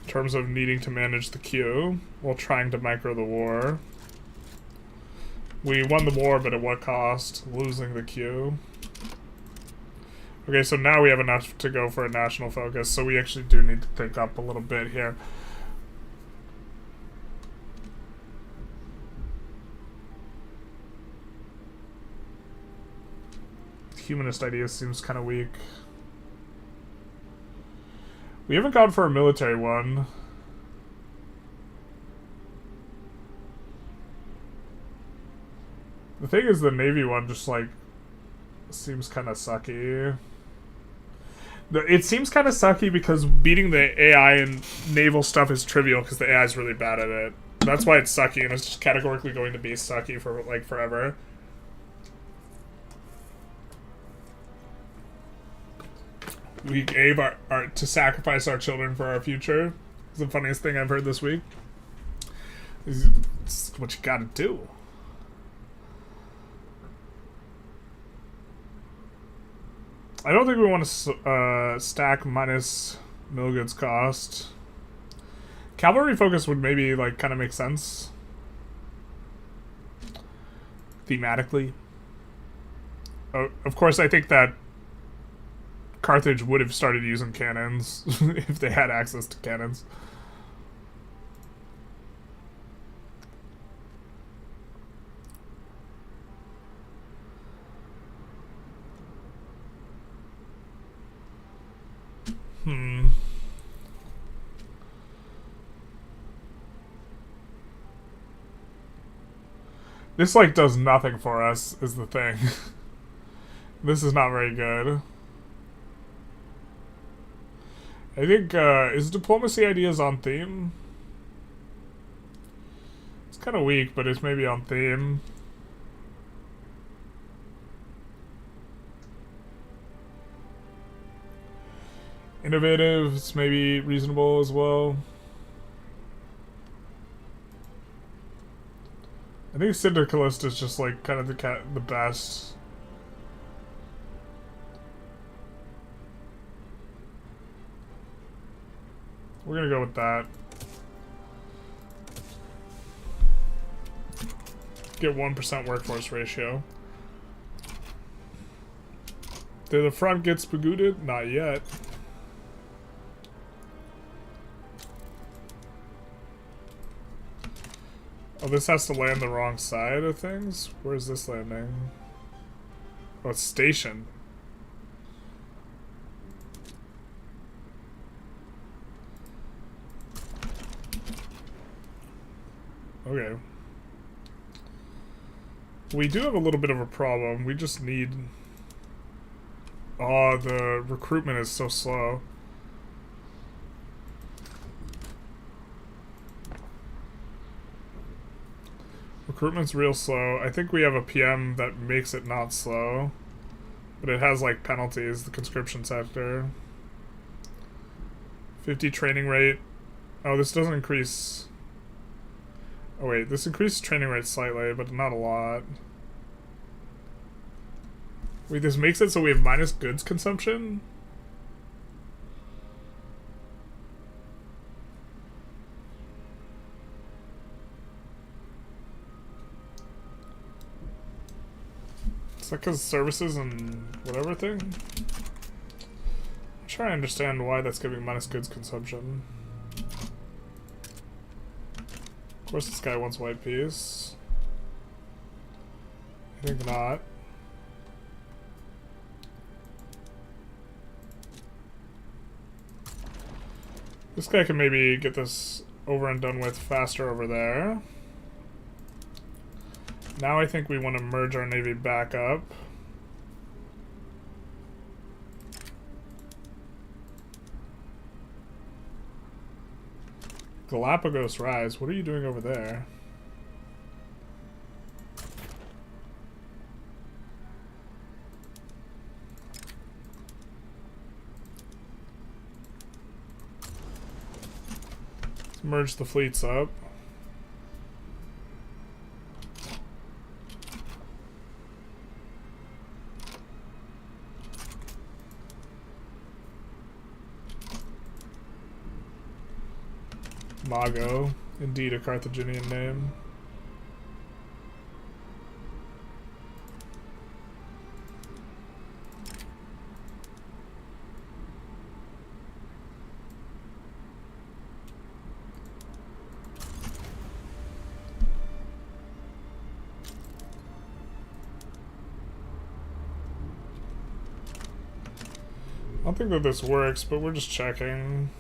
In terms of needing to manage the queue while trying to micro the war. We won the war, but at what cost? Losing the queue. Okay, so now we have enough to go for a national focus, so we actually do need to think up a little bit here. Humanist idea seems kind of weak. We haven't gone for a military one. The thing is, the Navy one just, like, seems kind of sucky. It seems kind of sucky because beating the AI and naval stuff is trivial because the AI is really bad at it. That's why it's sucky, and it's just categorically going to be sucky for, like, forever. We gave our to sacrifice our children for our future. It's the funniest thing I've heard this week. It's what you gotta do. I don't think we want to stack minus mill goods cost. Cavalry focus would maybe, like, kind of make sense. Thematically. Of course, I think that Carthage would have started using cannons if they had access to cannons. This, like, does nothing for us, is the thing. This is not very good. I think, is diplomacy ideas on theme? It's kind of weak, but it's maybe on theme. Innovative, it's maybe reasonable as well. I think Syndicalist is just, like, kind of the best. We're gonna go with that. Get 1% workforce ratio. Did the front get spagooted? Not yet. Oh, this has to land the wrong side of things? Where's this landing? Oh, it's station. Okay. We do have a little bit of a problem. We just need... Oh, the recruitment is so slow. Recruitment's real slow. I think we have a PM that makes it not slow. But it has, like, penalties, the conscription sector. 50 training rate. Oh, this doesn't increase... Oh wait, this increases training rate slightly, but not a lot. Wait, this makes it so we have minus goods consumption? Is that because services and whatever thing? I'm Try to understand why that's giving minus goods consumption. Of course this guy wants white peace. I think not. This guy can maybe get this over and done with faster over there. Now I think we want to merge our navy back up. Galapagos Rise, what are you doing over there? Let's merge the fleets up. Mago, indeed a Carthaginian name. I don't think that this works, but we're just checking.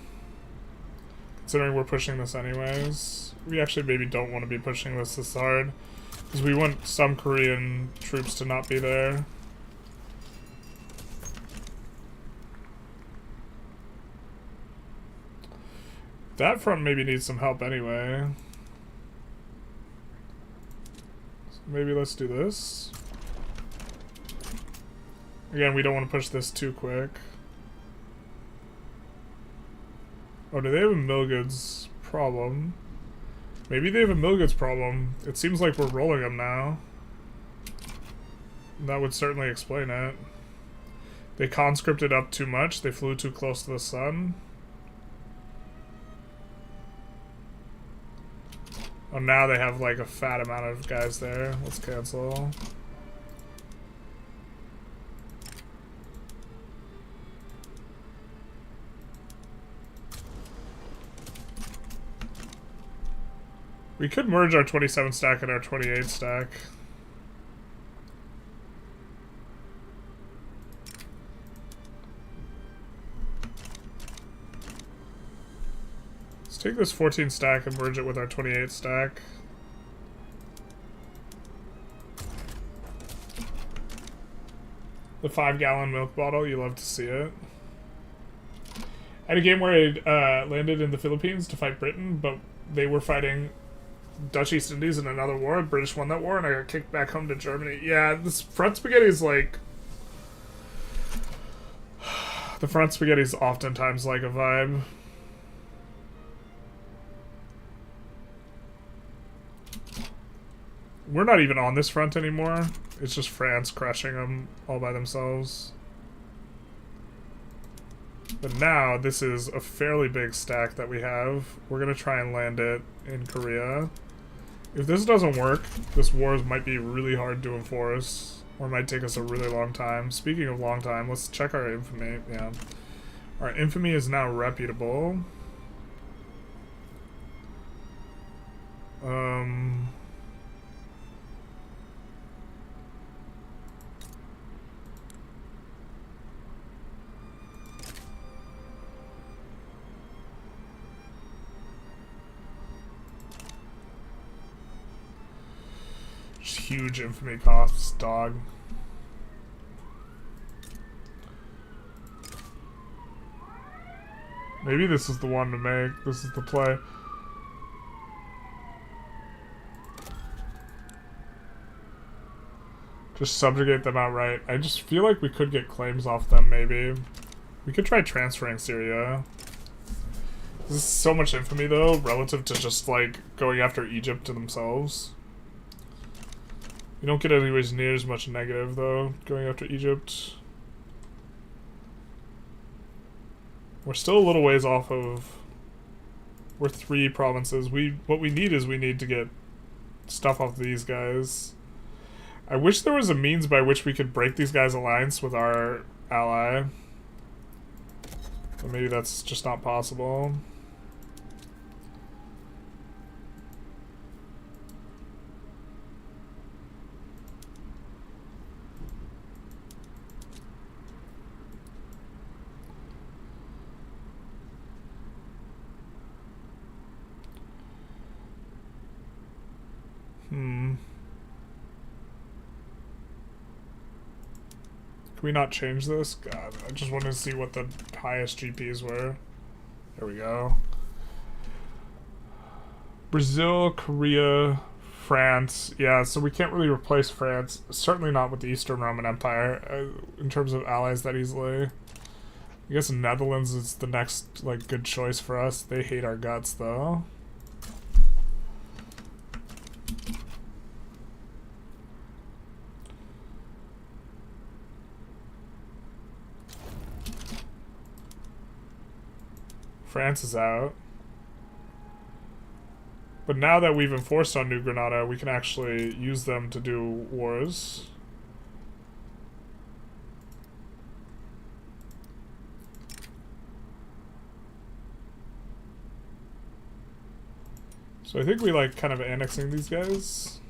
Considering we're pushing this anyways. We actually maybe don't want to be pushing this hard. Because we want some Korean troops to not be there. That front maybe needs some help anyway. So maybe let's do this. Again, we don't want to push this too quick. Oh, do they have a mill goods problem? Maybe they have a mill goods problem. It seems like we're rolling them now. That would certainly explain it. They conscripted up too much. They flew too close to the sun. Oh, now they have like a fat amount of guys there. Let's cancel. We could merge our 27 stack and our 28 stack. Let's take this 14 stack and merge it with our 28 stack. The 5-gallon milk bottle, you love to see it. I had a game where I landed in the Philippines to fight Britain, but they were fighting Dutch East Indies in another war. The British won that war, and I got kicked back home to Germany. Yeah, this front spaghetti is like... The front spaghetti is oftentimes like a vibe. We're not even on this front anymore. It's just France crushing them all by themselves. But now, this is a fairly big stack that we have. We're going to try and land it in Korea. If this doesn't work, this war might be really hard to enforce, or might take us a really long time. Speaking of long time, let's check our infamy. Yeah. Our infamy is now reputable. Huge infamy costs, dog. Maybe this is the one to make. This is the play. Just subjugate them outright. I just feel like we could get claims off them, maybe. We could try transferring Syria. This is so much infamy, though, relative to just, like, going after Egypt to themselves. We don't get anywhere near as much negative, though, going after Egypt. We're still a little ways off of... We're 3 provinces. What we need is we need to get stuff off these guys. I wish there was a means by which we could break these guys' alliance with our ally. But maybe that's just not possible. Can we not change this? God, I just wanted to see what the highest GPs were. There we go. Brazil, Korea, France. Yeah, so we can't really replace France. Certainly not with the Eastern Roman Empire in terms of allies that easily. I guess Netherlands is the next like good choice for us. They hate our guts though. France is out. But now that we've enforced on New Granada, we can actually use them to do wars. So I think we like kind of annexing these guys.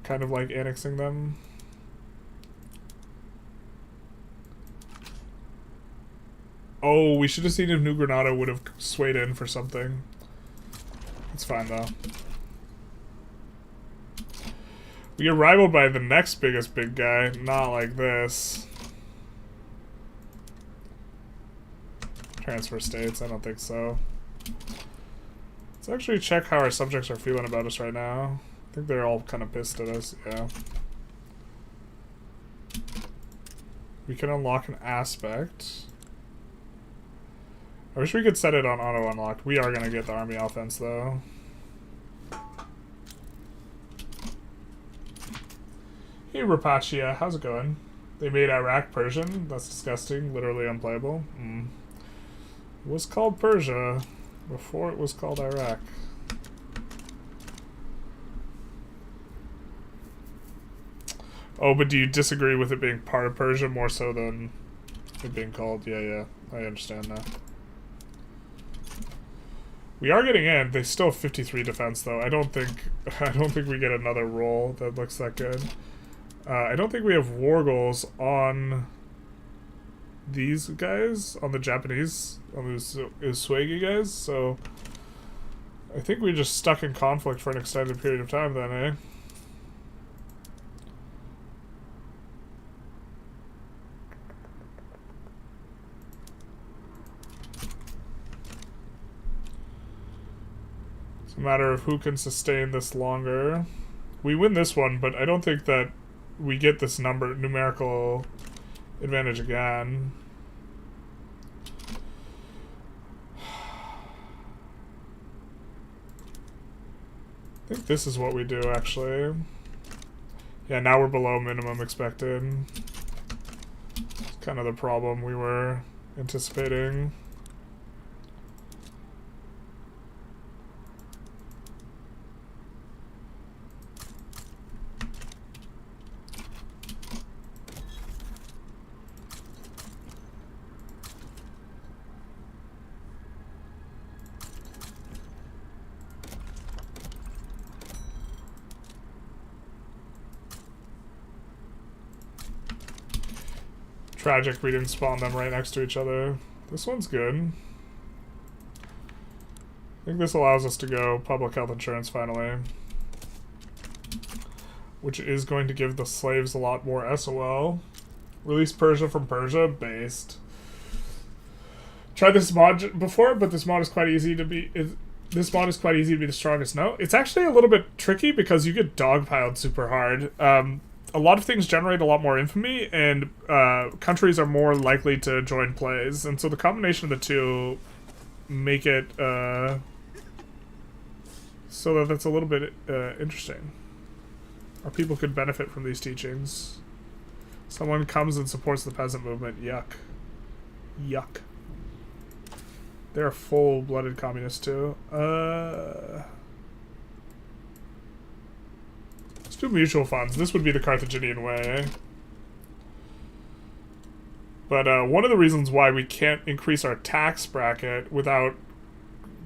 Kind of like annexing them. Oh, we should have seen if New Granada would have swayed in for something. It's fine, though. We get rivaled by the next biggest big guy. Not like this. Transfer states? I don't think so. Let's actually check how our subjects are feeling about us right now. I think they're all kind of pissed at us. Yeah. We can unlock an aspect. I wish we could set it on auto-unlocked. We are going to get the army offense, though. Hey, Rapaccia. How's it going? They made Iraq Persian? That's disgusting. Literally unplayable. It was called Persia before it was called Iraq. Oh, but do you disagree with it being part of Persia more so than it being called? Yeah, I understand now. We are getting in. They still have 53 defense though. I don't think we get another roll that looks that good. I don't think we have war goals on these guys, on the Japanese, on the Uswegi guys, so I think we're just stuck in conflict for an extended period of time then, eh? Matter of who can sustain this longer. We win this one, but I don't think that we get this numerical advantage again. I think this is what we do, actually. Yeah, now we're below minimum expected. It's kind of the problem we were anticipating. Tragic we didn't spawn them right next to each other. This one's good. I think this allows us to go public health insurance finally. Which is going to give the slaves a lot more SOL. Release Persia from Persia, based. Tried this mod before, but this mod is quite easy to be... This mod is quite easy to be the strongest. No, it's actually a little bit tricky because you get dogpiled super hard. A lot of things generate a lot more infamy, and countries are more likely to join plays, and so the combination of the two make it so that that's a little bit interesting. Or people could benefit from these teachings. Someone comes and supports the peasant movement. Yuck. Yuck. They're full-blooded communists too. Let's do mutual funds. This would be the Carthaginian way, eh? But one of the reasons why we can't increase our tax bracket without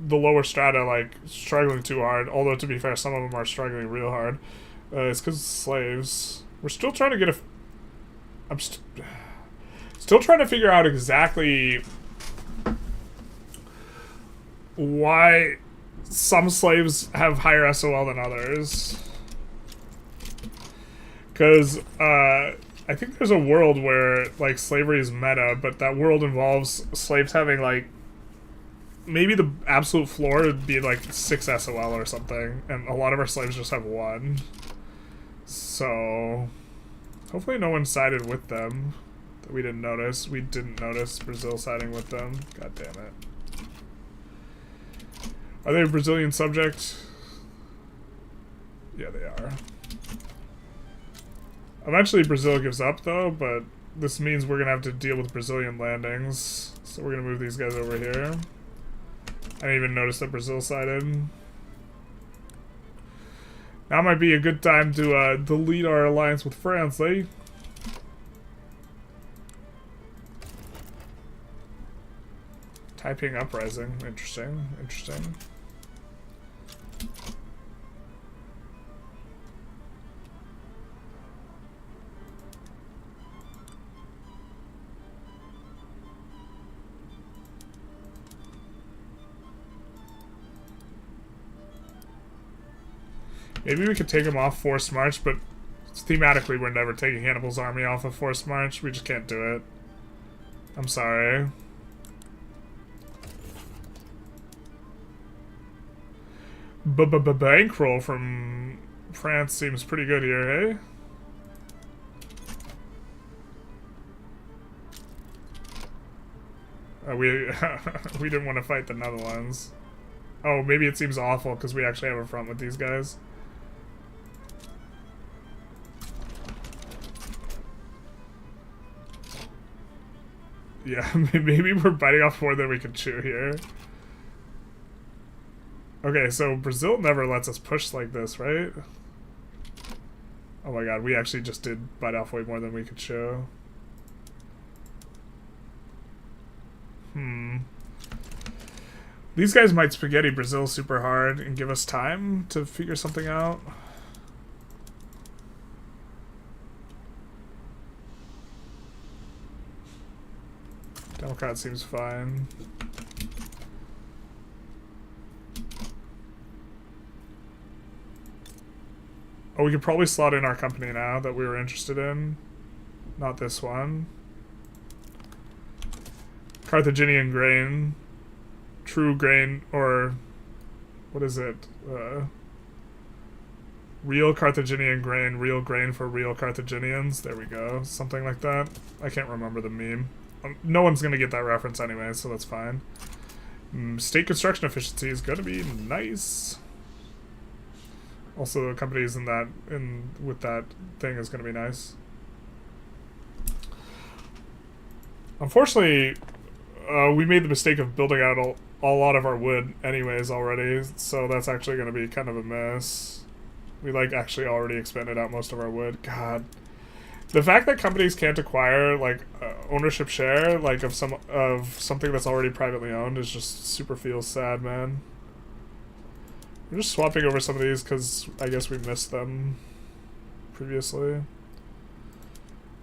the lower strata like struggling too hard, although to be fair, some of them are struggling real hard, is because slaves. We're still trying to get a. I'm still trying to figure out exactly why some slaves have higher SOL than others. Because I think there's a world where like slavery is meta, but that world involves slaves having like maybe the absolute floor would be like 6 SOL or something, and a lot of our slaves just have 1. So hopefully no one sided with them that we didn't notice. We didn't notice Brazil siding with them. God damn it. Are they a Brazilian subject? Yeah, they are. Eventually Brazil gives up though, but this means we're gonna have to deal with Brazilian landings. So we're gonna move these guys over here. I didn't even notice that Brazil sided. Now might be a good time to delete our alliance with France, eh? Taiping Uprising. Interesting. Interesting. Maybe we could take him off forced march, but thematically we're never taking Hannibal's army off of forced march. We just can't do it. I'm sorry. Bankroll from France seems pretty good here, hey? We didn't want to fight the Netherlands. Oh, maybe it seems awful because we actually have a front with these guys. Yeah, maybe we're biting off more than we can chew here. Okay, so Brazil never lets us push like this, right? Oh my god, we actually just did bite off way more than we could chew. These guys might spaghetti Brazil super hard and give us time to figure something out. Democrat seems fine. Oh, we could probably slot in our company now that we were interested in. Not this one. Carthaginian grain. True grain, or... what is it? Real Carthaginian grain, real grain for real Carthaginians. There we go. Something like that. I can't remember the meme. No one's gonna get that reference anyway, so that's fine. State construction efficiency is gonna be nice. Also, companies with that thing is gonna be nice. Unfortunately, we made the mistake of building out a lot of our wood anyways already, so that's actually gonna be kind of a mess. We like actually already expanded out most of our wood. God. The fact that companies can't acquire like ownership share like of something that's already privately owned is just super feels sad, man. We're just swapping over some of these because I guess we missed them previously.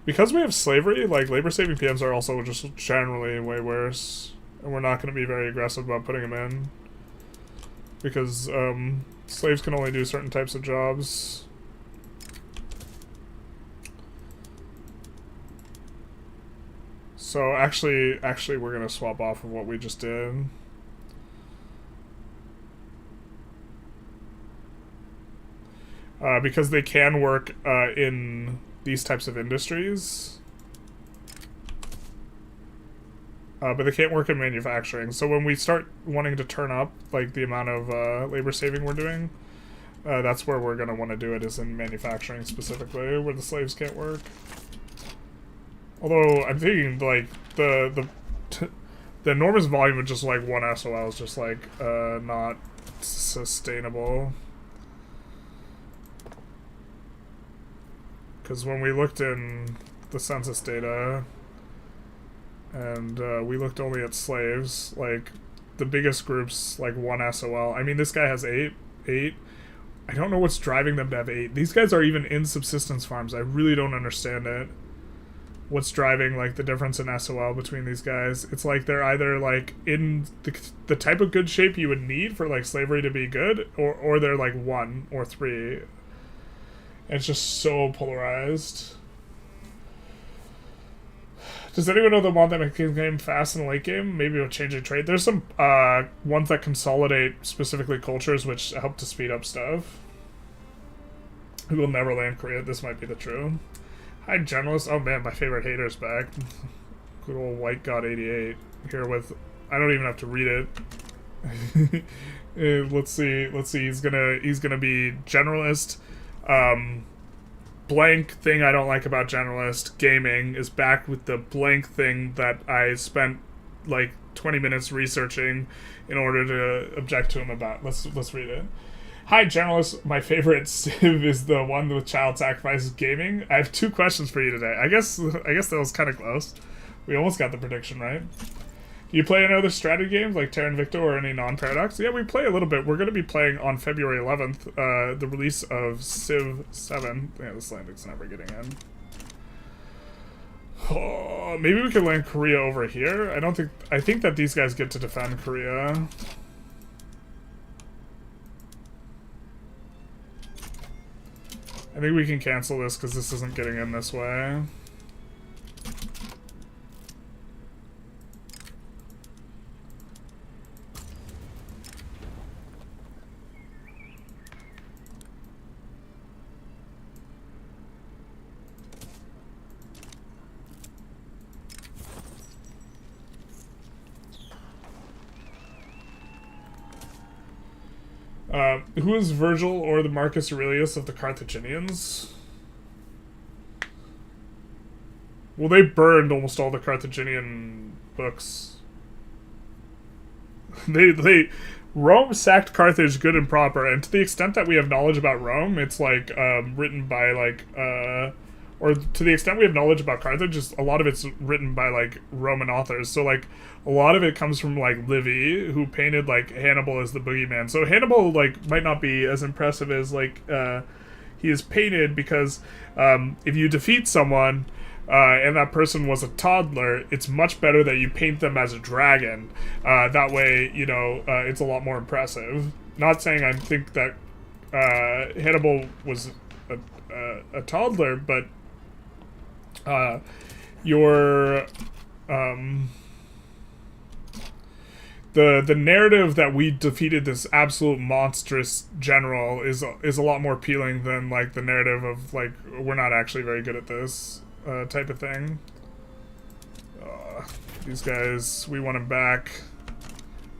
Because we have slavery, like labor-saving PMs are also just generally way worse, and we're not going to be very aggressive about putting them in because slaves can only do certain types of jobs. So actually we're gonna swap off of what we just did. Because they can work in these types of industries. But they can't work in manufacturing. So when we start wanting to turn up like the amount of labor saving we're doing, that's where we're gonna want to do it, is in manufacturing specifically, where the slaves can't work. Although I'm thinking like the enormous volume of just like 1 SOL is just like not sustainable. Because when we looked in the census data, And we looked only at slaves. Like, the biggest groups, like 1 SOL. I mean, this guy has 8. I don't know what's driving them to have 8. These guys are even in subsistence farms. I really don't understand it. What's driving, like, the difference in SOL between these guys? It's like they're either, like, in the type of good shape you would need for, like, slavery to be good, or they're, like, 1 or 3. And it's just so polarized. Does anyone know the mod that makes the game fast in the late game? Maybe it'll change a trait. There's some ones that consolidate specifically cultures, which help to speed up stuff. Who will never land Korea? This might be the true. Hi, Generalist. Oh man, my favorite hater's back. Good old White God 88 here with. I don't even have to read it. Let's see. He's gonna be Generalist. Blank thing I don't like about Generalist gaming is back with the blank thing that I spent like 20 minutes researching in order to object to him about. Let's read it. Hi, Generalist. My favorite civ is the one with child sacrifices gaming. I have 2 questions for you today. I guess that was kind of close. We almost got the prediction right. Do you play any other strategy games like Terra Invicta or any non-Paradox? Yeah, we play a little bit. We're going to be playing on February 11th, the release of Civ 7. Yeah, this landing's never getting in. Oh, maybe we could land Korea over here. I think that these guys get to defend Korea. I think we can cancel this because this isn't getting in this way. Who is Virgil or the Marcus Aurelius of the Carthaginians? Well, they burned almost all the Carthaginian books. Rome sacked Carthage good and proper, and to the extent that we have knowledge about Rome, it's like written by like or to the extent we have knowledge about Carthage, a lot of it's written by like Roman authors. So like a lot of it comes from like Livy, who painted like Hannibal as the boogeyman. So Hannibal like might not be as impressive as like he is painted, because if you defeat someone and that person was a toddler, it's much better that you paint them as a dragon. That way, you know, it's a lot more impressive. Not saying I think that Hannibal was a toddler, but the narrative that we defeated this absolute monstrous general is a lot more appealing than like the narrative of like we're not actually very good at this type of thing. These guys, we want him back.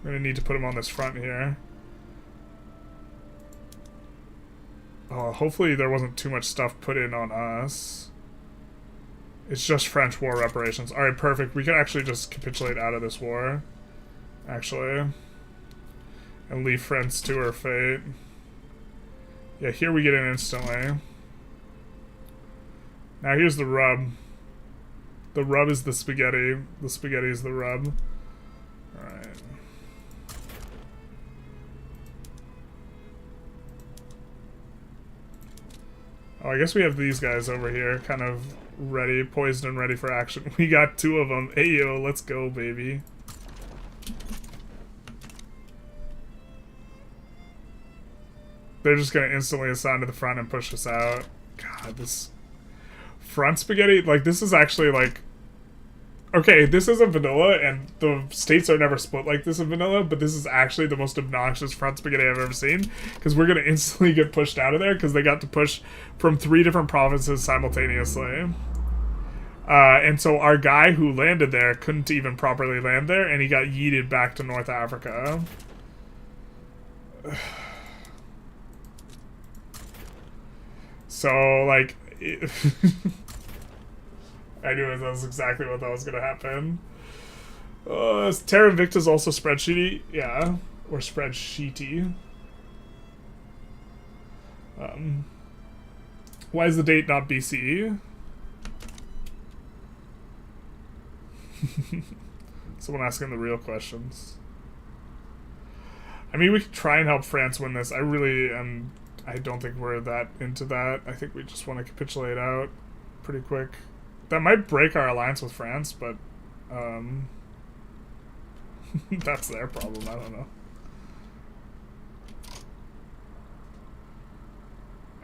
We're gonna need to put him on this front here. Hopefully there wasn't too much stuff put in on us. It's just French war reparations. Alright, perfect. We can actually just capitulate out of this war. Actually. And leave France to her fate. Yeah, here we get in instantly. Now here's the rub. The rub is the spaghetti. The spaghetti is the rub. Alright. Oh, I guess we have these guys over here, kind of ready, poised and ready for action. We got 2 of them. Hey, yo, let's go, baby. They're just gonna instantly assign to the front and push us out. God, this front spaghetti, like, this is actually, like... Okay, this isn't vanilla, and the states are never split like this in vanilla, but this is actually the most obnoxious front spaghetti I've ever seen, because we're going to instantly get pushed out of there, because they got to push from 3 different provinces simultaneously. And so our guy who landed there couldn't even properly land there, and he got yeeted back to North Africa. So, like... I knew that was exactly what that was going to happen. Terra Invicta is also spreadsheety. Yeah. Or spreadsheety. Why is the date not BCE? Someone asking the real questions. I mean, we could try and help France win this. I really am... I don't think we're that into that. I think we just want to capitulate out pretty quick. That might break our alliance with France, but... that's their problem. I don't know.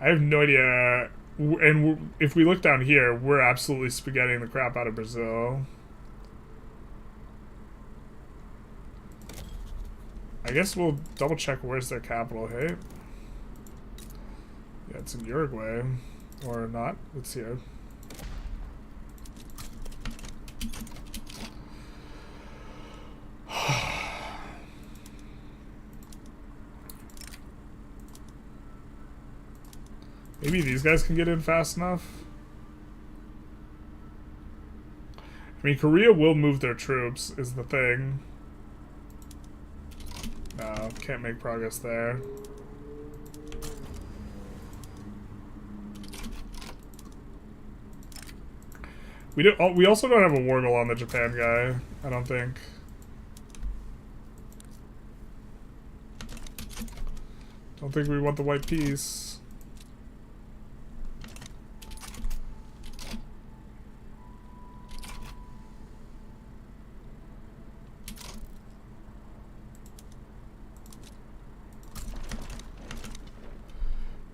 I have no idea. And if we look down here, we're absolutely spaghettiing the crap out of Brazil. I guess we'll double check where's their capital, hey? Yeah, it's in Uruguay. Or not. It's here. Maybe these guys can get in fast enough. I mean, Korea will move their troops, is the thing. No, can't make progress there. We also don't have a war goal on the Japan guy, I don't think. Don't think we want the white peace.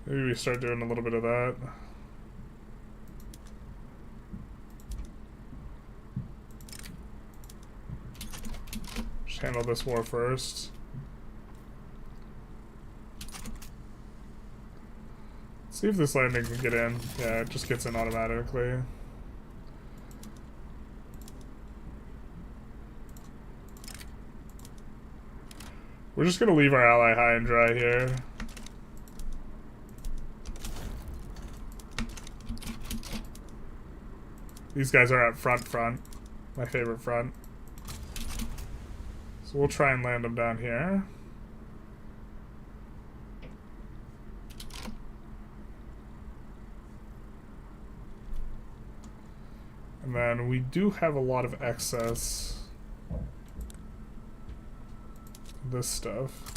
Maybe we start doing a little bit of that. Just handle this war first. See if this landing can get in. Yeah, it just gets in automatically. We're just gonna leave our ally high and dry here. These guys are at front. My favorite front. So we'll try and land them down here. And then we do have a lot of excess. This stuff.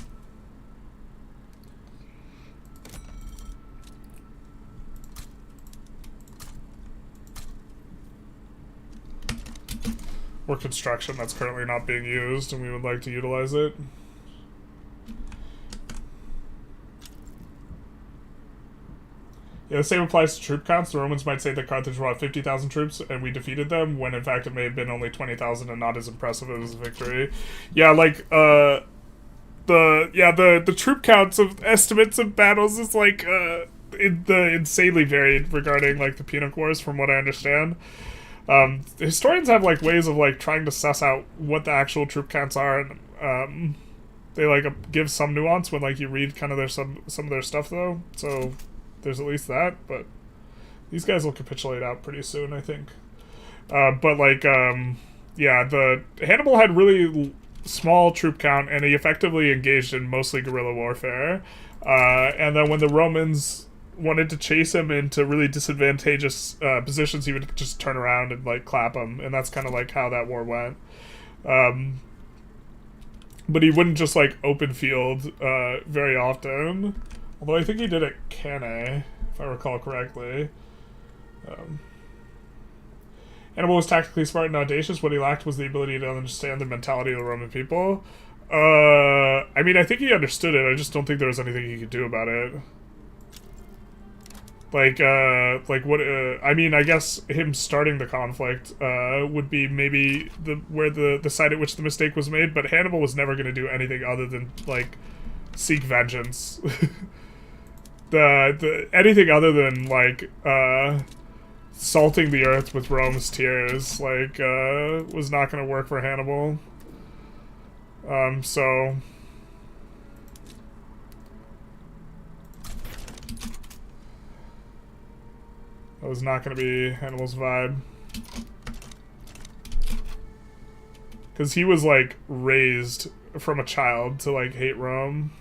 Or construction that's currently not being used, and we would like to utilize it. Yeah, the same applies to troop counts. The Romans might say that Carthage brought 50,000 troops and we defeated them, when in fact it may have been only 20,000 and not as impressive as a victory. Yeah, like, the troop counts of estimates of battles is like, insanely varied regarding, like, the Punic Wars, from what I understand. Historians have, like, ways of, like, trying to suss out what the actual troop counts are, and, they, like, give some nuance when, like, you read kind of their some of their stuff, though, so there's at least that, but these guys will capitulate out pretty soon, I think. But, like, yeah, the Hannibal had really small troop count, and he effectively engaged in mostly guerrilla warfare, and then when the Romans wanted to chase him into really disadvantageous positions, he would just turn around and, like, clap him, and that's kind of, like, how that war went. But he wouldn't just, like, open field very often, although I think he did at Canal, if I recall correctly. Hannibal was tactically smart and audacious. What he lacked was the ability to understand the mentality of the Roman people. I mean, I think he understood it, I just don't think there was anything he could do about it. Like what, I mean, I guess him starting the conflict, would be maybe the side at which the mistake was made, but Hannibal was never gonna do anything other than, like, seek vengeance. Anything other than, like, salting the earth with Rome's tears, like, was not gonna work for Hannibal. So... that was not going to be Hannibal's vibe. Because he was, like, raised from a child to, like, hate Rome.